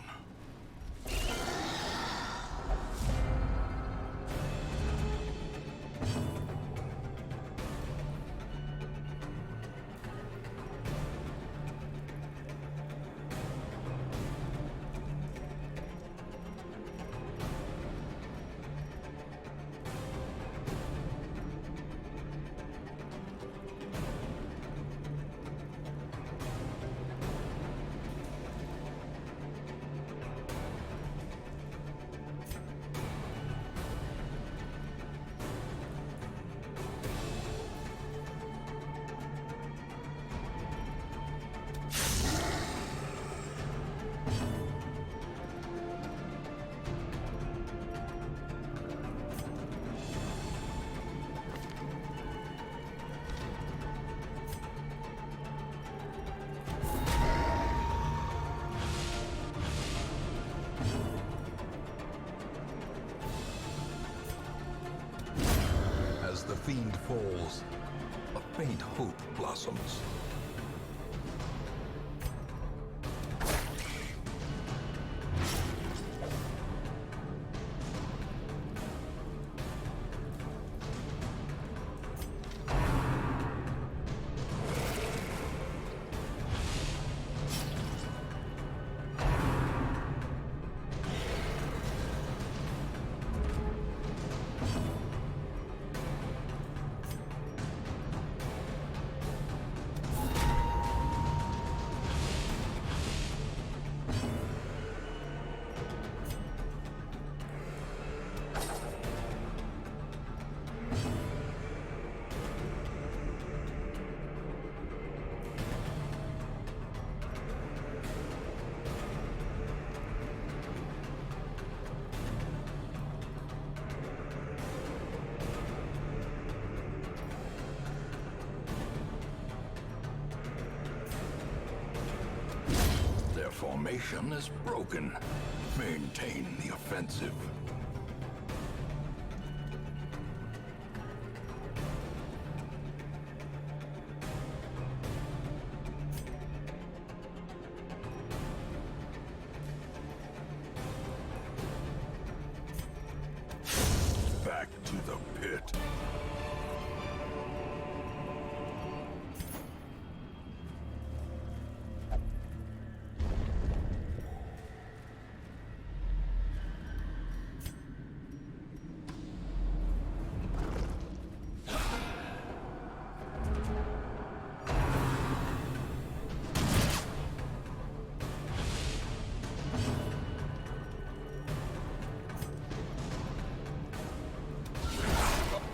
As the fiend falls, a faint hope blossoms. formation is broken. Maintain the offensive. Back to the pit.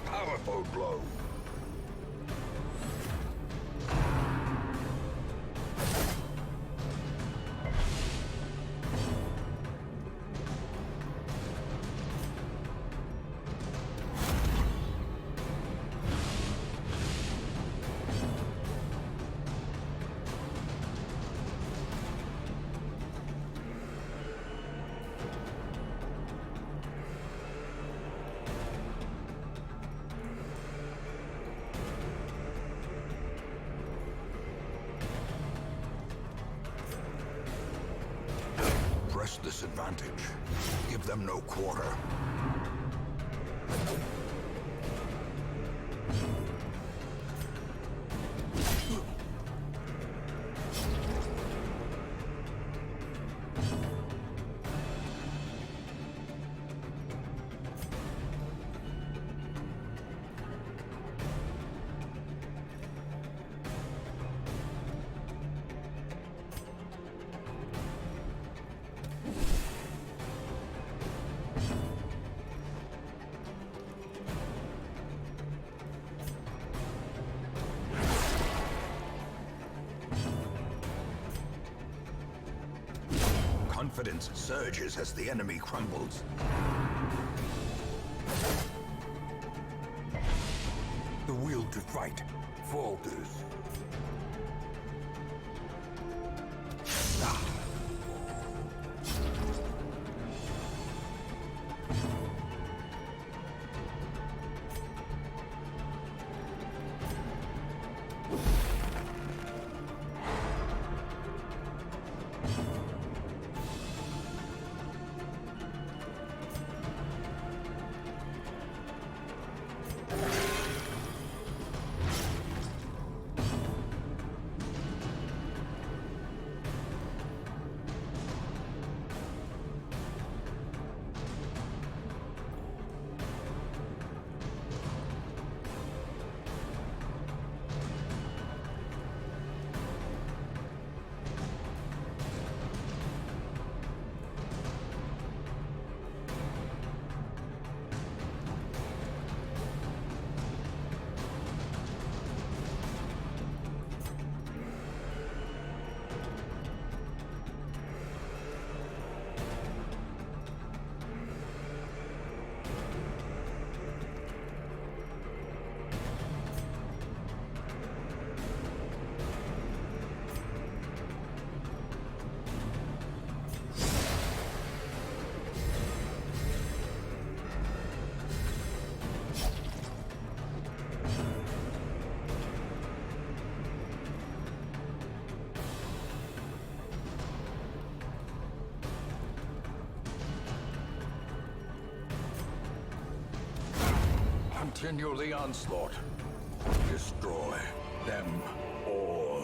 Powerful blow. Press this advantage. Give them no quarter. Confidence surges as the enemy crumbles. The will to fight falters. Continue the onslaught. Destroy them all.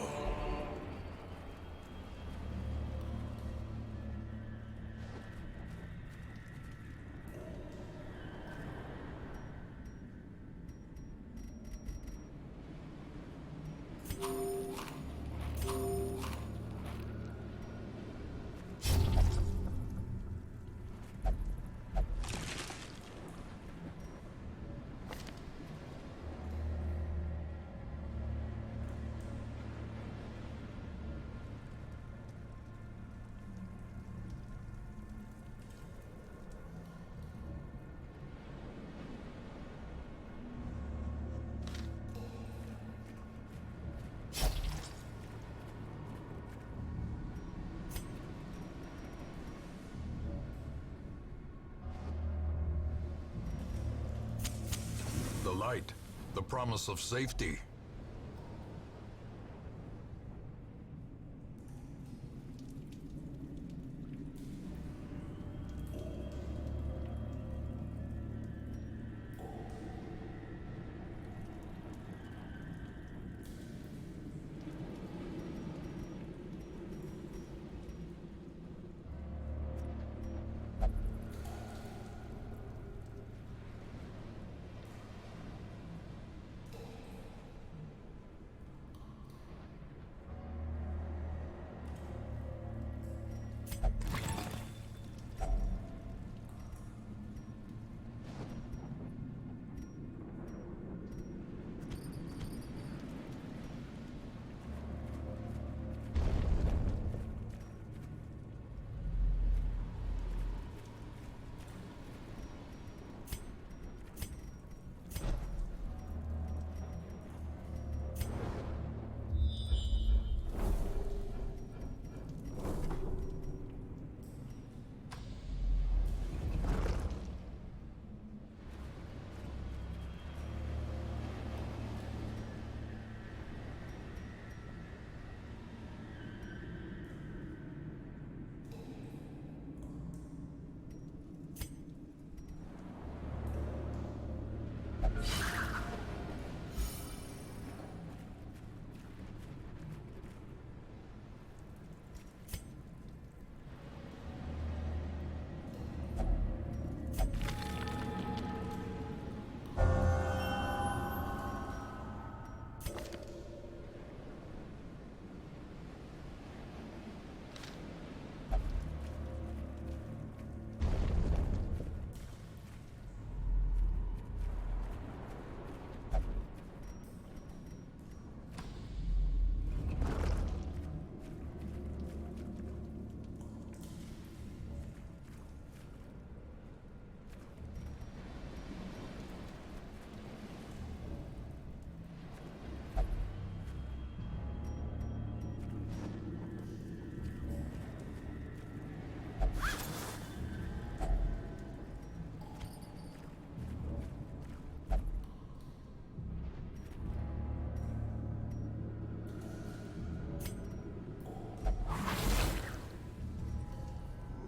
light, the promise of safety.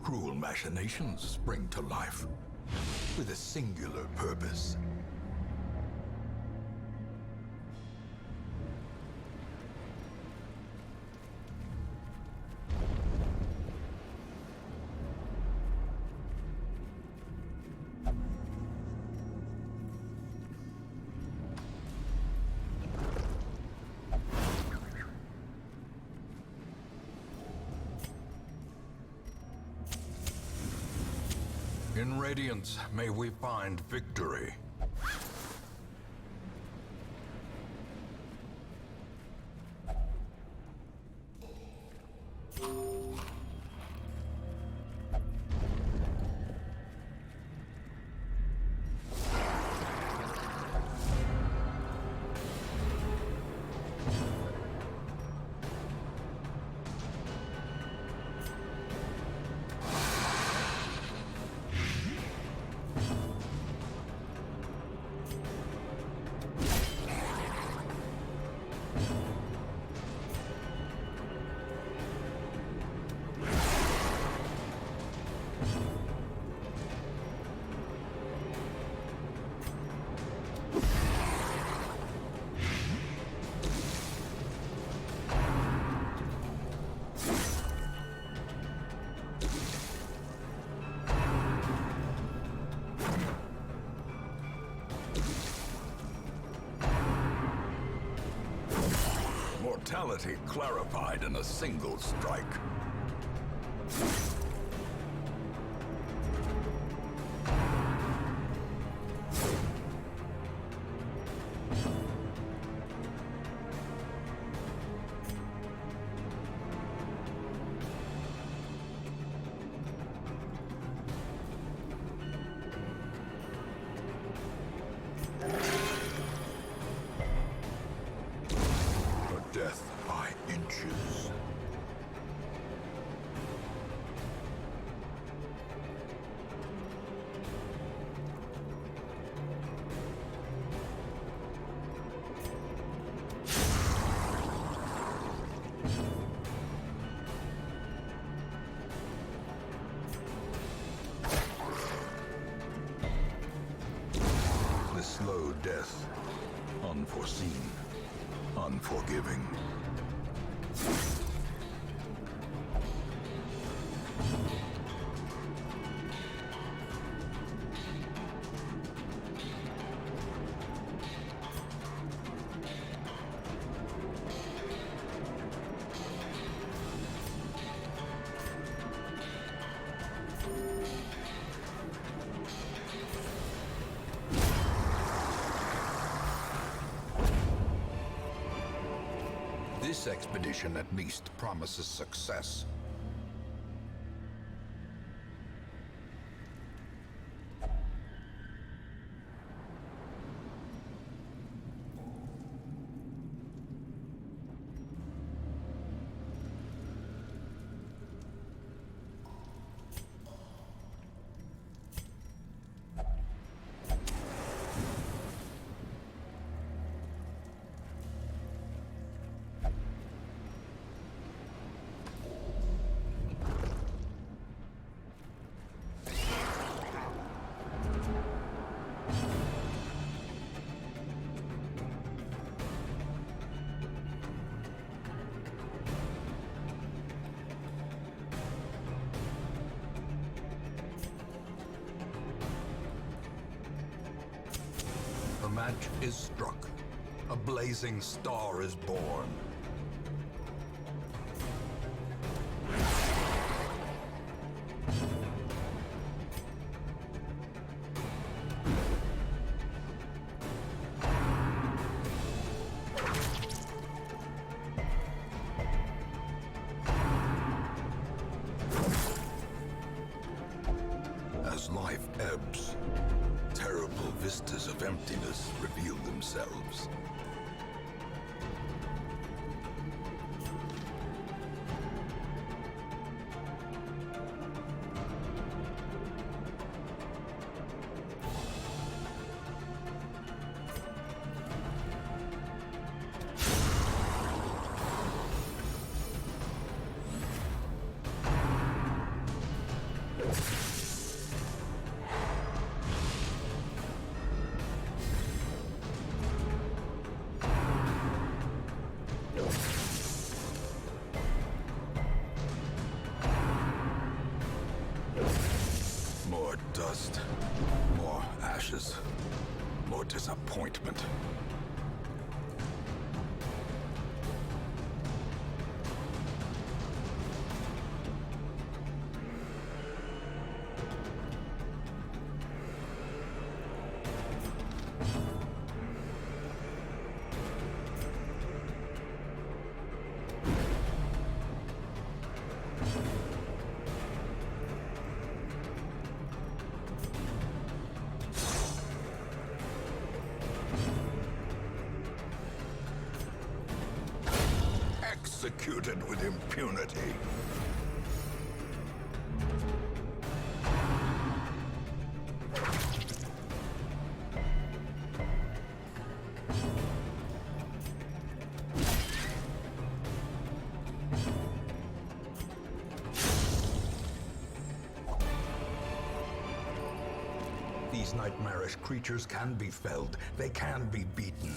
Cruel machinations spring to life with a singular purpose. In Radiance, may we find victory. Mortality clarified in a single strike. Death by inches. unforeseen, unforgiving. This expedition at least promises success. The match is struck. A blazing star is born. As life ebbs, terrible vistas of emptiness reveal themselves. More dust, more ashes, more disappointment. Executed with impunity. These nightmarish creatures can be felled. They can be beaten.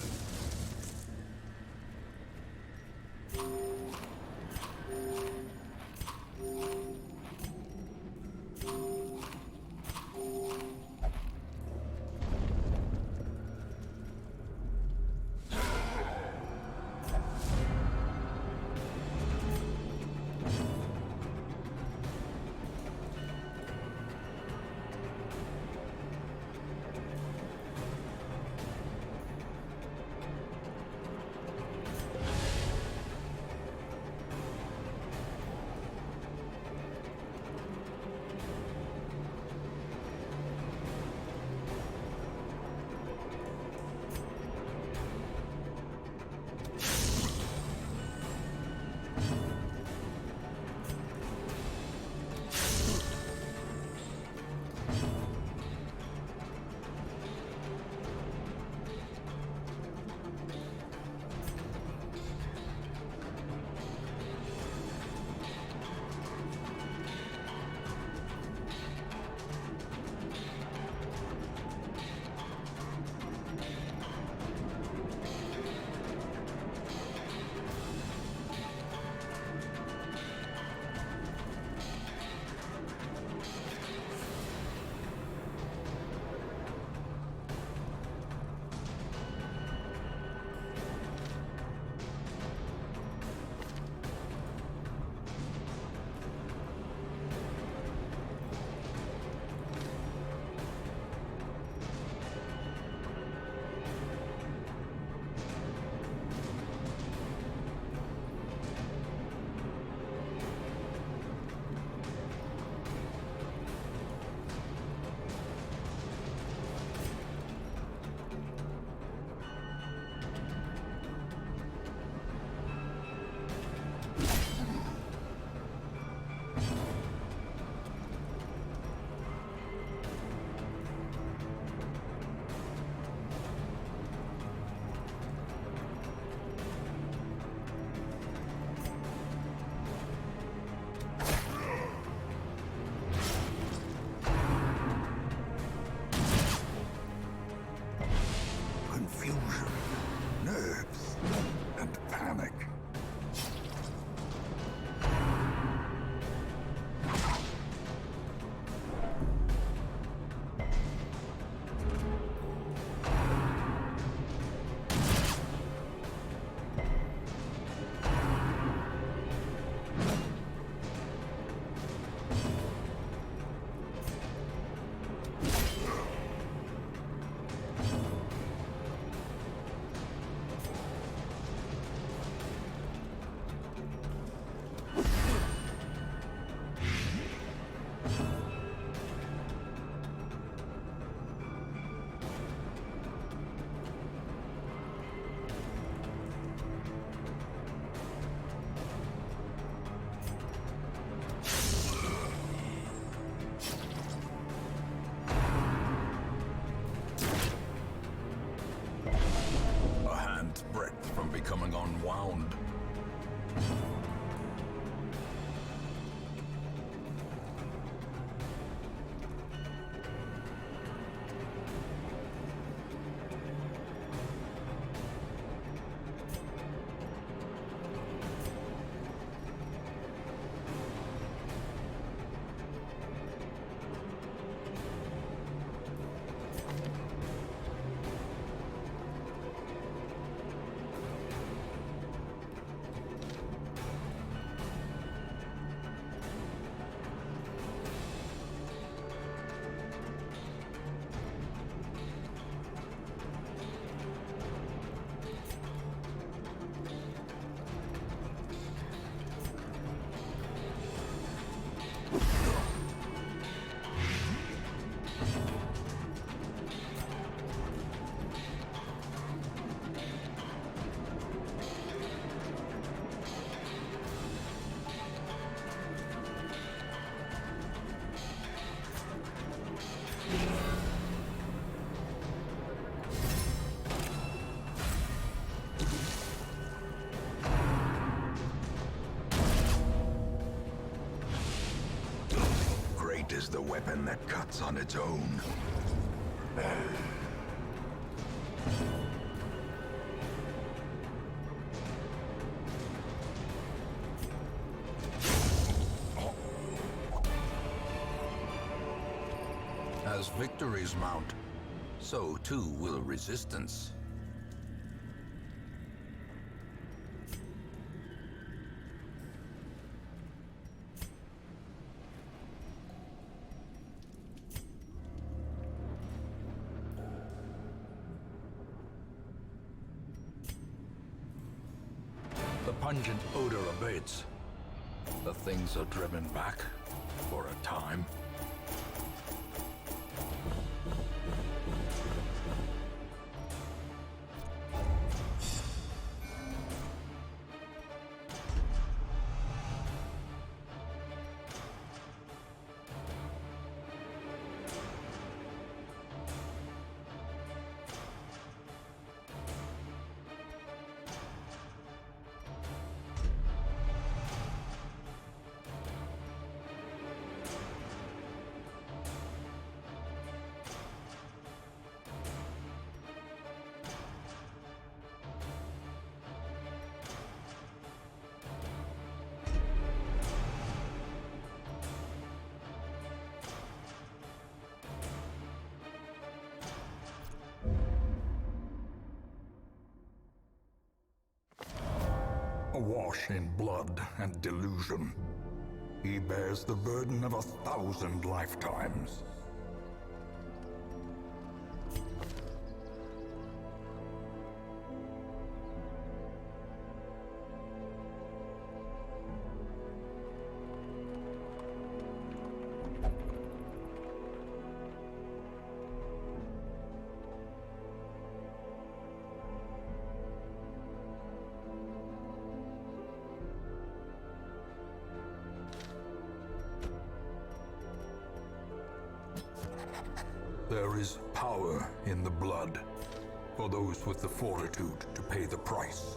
becoming unwound. Great is the weapon that cuts on its own. As victories mount, so too will resistance. The pungent odor abates. The things are driven back for a time. Awash in blood and delusion, he bears the burden of 1,000 lifetimes. There is power in the blood for those with the fortitude to pay the price.